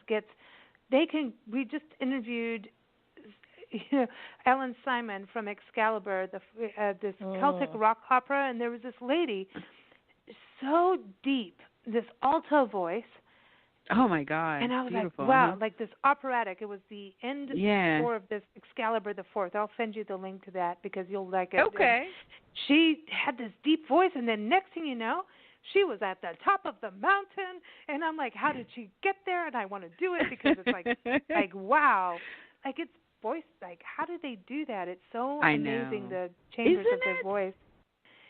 we just interviewed Ellen Simon from Excalibur, this Celtic rock opera, and there was this lady so deep, this alto voice. Oh my God! And I was beautiful. like, wow, like this operatic. It was the end score of this Excalibur the Fourth. I'll send you the link to that because you'll like it. Okay. And she had this deep voice, and then next thing you know, she was at the top of the mountain, and I'm like, how did she get there? And I want to do it because it's like wow, like it's voice. Like how did they do that? It's so amazing the chambers of their voice.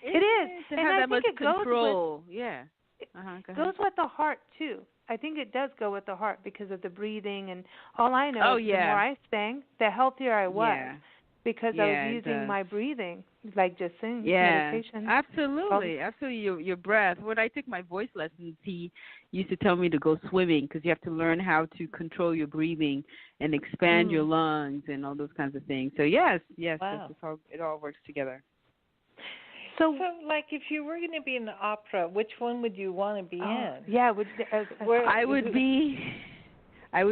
It is, and I that think it control. goes with, goes with the heart too. I think it does go with the heart because of the breathing, and all I know is the more I sang, the healthier I was because I was using my breathing, like just singing meditation. Absolutely. Your breath. When I took my voice lessons, he used to tell me to go swimming because you have to learn how to control your breathing and expand your lungs and all those kinds of things. So yes, that's how it all works together. So, like, if you were going to be in the opera, which one would you want to be in? Yeah, I would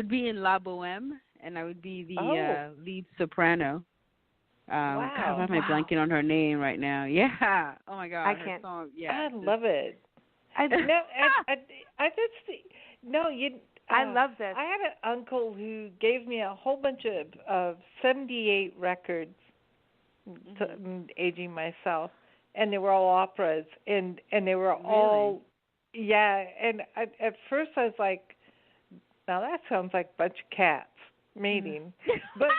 be in La Bohème, and I would be the lead soprano. Wow! God, why am I blanking on her name right now? Yeah. Oh my God. I can't. Song, I love it. I love this. I had an uncle who gave me a whole bunch of 78 records, aging myself. And they were all operas, and they were all, and at first I was like, now that sounds like a bunch of cats mating. But,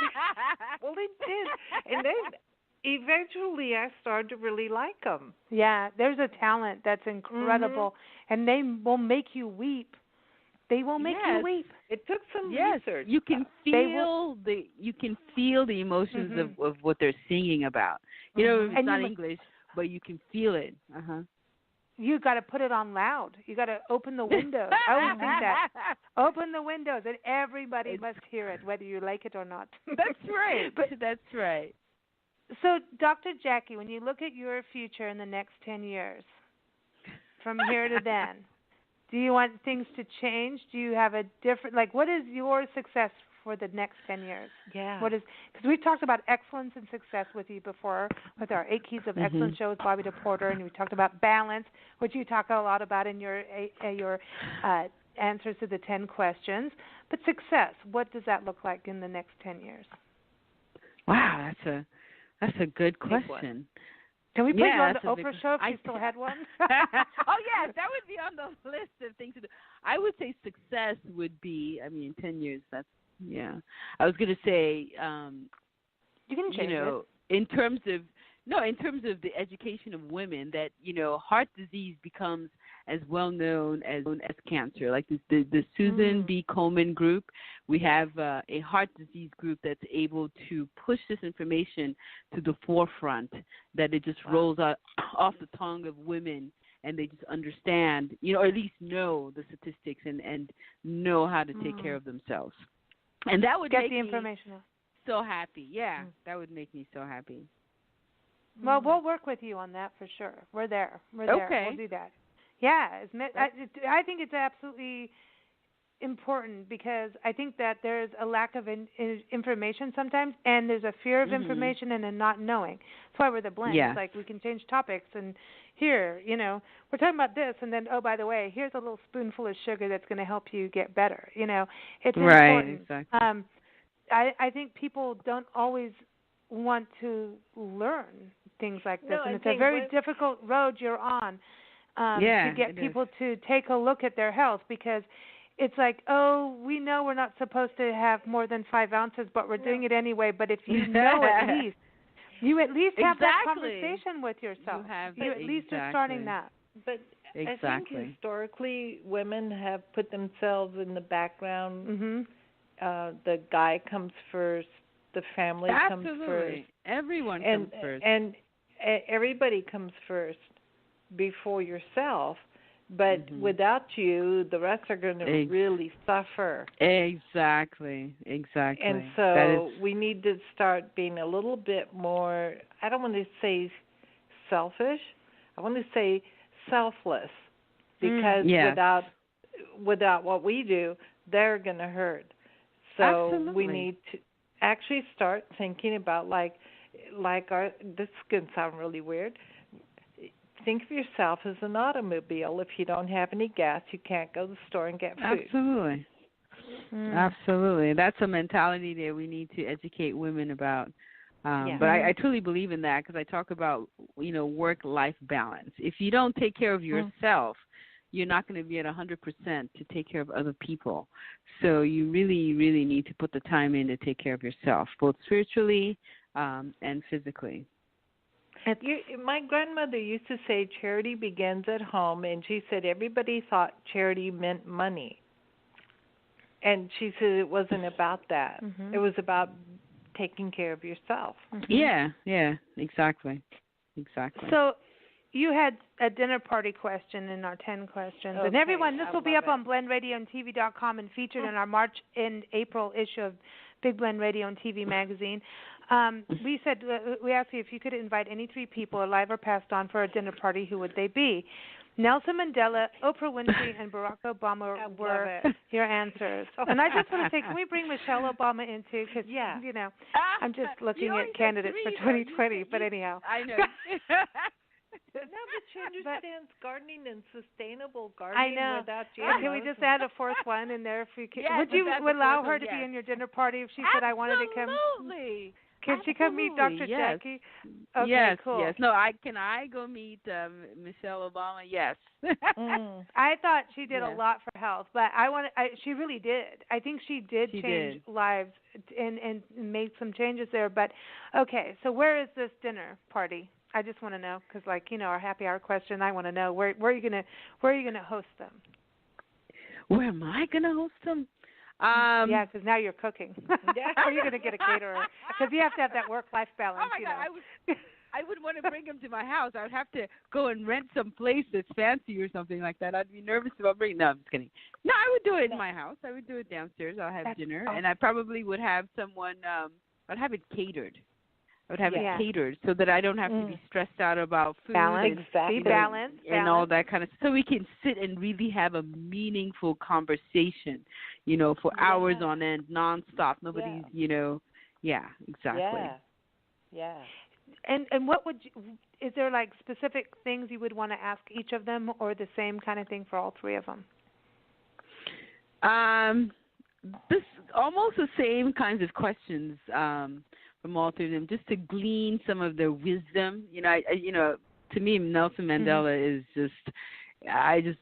well, they did. And then eventually I started to really like them. Yeah, there's a talent that's incredible, and they will make you weep. They will make you weep. It took some research. You can feel the emotions of what they're singing about. It's not English, but you can feel it. you got to put it on loud. You got to open the windows. I always think that. Open the windows, and everybody must hear it, whether you like it or not. That's right. That's right. So, Dr. Jackie, when you look at your future in the next 10 years, from here to then, do you want things to change? Do you have a different, what is your success for the next 10 years? Yeah. Because we talked about excellence and success with you before with our 8 Keys of Excellence show with Bobby DePorter, and we talked about balance, which you talk a lot about in your answers to the 10 questions. But success, what does that look like in the next 10 years? Wow, that's a good question. Can we put you on the Oprah show if you still had one? Oh, yes, that would be on the list of things to do. I would say success would be, in 10 years, I was going to say, you can change it. in terms of the education of women, that, heart disease becomes as well known as cancer. Like the Susan B. Komen group, we have a heart disease group that's able to push this information to the forefront, that it just rolls out off the tongue of women, and they just understand, or at least know the statistics and know how to take care of themselves. And that would get the information me so happy. Yeah, that would make me so happy. Well, we'll work with you on that for sure. We're there. Okay. We'll do that. Yeah, I think it's absolutely important, because I think that there's a lack of information sometimes, and there's a fear of information and a not knowing. That's why we're the blend. Yeah. It's like we can change topics, and here, we're talking about this, and then, oh, by the way, here's a little spoonful of sugar that's going to help you get better. It's important. Exactly. I think people don't always want to learn things like this, and it's a very difficult road you're on to get people to take a look at their health, because it's like, oh, we know we're not supposed to have more than 5 ounces, but we're doing it anyway. But if you know you at least have that conversation with yourself. You at least are starting that. But I think historically women have put themselves in the background. The guy comes first. The family comes first. Everyone comes first. And everybody comes first before yourself. But without you, the rest are going to really suffer. Exactly. And so we need to start being a little bit more, I don't want to say selfish, I want to say selfless. Because without what we do, they're going to hurt. So we need to actually start thinking about this is going to sound really weird. Think of yourself as an automobile. If you don't have any gas, you can't go to the store and get food. Absolutely. Absolutely. That's a mentality that we need to educate women about. But I truly believe in that, because I talk about, work-life balance. If you don't take care of yourself, you're not going to be at 100% to take care of other people. So you really, really need to put the time in to take care of yourself, both spiritually and physically. My grandmother used to say charity begins at home, and she said everybody thought charity meant money. And she said it wasn't about that. It was about taking care of yourself. Yeah, exactly. So you had a dinner party question in our 10 questions. Okay. And everyone, this will be up on blendradioandtv.com and featured in our March and April issue of Big Blend Radio and TV magazine. We asked you if you could invite any 3 people, alive or passed on, for a dinner party, who would they be? Nelson Mandela, Oprah Winfrey, and Barack Obama were your answers. And I just want to say, can we bring Michelle Obama in too? Because, I'm just looking at candidates for 2020. But anyhow. I know. No, but she understands gardening and sustainable gardening. I know. Without Can we just add a 4th one in there? If we could? Would you allow her to be in your dinner party if she said I wanted to come? Absolutely. Can she come meet Dr. Jackie? Okay, yes, cool. Yes. No, can I go meet Michelle Obama? Yes. I thought she did a lot for health, but she really did. I think she change lives and made some changes there. But okay, so where is this dinner party? I just want to know, because our happy hour question, I want to know where are you gonna host them? Where am I gonna host them? Yeah, because now you're cooking. Or you're going to get a caterer. Because you have to have that work-life balance. Oh, my God. I wouldn't want to bring him to my house. I would have to go and rent some place that's fancy or something like that. I'd be nervous about bringing. No, I'm just kidding. No, I would do it in my house. I would do it downstairs. I'll have dinner, and I probably would have someone. I'd have it catered. I would have it catered so that I don't have to be stressed out about food. Balance, exactly. Balance. And all that kind of stuff. So we can sit and really have a meaningful conversation, for hours on end, nonstop. Nobody's, exactly. Yeah. And what would is there like specific things you would want to ask each of them, or the same kind of thing for all three of them? This almost the same kinds of questions from all three of them, just to glean some of their wisdom. To me, Nelson Mandela is I just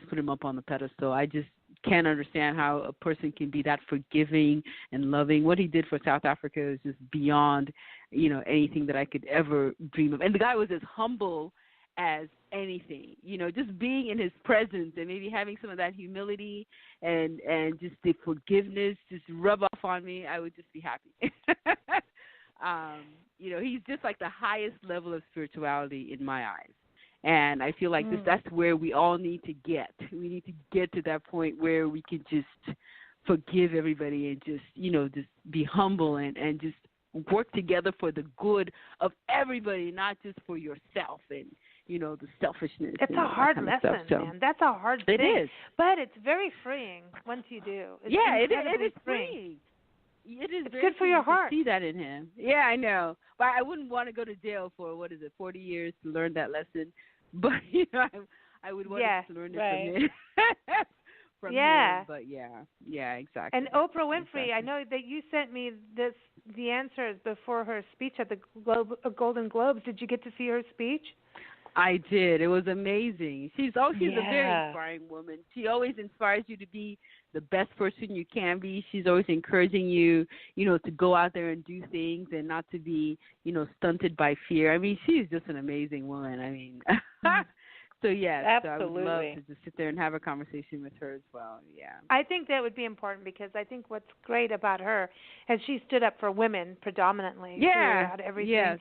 put him up on the pedestal. I just can't understand how a person can be that forgiving and loving. What he did for South Africa is just beyond, anything that I could ever dream of. And the guy was as humble as anything, just being in his presence and maybe having some of that humility and just the forgiveness just rub off on me. I would just be happy. He's just like the highest level of spirituality in my eyes. And I feel like that's where we all need to get. We need to get to that point where we can just forgive everybody and just be humble and just work together for the good of everybody, not just for yourself and, the selfishness. It's a hard lesson, man. That's a hard thing. It is. But it's very freeing once you do. It's it is freeing. It is. It's good for your heart. To see that in him. Yeah, I know. But I wouldn't want to go to jail for 40 years to learn that lesson. But I would want to learn it from him. But yeah, exactly. And Oprah Winfrey, I know that you sent me the answers before her speech at the Golden Globes. Did you get to see her speech? I did. It was amazing. She's a very inspiring woman. She always inspires you to be the best person you can be. She's always encouraging you, to go out there and do things and not to be, stunted by fear. I mean, she's just an amazing woman. I mean, so yes, absolutely. So I would love to just sit there and have a conversation with her as well. Yeah. I think that would be important because I think what's great about her is she stood up for women predominantly throughout everything. Yes.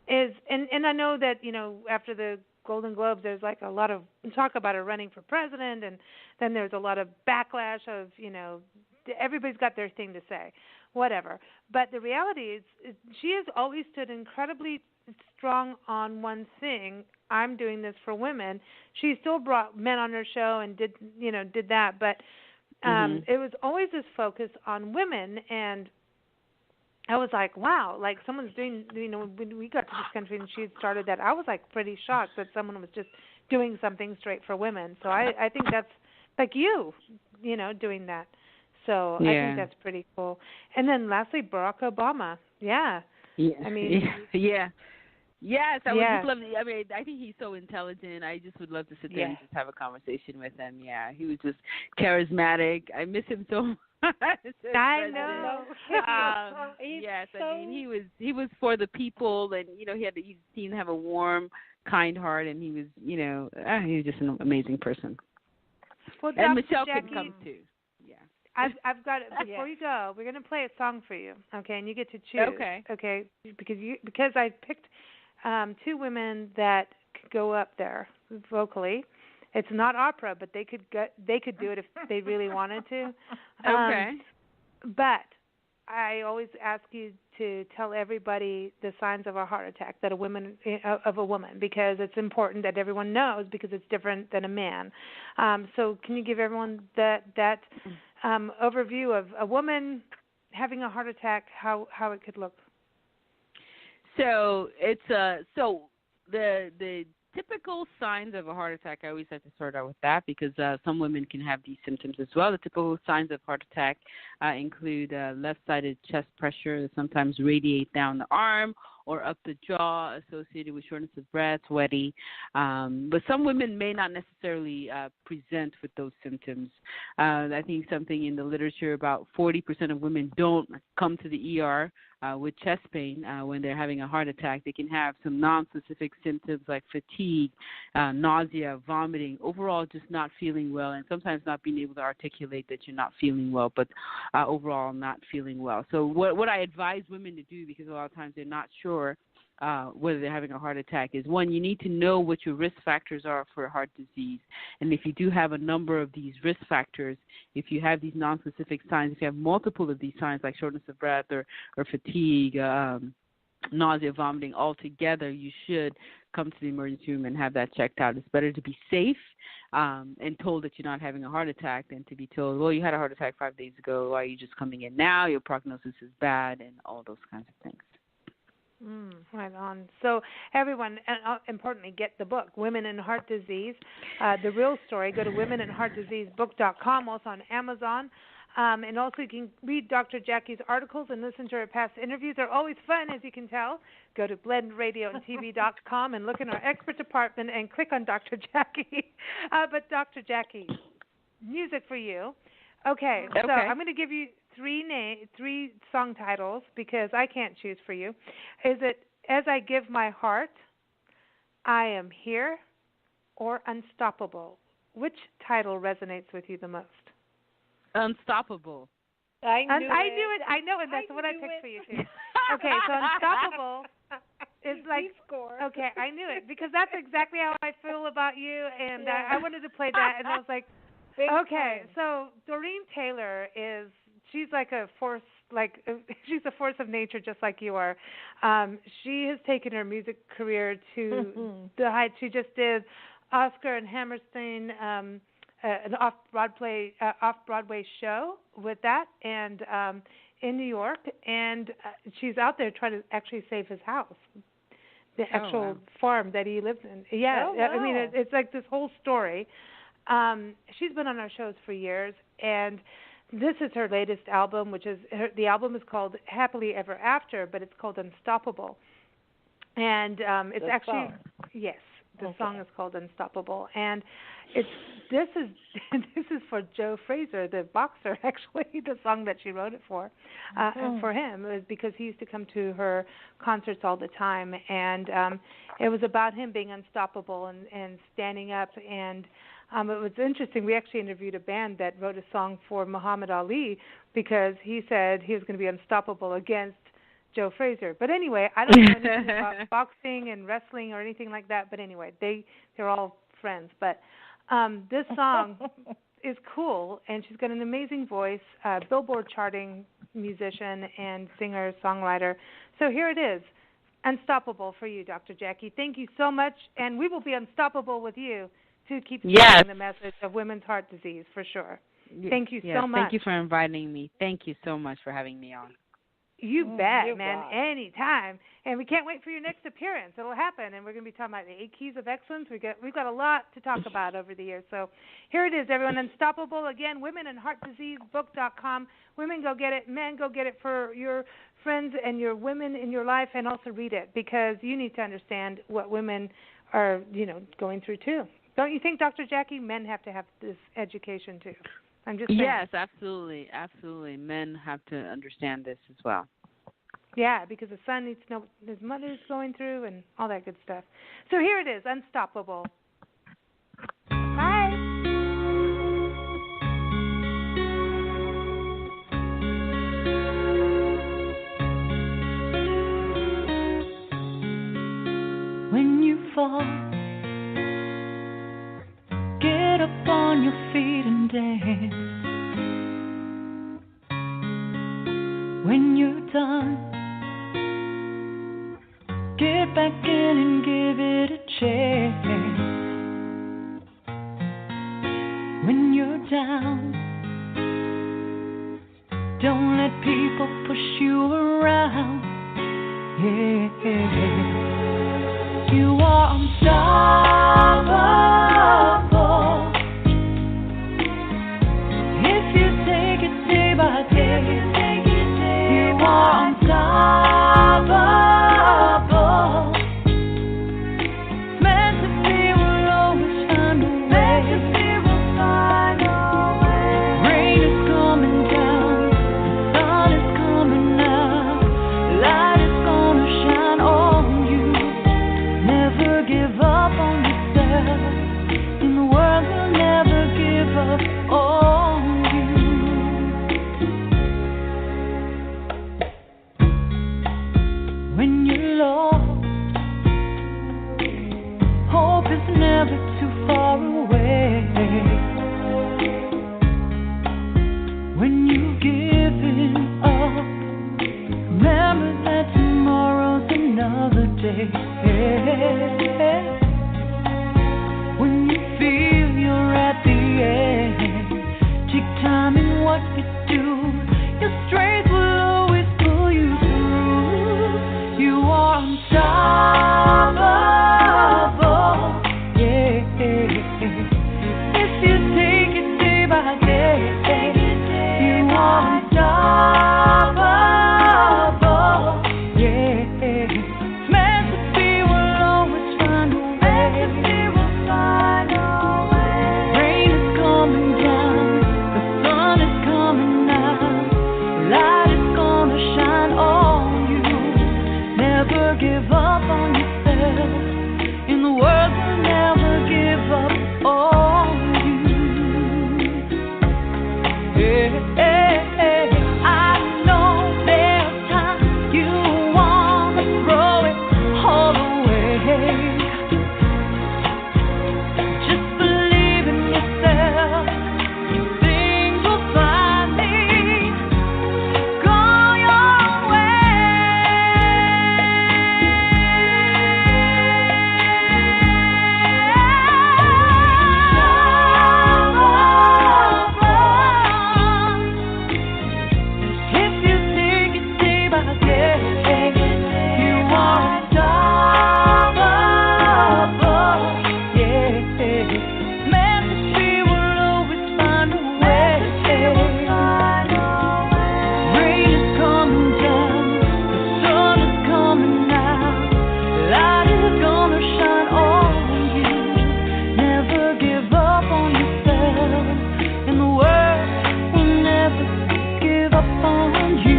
And I know that, after the Golden Globes, there's like a lot of talk about her running for president, and then there's a lot of backlash of, everybody's got their thing to say, whatever. But the reality is she has always stood incredibly strong on one thing. I'm doing this for women. She still brought men on her show and did that, but it was always this focus on women. And I was like, wow, like someone's doing, when we got to this country and she had started that, I was like pretty shocked that someone was just doing something straight for women. So I think that's like you, doing that. So I think that's pretty cool. And then lastly, Barack Obama. Yeah. I mean. Yeah. Yes, I would just love to. I mean, I think he's so intelligent. I just would love to sit there and just have a conversation with him. Yeah, he was just charismatic. I miss him so much. I know. Yes, I mean he was for the people, and he seemed to have a warm, kind heart, and he was he was just an amazing person. Well, and Michelle Jackie, can come too. Yeah. I've got it. Before you go, we're gonna play a song for you, okay? And you get to choose. Okay. Because I picked two women that could go up there vocally. It's not opera, but they could do it if they really wanted to. Okay. But I always ask you to tell everybody the signs of a heart attack of a woman, because it's important that everyone knows, because it's different than a man. So can you give everyone that overview of a woman having a heart attack, how it could look? So it's the typical signs of a heart attack. I always have to start out with that because some women can have these symptoms as well. The typical signs of heart attack include left-sided chest pressure that sometimes radiate down the arm or up the jaw, associated with shortness of breath, sweaty. But some women may not necessarily present with those symptoms. I think something in the literature about 40% of women don't come to the ER with chest pain when they're having a heart attack. They can have some non-specific symptoms like fatigue, nausea, vomiting, overall just not feeling well, and sometimes not being able to articulate that you're not feeling well, but overall not feeling well. So what I advise women to do, because a lot of times they're not sure whether they're having a heart attack, is one, you need to know what your risk factors are for heart disease. And if you do have a number of these risk factors, if you have these nonspecific signs, if you have multiple of these signs like shortness of breath or fatigue, nausea, vomiting all together, you should come to the emergency room and have that checked out. It's better to be safe and told that you're not having a heart attack than to be told, well, you had a heart attack 5 days ago. Why are you just coming in now? Your prognosis is bad, and all those kinds of things. Right on. So everyone, importantly, get the book, Women and Heart Disease, The Real Story. Go to womenandheartdiseasebook.com, also on Amazon. And also you can read Dr. Jackie's articles and listen to her past interviews. They're always fun, as you can tell. Go to blendradioandtv.com and look in our expert department and click on Dr. Jackie. But Dr. Jackie, music for you. Okay, so I'm going to give you three song titles because I can't choose for you. Is it As I Give My Heart, I Am Here, or Unstoppable? Which title resonates with you the most? Unstoppable. I knew it. I know it. That's what I picked for you too. Okay, so Unstoppable is like, okay, I knew it because that's exactly how I feel about you, and I wanted to play that, and I was like, okay, so Doreen Taylor she's like a force, she's a force of nature just like you are. She has taken her music career to the height. She just did Oscar and Hammerstein, an off-Broadway show with that, and in New York, and she's out there trying to actually save his house, the actual farm that he lives in. Yeah, I mean, it's like this whole story. She's been on our shows for years, and this is her latest album, which is the album is called Happily Ever After, but it's called Unstoppable. And it's the actually song. Yes, the song is called Unstoppable, and this is for Joe Frazier, the boxer. Actually, the song that she wrote it for him is because he used to come to her concerts all the time, and it was about him being unstoppable and standing up. And it was interesting. We actually interviewed a band that wrote a song for Muhammad Ali because he said he was going to be unstoppable against Joe Frazier. But anyway, I don't know anything about boxing and wrestling or anything like that. But anyway, they're all friends. But this song is cool, and she's got an amazing voice, Billboard charting musician and singer, songwriter. So here it is, Unstoppable for you, Dr. Jackie. Thank you so much, and we will be unstoppable with you to keep spreading the message of women's heart disease, for sure. Thank you so much. Thank you for inviting me. Thank you so much for having me on. You bet, man. Rock. Anytime. And we can't wait for your next appearance. It'll happen, and we're going to be talking about the 8 Keys of Excellence. We've got a lot to talk about over the years. So here it is, everyone. Unstoppable. Again, womenandheartdiseasebook.com. Women, go get it. Men, go get it for your friends and your women in your life, and also read it because you need to understand what women are, going through too. Don't you think, Dr. Jackie, men have to have this education too? I'm just saying. Yes, absolutely. Absolutely. Men have to understand this as well. Yeah, because the son needs to know what his mother's going through and all that good stuff. So here it is, Unstoppable. Bye. When you fall, get up on your feet and dance. When you're done, get back in and give it a chance. When you're down, don't let people push you around. Yeah, you are unstoppable. If you take it day by day, you are unstoppable. Meant to be, we'll always find a way. Rain is coming down, the sun is coming out. say, when you feel you're at the end, take time in what you do. Your strength will always pull you through. You are unstoppable, yeah. If you take it day by day, you are unstoppable, yeah. Meant to be will always find a way. Rain is coming down, the sun is coming out, light is gonna shine on you. Never give up on yourself, and the world will never give up on you. I know there's times you wanna throw it all away. Just believe in yourself, things will finally go your If you take it day by day, you are unstoppable, yeah. Meant to be will always find a way. Rain is coming down, the sun is coming out, light is gonna shine on you. Never give up on yourself, and the world will never give up on you.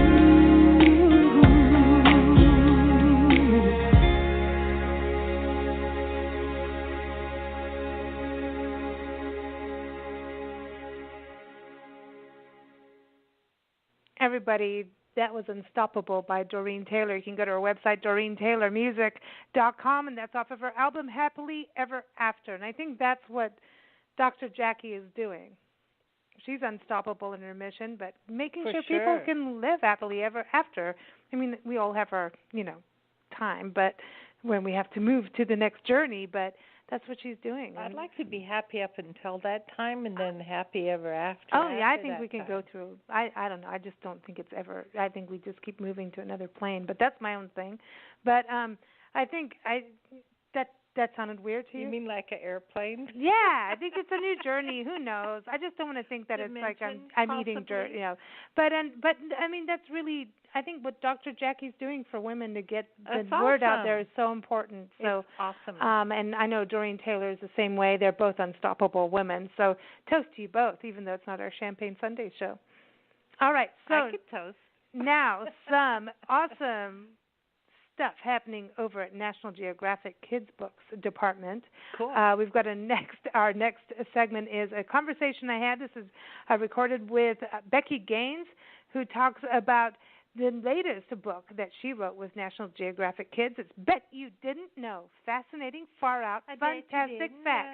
Everybody, that was Unstoppable by Doreen Taylor. You can go to her website, DoreenTaylorMusic.com, and that's off of her album, Happily Ever After. And I think that's what Dr. Jackie is doing. She's unstoppable in her mission, but making For sure sure. people can live happily ever after. I mean, we all have our, time, but when we have to move to the next journey, but that's what she's doing. I'd like to be happy up until that time, and then happy ever after. Oh, yeah, I after think that we can time. go through. I don't know. I just don't think it's ever. I think we just keep moving to another plane. But that's my own thing. But I think that sounded weird to you. You mean like an airplane? Yeah, I think it's a new journey. Who knows? I just don't want to think that it's like Dimension, I'm eating possibly. dirt, But I mean that's really. I think what Dr. Jackie's doing for women to get the That's word out awesome. there is so important. So. It's awesome. And I know Doreen Taylor is the same way. They're both unstoppable women. So toast to you both, even though it's not our Champagne Sunday show. All right, so I could toast. now some awesome stuff happening over at National Geographic Kids Books Department. Cool. We've got our next segment is a conversation I had. This is recorded with Becky Gaines, who talks about the latest book that she wrote with National Geographic Kids. It's Bet You Didn't Know. Fascinating, far out, fantastic facts.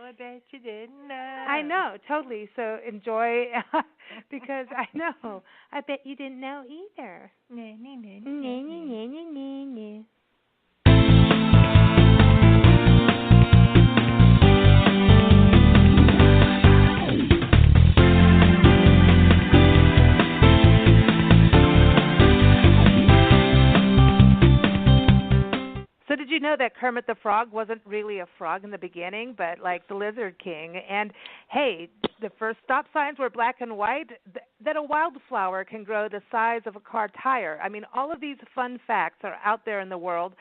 I bet you didn't know. I know, totally. So enjoy, because I know. I bet you didn't know either. So did you know that Kermit the Frog wasn't really a frog in the beginning, but like the Lizard King? And hey, the first stop signs were black and white, that a wildflower can grow the size of a car tire. I mean, all of these fun facts are out there in the world,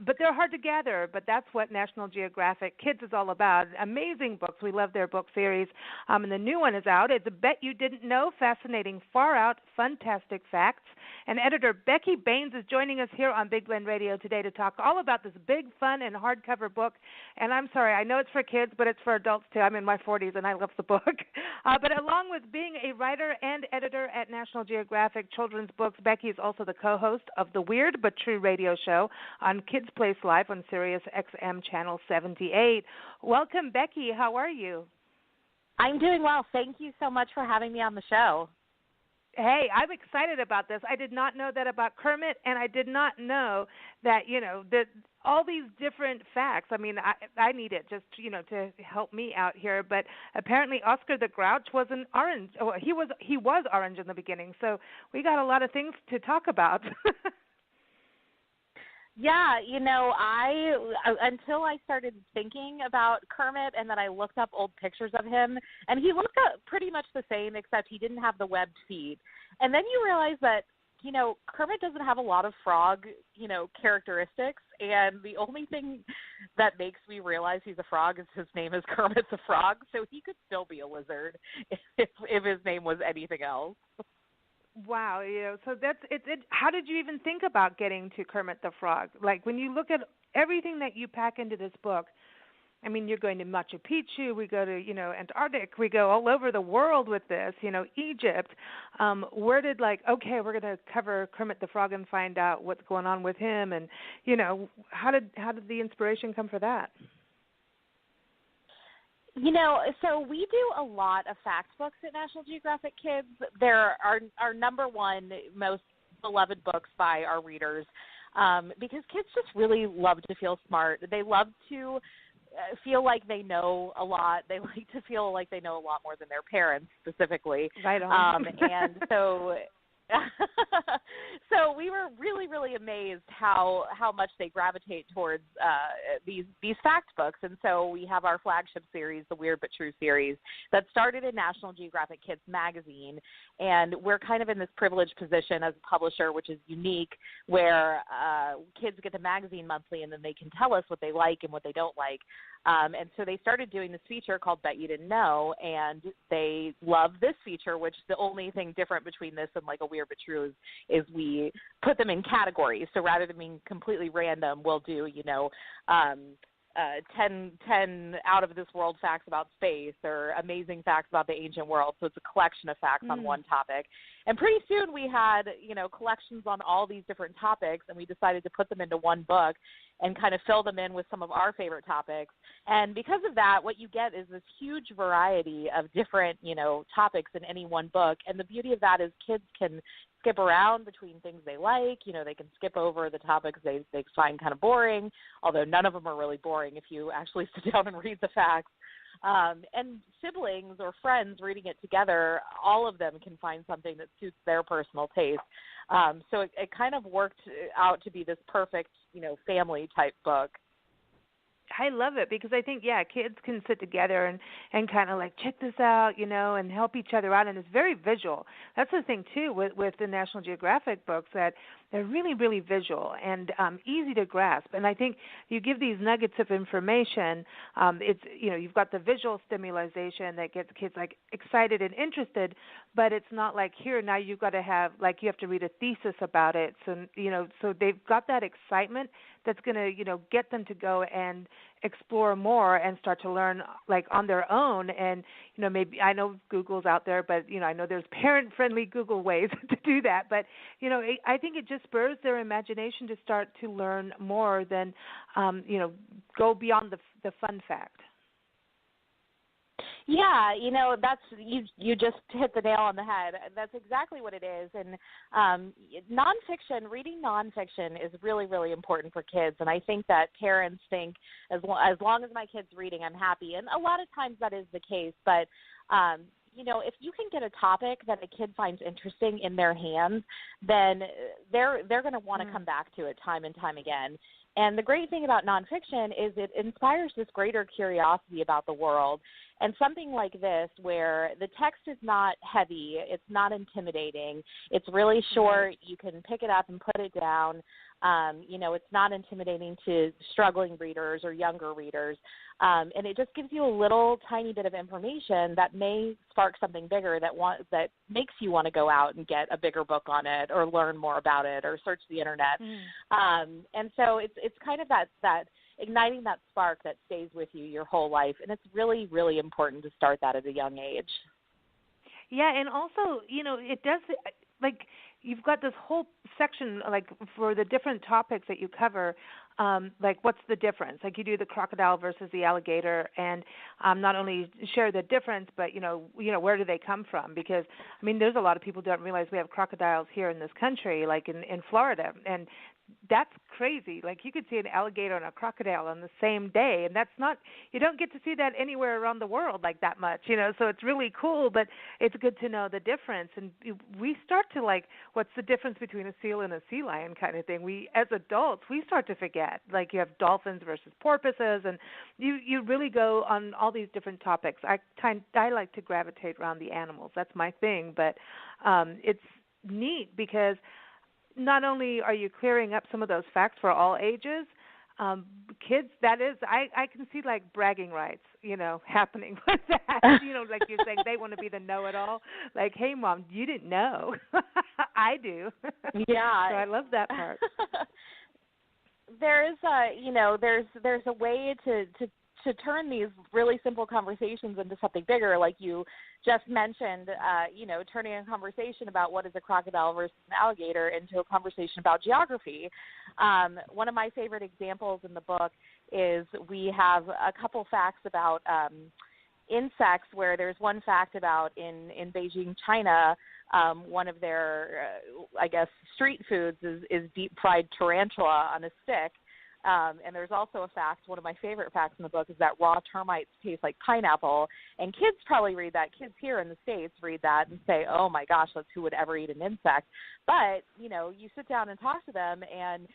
but they're hard to gather, but that's what National Geographic Kids is all about. Amazing books. We love their book series. And the new one is out. It's a Bet You Didn't Know, fascinating, far out, fantastic facts. And editor Becky Baines is joining us here on Big Blend Radio today to talk all about this big, fun, and hardcover book. And I'm sorry, I know it's for kids, but it's for adults too. I'm in my 40s, and I love the book. But along with being a writer and editor at National Geographic Children's Books, Becky is also the co-host of the Weird But True radio show on Kids Place Live on Sirius XM Channel 78. Welcome, Becky. How are you? I'm doing well. Thank you so much for having me on the show. Hey, I'm excited about this. I did not know that about Kermit, and I did not know that, that all these different facts. I mean, I need it just, to help me out here. But apparently Oscar the Grouch was an orange. Oh, he was orange in the beginning. So we got a lot of things to talk about. Yeah, I until I started thinking about Kermit, and then I looked up old pictures of him, and he looked pretty much the same, except he didn't have the webbed feet. And then you realize that, Kermit doesn't have a lot of frog, characteristics, and the only thing that makes me realize he's a frog is his name is Kermit the Frog, so he could still be a lizard if his name was anything else. Wow, so that's it. How did you even think about getting to Kermit the Frog? Like, when you look at everything that you pack into this book, I mean, you're going to Machu Picchu, we go to, Antarctic, we go all over the world with this, Egypt. Where did, okay, we're going to cover Kermit the Frog and find out what's going on with him, and, how did the inspiration come for that? So we do a lot of fact books at National Geographic Kids. They're our number one most beloved books by our readers, because kids just really love to feel smart. They love to feel like they know a lot. They like to feel like they know a lot more than their parents, specifically. Right on. And so so we were really, really amazed how much they gravitate towards these fact books. And so we have our flagship series, the Weird But True series, that started in National Geographic Kids magazine. And we're kind of in this privileged position as a publisher, which is unique, where kids get the magazine monthly, and then they can tell us what they like and what they don't like. And so they started doing this feature called Bet You Didn't Know, and they love this feature, which the only thing different between this and like a Weird But True is we put them in categories. So rather than being completely random, we'll do, 10 out of this world facts about space, or amazing facts about the ancient world. So it's a collection of facts on one topic. And pretty soon we had, collections on all these different topics, and we decided to put them into one book and kind of fill them in with some of our favorite topics. And because of that, what you get is this huge variety of different, topics in any one book. And the beauty of that is kids can skip around between things they like. They can skip over the topics they find kind of boring, although none of them are really boring if you actually sit down and read the facts. And siblings or friends reading it together, all of them can find something that suits their personal taste. So it kind of worked out to be this perfect, family type book. I love it because I think, kids can sit together and kind of check this out, and help each other out. And it's very visual. That's the thing, too, with the National Geographic books, that they're really, really visual and easy to grasp. And I think you give these nuggets of information. It's, you've got the visual stimulation that gets kids excited and interested, but it's not like, here, now you've got to have, you have to read a thesis about it. So, so they've got that excitement that's going to, get them to go and explore more and start to learn on their own. And, maybe I know Google's out there, but, I know there's parent-friendly Google ways to do that. But, I think it just spurs their imagination to start to learn more than, go beyond the fun fact. Yeah, that's you just hit the nail on the head. That's exactly what it is. And reading nonfiction is really, really important for kids. And I think that parents think as long as my kid's reading, I'm happy. And a lot of times that is the case. But if you can get a topic that a kid finds interesting in their hands, then they're going to want to come back to it time and time again. And the great thing about nonfiction is it inspires this greater curiosity about the world. And something like this, where the text is not heavy, it's not intimidating, it's really short, you can pick it up and put it down. It's not intimidating to struggling readers or younger readers. And it just gives you a little tiny bit of information that may spark something bigger that makes you want to go out and get a bigger book on it, or learn more about it, or search the internet. And so it's kind of that igniting that spark that stays with you your whole life. And it's really, really important to start that at a young age. Yeah, and also, it does, you've got this whole section like for the different topics that you cover. Like what's the difference? Like you do the crocodile versus the alligator, and not only share the difference, but where do they come from? Because I mean, there's a lot of people who don't realize we have crocodiles here in this country, like in Florida, and that's crazy. Like you could see an alligator and a crocodile on the same day, and that's not, you don't get to see that anywhere around the world like that much, so it's really cool, but it's good to know the difference. And we start to like, what's the difference between a seal and a sea lion kind of thing. We, as adults, we start to forget, like you have dolphins versus porpoises, and you really go on all these different topics. I like to gravitate around the animals. That's my thing, but it's neat because not only are you clearing up some of those facts for all ages, kids, that is, I can see like bragging rights, happening with that. Like you're saying they want to be the know-it-all. Like, hey, Mom, you didn't know. I do. Yeah. So I love that part. There's a way to turn these really simple conversations into something bigger, like you just mentioned, turning a conversation about what is a crocodile versus an alligator into a conversation about geography. One of my favorite examples in the book is we have a couple facts about insects, where there's one fact about in Beijing, China, one of their, street foods is deep-fried tarantula on a stick. And there's also a fact, one of my favorite facts in the book is that raw termites taste like pineapple. And kids probably read that. Kids here in the States read that and say, oh, my gosh, who would ever eat an insect? But, you sit down and talk to them, and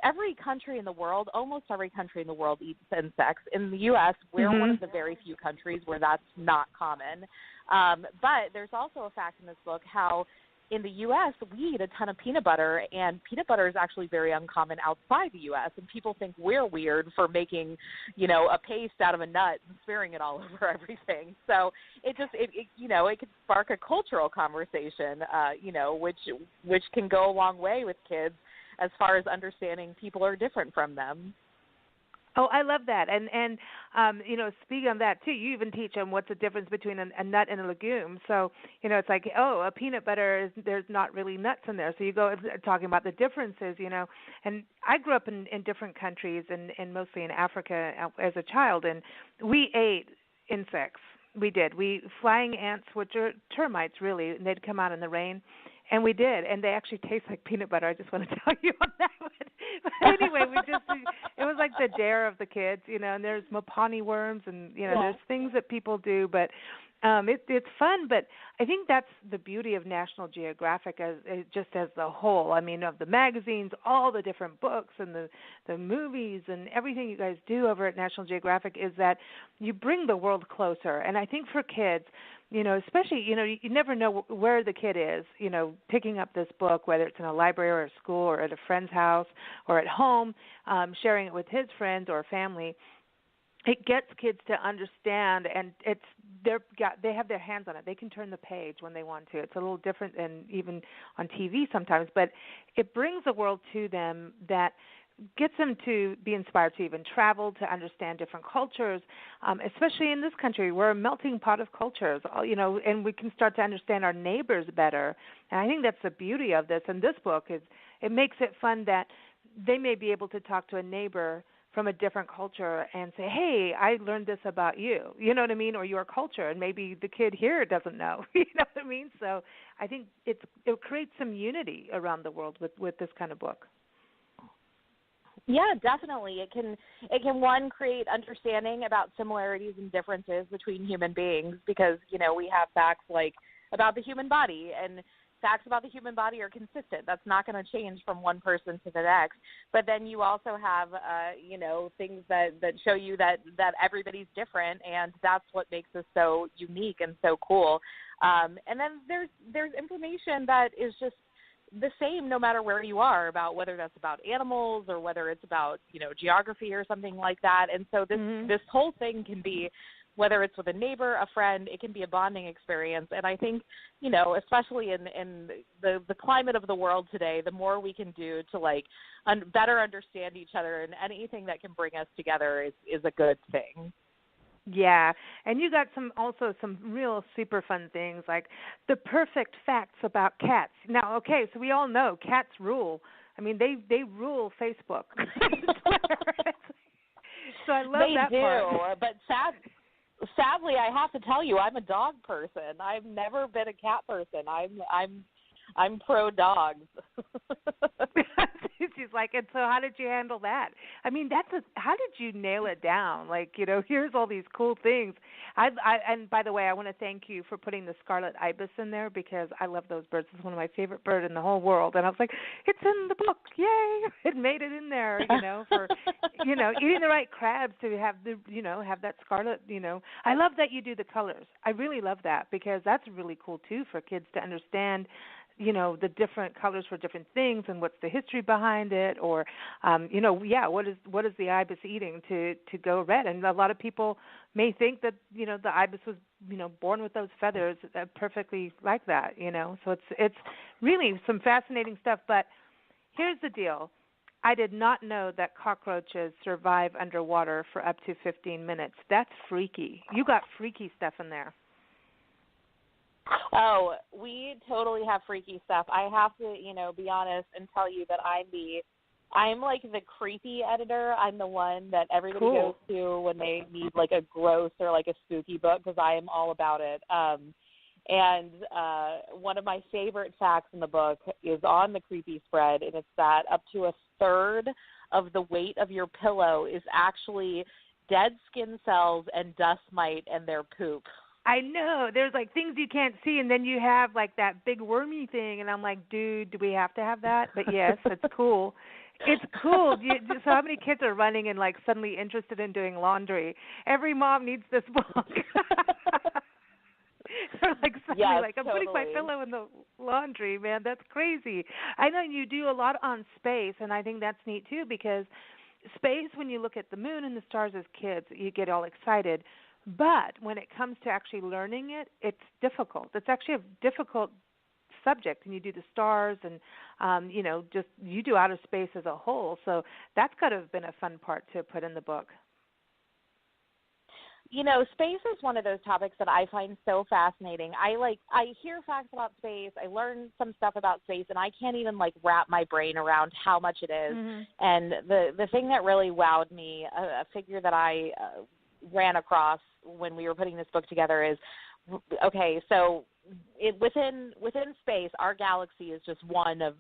every country in the world, almost every country in the world eats insects. In the U.S., we're one of the very few countries where that's not common. But there's also a fact in this book how in the U.S., we eat a ton of peanut butter, and peanut butter is actually very uncommon outside the U.S., and people think we're weird for making, a paste out of a nut and smearing it all over everything. So it could spark a cultural conversation, which can go a long way with kids as far as understanding people are different from them. Oh, I love that. And speaking on that, too, you even teach them what's the difference between a nut and a legume. So, it's like, a peanut butter, there's not really nuts in there. So you go talking about the differences, And I grew up in different countries and mostly in Africa as a child, and we ate insects. We did. Flying ants, which are termites, really, and they'd come out in the rain. And we did, and they actually taste like peanut butter. I just want to tell you on that one. But anyway, it was like the dare of the kids, and there's mopani worms, and, there's things that people do, but it's fun. But I think that's the beauty of National Geographic as the whole. I mean, of the magazines, all the different books and the movies and everything you guys do over at National Geographic is that you bring the world closer. And I think for kids, especially, you never know where the kid is, picking up this book, whether it's in a library or a school or at a friend's house or at home, sharing it with his friends or family. It gets kids to understand, and they have their hands on it. They can turn the page when they want to. It's a little different than even on TV sometimes, but it brings a world to them that gets them to be inspired to even travel, to understand different cultures, especially in this country. We're a melting pot of cultures, and we can start to understand our neighbors better. And I think that's the beauty of this. And this book it makes it fun that they may be able to talk to a neighbor from a different culture and say, hey, I learned this about you, you know what I mean, or your culture, and maybe the kid here doesn't know, you know what I mean? So I think it creates some unity around the world with this kind of book. Yeah, definitely. It can one, create understanding about similarities and differences between human beings, because, we have facts like about the human body, and facts about the human body are consistent. That's not going to change from one person to the next. But then you also have, things that show you that everybody's different, and that's what makes us so unique and so cool. And then there's information that is just the same no matter where you are, about whether that's about animals or whether it's about, geography or something like that. And so this whole thing can be, whether it's with a neighbor, a friend, it can be a bonding experience. And I think, especially in the climate of the world today, the more we can do to better understand each other, and anything that can bring us together is a good thing. Yeah, and you got some real super fun things like the perfect facts about cats. Now, okay, so we all know cats rule. I mean, they rule Facebook. So I love that part. But sadly, I have to tell you, I'm a dog person. I've never been a cat person. I'm pro dogs. She's like, and so how did you handle that? I mean, how did you nail it down? Like, here's all these cool things. And by the way, I want to thank you for putting the scarlet ibis in there because I love those birds. It's one of my favorite birds in the whole world. And I was like, it's in the book. Yay. It made it in there, for, eating the right crabs to have have that scarlet, I love that you do the colors. I really love that because that's really cool too for kids to understand the different colors for different things and what's the history behind it, or what is the ibis eating to go red? And a lot of people may think that the ibis was born with those feathers perfectly like that, So it's really some fascinating stuff. But here's the deal. I did not know that cockroaches survive underwater for up to 15 minutes. That's freaky. You got freaky stuff in there. Oh, we totally have freaky stuff. I have to, be honest and tell you that I'm like the creepy editor. I'm the one that everybody goes to when they need like a gross or like a spooky book because I am all about it. And one of my favorite facts in the book is on the creepy spread, and it's that up to a third of the weight of your pillow is actually dead skin cells and dust mite and their poop. I know. There's like things you can't see, and then you have like that big wormy thing, and I'm like, dude, do we have to have that? But yes, it's cool. It's cool. So how many kids are running and like suddenly interested in doing laundry? Every mom needs this book. They're like suddenly I'm putting my pillow in the laundry, man. That's crazy. I know you do a lot on space, and I think that's neat too because space, when you look at the moon and the stars as kids, you get all excited. But when it comes to actually learning it, it's difficult. It's actually a difficult subject, and you do the stars and, just you do outer space as a whole. So that's got to have been a fun part to put in the book. Space is one of those topics that I find so fascinating. I hear facts about space. I learn some stuff about space, and I can't even wrap my brain around how much it is. Mm-hmm. And the thing that really wowed me, a figure that I ran across when we were putting this book together is, okay, so within space, our galaxy is just one of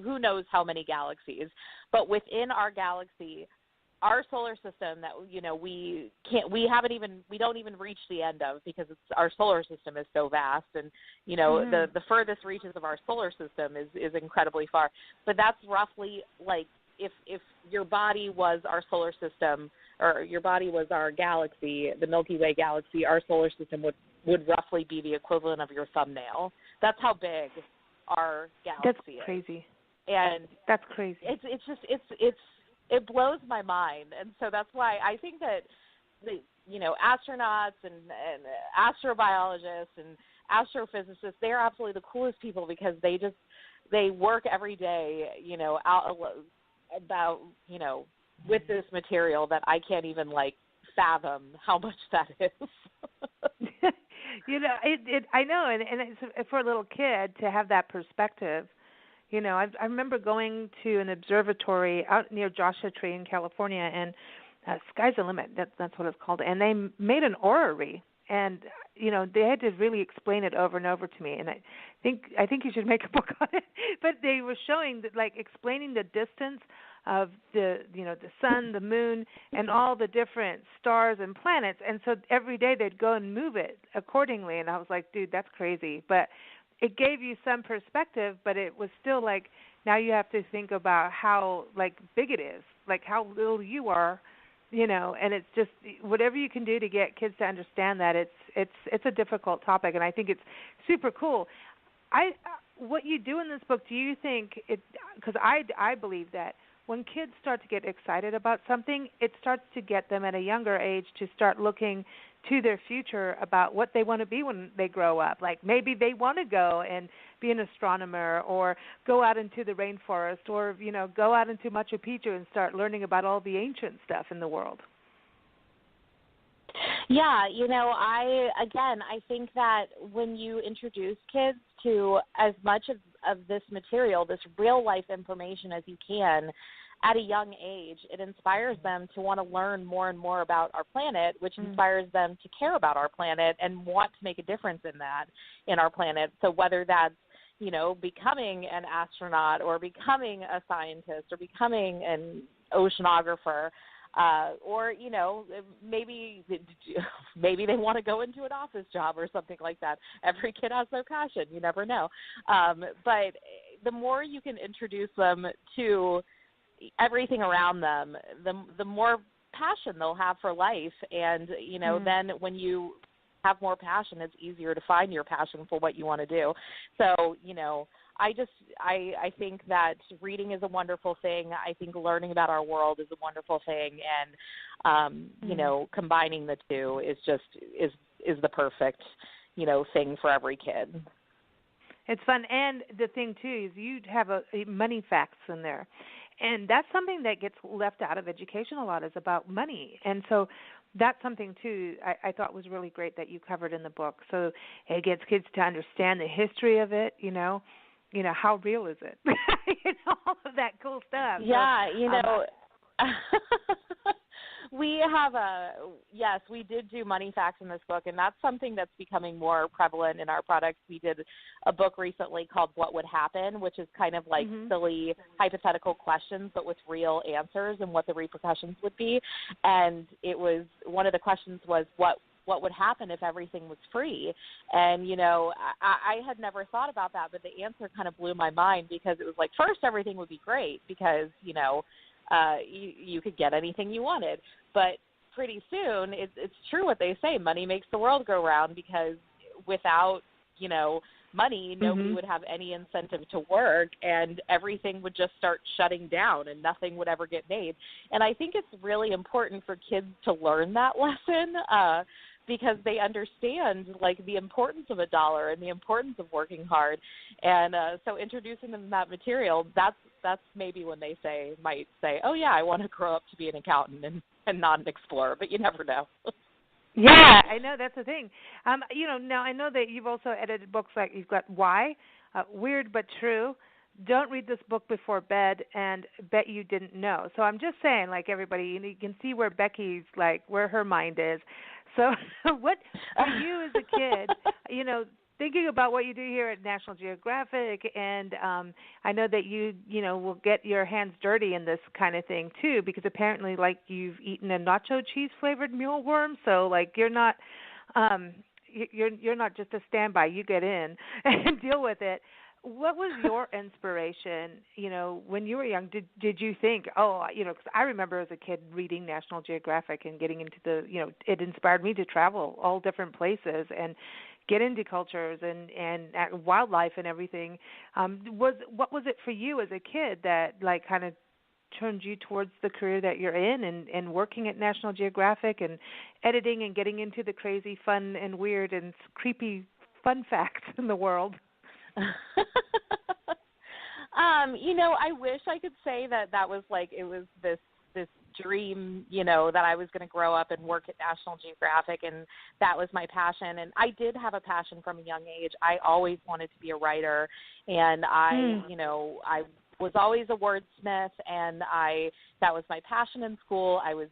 who knows how many galaxies, but within our galaxy, our solar system that we don't even reach the end of because our solar system is so vast, and the furthest reaches of our solar system is incredibly far. But that's roughly like if your body was our solar system, or your body was our galaxy, the Milky Way galaxy, our solar system would roughly be the equivalent of your thumbnail. That's how big our galaxy is. That's crazy. And that's crazy. It blows my mind, and so that's why I think that astronauts and astrobiologists and astrophysicists, they're absolutely the coolest people because they work every day, with this material that I can't even fathom how much that is. I know, and it's for a little kid to have that perspective. I remember going to an observatory out near Joshua Tree in California, and Sky's the Limit. That's what it's called. And they made an orrery, and they had to really explain it over and over to me. And I think you should make a book on it. But they were showing that, explaining the distance of the sun, the moon, and all the different stars and planets. And so every day they'd go and move it accordingly. And I was like, dude, that's crazy. But it gave you some perspective, but it was still now you have to think about how big it is, how little you are, and it's just whatever you can do to get kids to understand that it's a difficult topic, and I think it's super cool. What you do in this book, do you think it? Because I believe that when kids start to get excited about something, it starts to get them at a younger age to start looking to their future about what they want to be when they grow up. Maybe they want to go and be an astronomer, or go out into the rainforest, or go out into Machu Picchu and start learning about all the ancient stuff in the world. Yeah, I think that when you introduce kids to as much of this material, this real life information as you can at a young age, it inspires them to want to learn more and more about our planet, which inspires them to care about our planet and want to make a difference in our planet. So whether that's, becoming an astronaut or becoming a scientist or becoming an oceanographer, or maybe they want to go into an office job or something like that. Every kid has their passion. You never know. But the more you can introduce them to everything around them, the more passion they'll have for life. And then when you have more passion, it's easier to find your passion for what you want to do. So I think that reading is a wonderful thing. I think learning about our world is a wonderful thing, and combining the two is the perfect thing for every kid. It's fun, and the thing too is you have a money facts in there, and that's something that gets left out of education a lot, is about money. And so that's something too I thought was really great that you covered in the book. So it gets kids to understand the history of it. How real is it? All of that cool stuff. Yeah, we did do money facts in this book, and that's something that's becoming more prevalent in our products. We did a book recently called What Would Happen, which is kind of like silly hypothetical questions, but with real answers and what the repercussions would be. And it was, one of the questions was, what would happen if everything was free? And, I had never thought about that, but the answer kind of blew my mind, because it was like, first, everything would be great because, you could get anything you wanted. But pretty soon, it's true what they say, money makes the world go round, because without, money, nobody would have any incentive to work, and everything would just start shutting down and nothing would ever get made. And I think it's really important for kids to learn that lesson, because they understand the importance of a dollar and the importance of working hard. And so introducing them to that material, that's maybe when they might say, oh yeah, I want to grow up to be an accountant and not an explorer, but you never know. Yeah, I know, that's the thing. Now I know that you've also edited books like you've got Why, Weird But True, Don't Read This Book Before Bed, and Bet You Didn't Know. So I'm just saying, everybody, you can see where Becky's, where her mind is. So what, for you as a kid, thinking about what you do here at National Geographic, and I know that you will get your hands dirty in this kind of thing too, because apparently you've eaten a nacho cheese flavored mealworm, so you're not you're not just a standby. You get in and deal with it. What was your inspiration, when you were young? Did you think, because I remember as a kid reading National Geographic and getting into it inspired me to travel all different places and get into cultures and wildlife and everything. What was it for you as a kid that kind of turned you towards the career that you're in and working at National Geographic and editing and getting into the crazy, fun, and weird and creepy fun facts in the world? I wish I could say that was it was this dream, that I was going to grow up and work at National Geographic, and that was my passion. And I did have a passion from a young age. I always wanted to be a writer, and I was always a wordsmith, and that was my passion in school. I was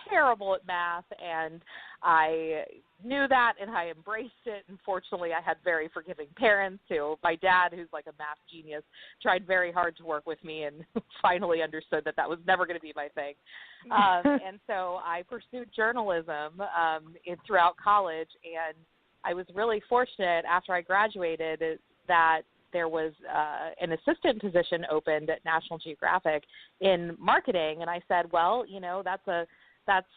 terrible at math, and I knew that, and I embraced it. And fortunately, I had very forgiving parents too. My dad, who's a math genius, tried very hard to work with me and finally understood that was never going to be my thing. And so I pursued journalism throughout college, and I was really fortunate after I graduated that there was an assistant position opened at National Geographic in marketing, and I said, well, that's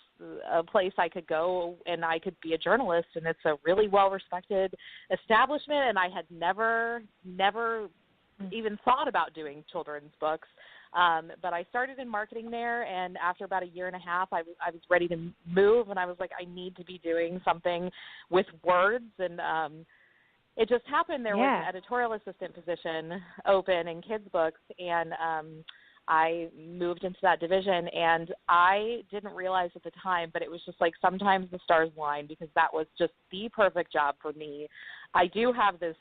a place I could go and I could be a journalist, and it's a really well-respected establishment, and I had never even thought about doing children's books. But I started in marketing there, and after about a year and a half, I was ready to move, and I was like, I need to be doing something with words, and it just happened there was an editorial assistant position open in kids' books, and I moved into that division, and I didn't realize at the time, but it was just like sometimes the stars align because that was just the perfect job for me. I do have this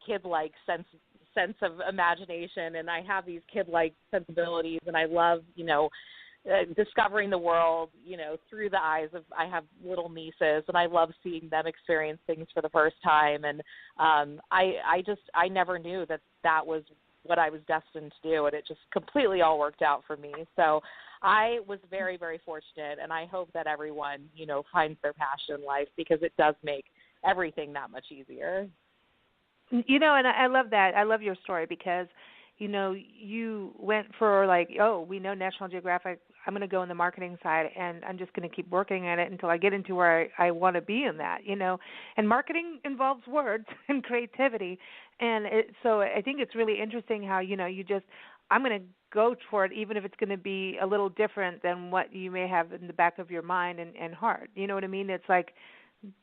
kid-like sense of imagination, and I have these kid-like sensibilities, and I love, discovering the world, through the eyes of, I have little nieces, and I love seeing them experience things for the first time. And I never knew that was what I was destined to do, and it just completely all worked out for me. So I was very, very fortunate, and I hope that everyone, finds their passion in life because it does make everything that much easier. And I love that. I love your story because, you went for we know National Geographic, I'm going to go in the marketing side, and I'm just going to keep working at it until I get into where I want to be in that, And marketing involves words and creativity. And so I think it's really interesting how, I'm going to go toward it even if it's going to be a little different than what you may have in the back of your mind and heart. You know what I mean? It's like,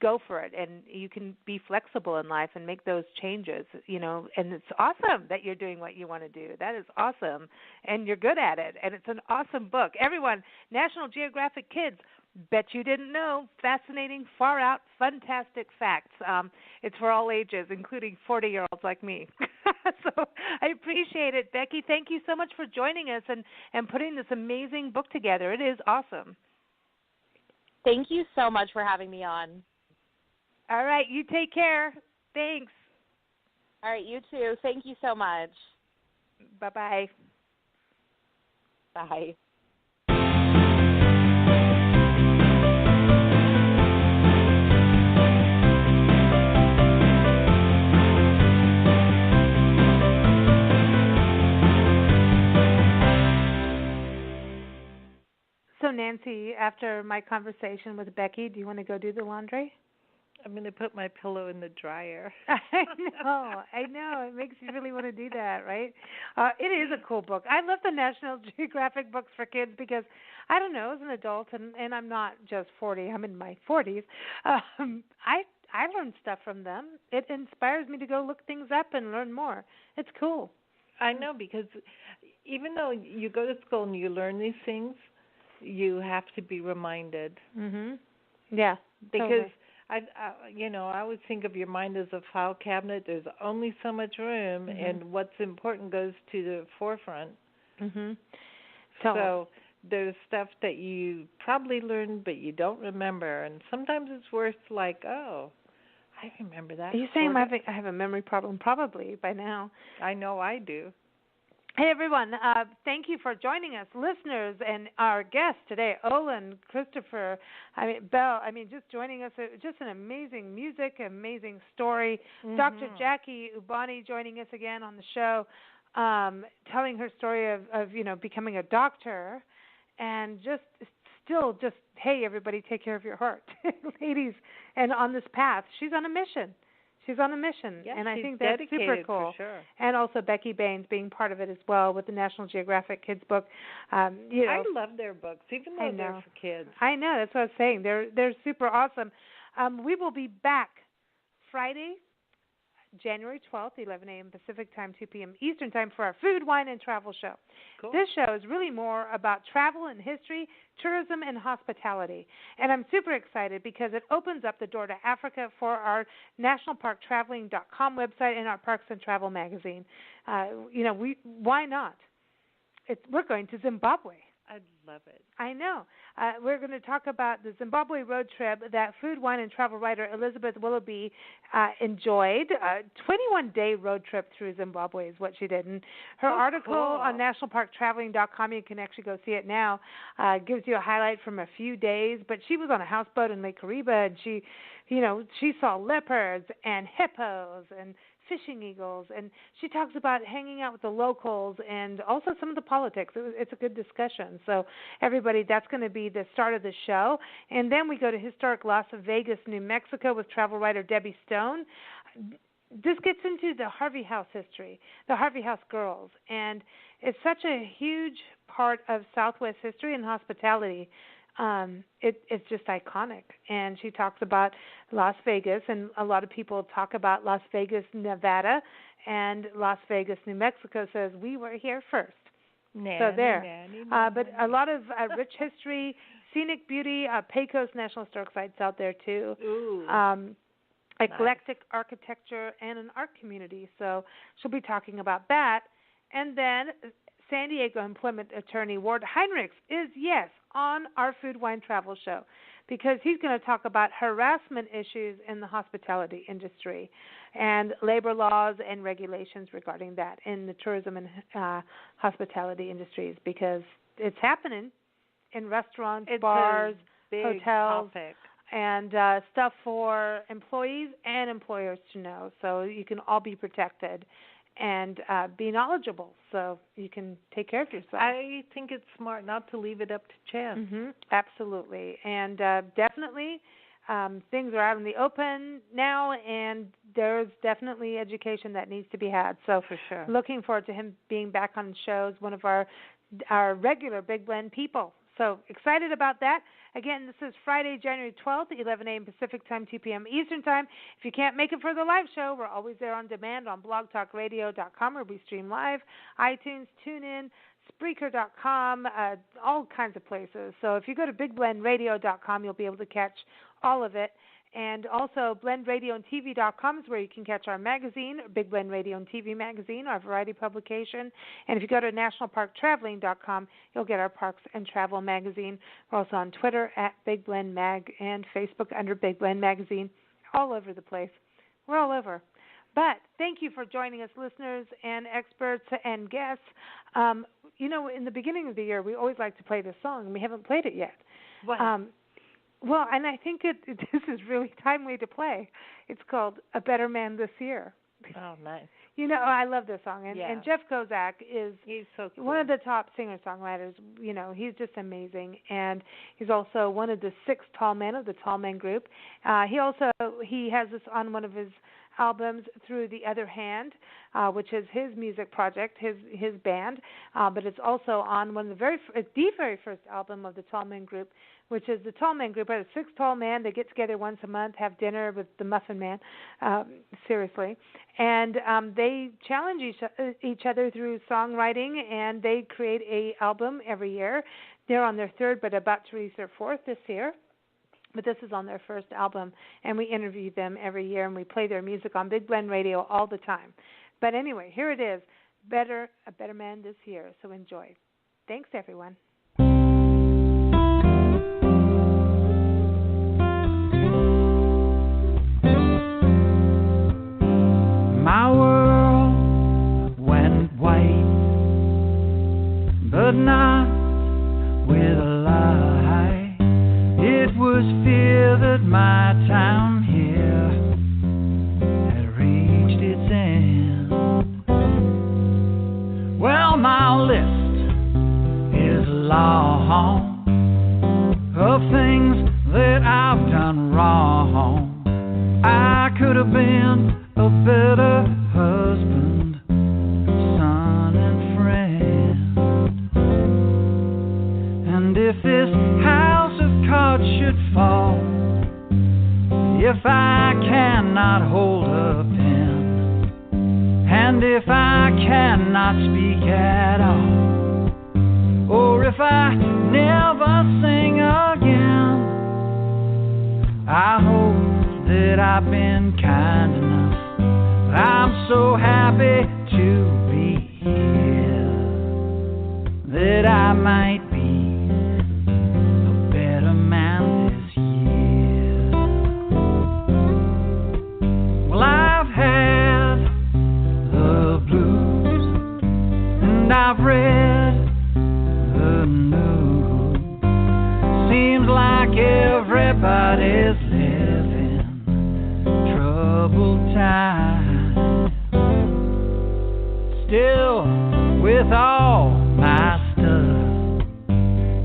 go for it, and you can be flexible in life and make those changes, and it's awesome that you're doing what you want to do. That is awesome, and you're good at it, and it's an awesome book. Everyone, National Geographic Kids, bet you didn't know, fascinating, far out, fantastic facts. It's for all ages, including 40-year-olds like me. So I appreciate it, Becky. Thank you so much for joining us and putting this amazing book together. It is awesome. Thank you so much for having me on. All right, you take care. Thanks. All right, you too. Thank you so much. Bye-bye. Bye. So, Nancy, after my conversation with Becky, do you want to go do the laundry? I'm going to put my pillow in the dryer. I know. It makes you really want to do that, right? It is a cool book. I love the National Geographic books for kids because, I don't know, as an adult, and I'm not just 40, I'm in my 40s, I learned stuff from them. It inspires me to go look things up and learn more. It's cool. I know, because even though you go to school and you learn these things, you have to be reminded. Mhm. Yeah. Because totally. I always think of your mind as a file cabinet. There's only so much room, and what's important goes to the forefront. Mhm. So there's stuff that you probably learned but you don't remember, and sometimes it's worth I remember that. Are you saying I have a memory problem? Probably by now. I know I do. Hey, everyone. Thank you for joining us, listeners, and our guests today, Olin, Christopher, Belle. Just joining us. Just an amazing music, amazing story. Dr. Jackie Ubani joining us again on the show, telling her story of becoming a doctor, and hey, everybody, take care of your heart, ladies. And on this path, she's on a mission. Yeah, and I think that's super cool. For sure. And also Becky Baines being part of it as well with the National Geographic Kids book. I love their books, even though they're for kids. I know, that's what I was saying. They're super awesome. We will be back Friday, January 12th, 11 a.m. Pacific Time, 2 p.m. Eastern Time for our Food, Wine, and Travel Show. Cool. This show is really more about travel and history, tourism, and hospitality. And I'm super excited because it opens up the door to Africa for our nationalparktraveling.com website and our Parks and Travel magazine. Why not? We're going to Zimbabwe. I love it. I know. We're going to talk about the Zimbabwe road trip that food, wine, and travel writer Elizabeth Willoughby enjoyed. A 21-day road trip through Zimbabwe is what she did. And her article on nationalparktraveling.com, you can actually go see it now, gives you a highlight from a few days. But she was on a houseboat in Lake Kariba, and she saw leopards and hippos and fishing eagles, and she talks about hanging out with the locals and also some of the politics. It's a good discussion. So everybody, that's going to be the start of the show. And then we go to historic Las Vegas, New Mexico with travel writer Debbie Stone. This gets into the Harvey House history, the Harvey House girls, and it's such a huge part of Southwest history and hospitality. It's just iconic. And she talks about Las Vegas, and a lot of people talk about Las Vegas, Nevada, and Las Vegas, New Mexico says we were here first. So there. But a lot of rich history, scenic beauty, Pecos National Historic Sites out there too. Ooh. Eclectic architecture and an art community. So she'll be talking about that. And then San Diego employment attorney Ward Heinrichs is, on our Food, Wine, Travel show, because he's going to talk about harassment issues in the hospitality industry and labor laws and regulations regarding that in the tourism and hospitality industries, because it's happening in restaurants, bars, hotels, and stuff for employees and employers to know, so you can all be protected and be knowledgeable so you can take care of yourself. I think it's smart not to leave it up to chance. Absolutely. And definitely things are out in the open now, and there's definitely education that needs to be had. So for sure, looking forward to him being back on the show as one of our regular Big Blend people. So excited about that. Again, this is Friday, January 12th, 11 a.m. Pacific Time, 2 p.m. Eastern Time. If you can't make it for the live show, we're always there on demand on blogtalkradio.com, where we stream live, iTunes, TuneIn, Spreaker.com, all kinds of places. So if you go to BigBlendRadio.com, you'll be able to catch all of it. And also BlendRadioandTV.com is where you can catch our magazine, Big Blend Radio and TV magazine, our variety publication. And if you go to NationalParkTraveling.com, you'll get our Parks and Travel magazine. We're also on Twitter at Big Blend Mag and Facebook under Big Blend Magazine, all over the place. We're all over. But thank you for joining us, listeners and experts and guests. In the beginning of the year, we always like to play this song. We haven't played it yet. What? Well, and I think this is really timely to play. It's called A Better Man This Year. Oh, nice. I love this song. And Jeff Kozak he's so cool. One of the top singer-songwriters. He's just amazing. And he's also one of the 6 tall men of the Tall Men Group. He has this on one of his albums, Through the Other Hand, which is his music project, his band. But it's also on one of the very first album of the Tall Men Group, which is the Tall Men Group. It's 6 tall men. They get together once a month, have dinner with the Muffin Man, seriously. And they challenge each other through songwriting, and they create a album every year. They're on their 3rd, but about to release their 4th this year. But this is on their first album, and we interview them every year, and we play their music on Big Blend Radio all the time. But anyway, here it is, A Better Man This Year, so enjoy. Thanks, everyone. My world went white, but not with a lie. It was fear that my time here had reached its end. Well, my list is long of things that I've done wrong. I could have been a better husband, son, and friend. And if this house of cards should fall, if I cannot hold a pen, and if I cannot speak at all, or if I never sing again, I hope that I've been kind enough. I'm so happy to be here that I might be a better man this year. Well, I've had the blues, and I've read the news. Seems like everybody's living troubled times. Still, with all my stuff,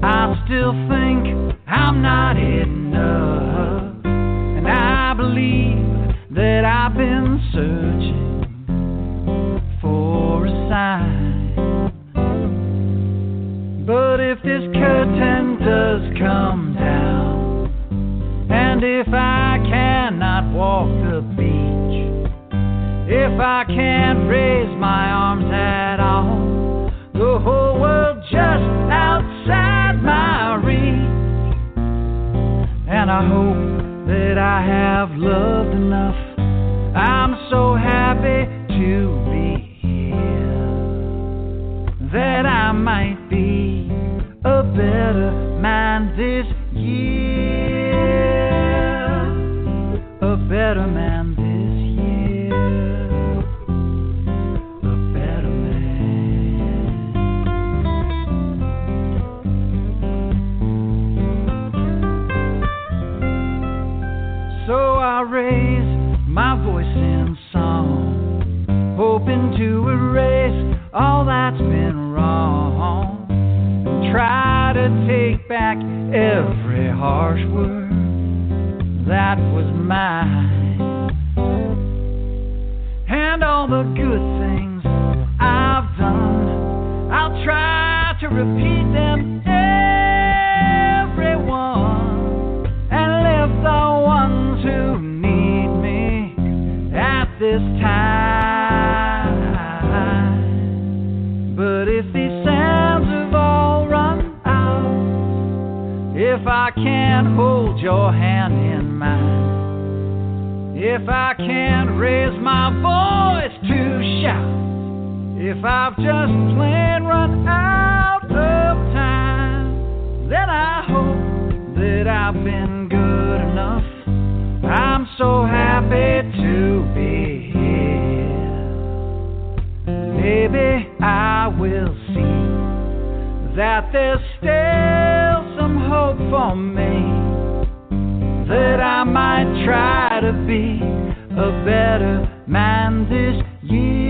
I still think I'm not enough. And I believe that I've been searching for a sign. But if this curtain does come down, and if I cannot walk the beach, if I can't raise my arms at all, the whole world just outside my reach. And I hope that I have loved enough. I'm so happy to be here, that I might be a better man this year, a better man this year, a better man. So I raise my voice in song, hoping to erase all that's been wrong, and try to take back every harsh word that was mine, and all the good things I've done. I'll try to repeat them, everyone, and lift the ones who need me at this time. But if these sands have all run out, if I can't hold your hand in mine, if I can't raise my voice to shout, if I've just plain run out of time, then I hope that I've been good enough. I'm so happy to be here. Maybe I will see that there's still some hope for me, that I might try to be a better man this year.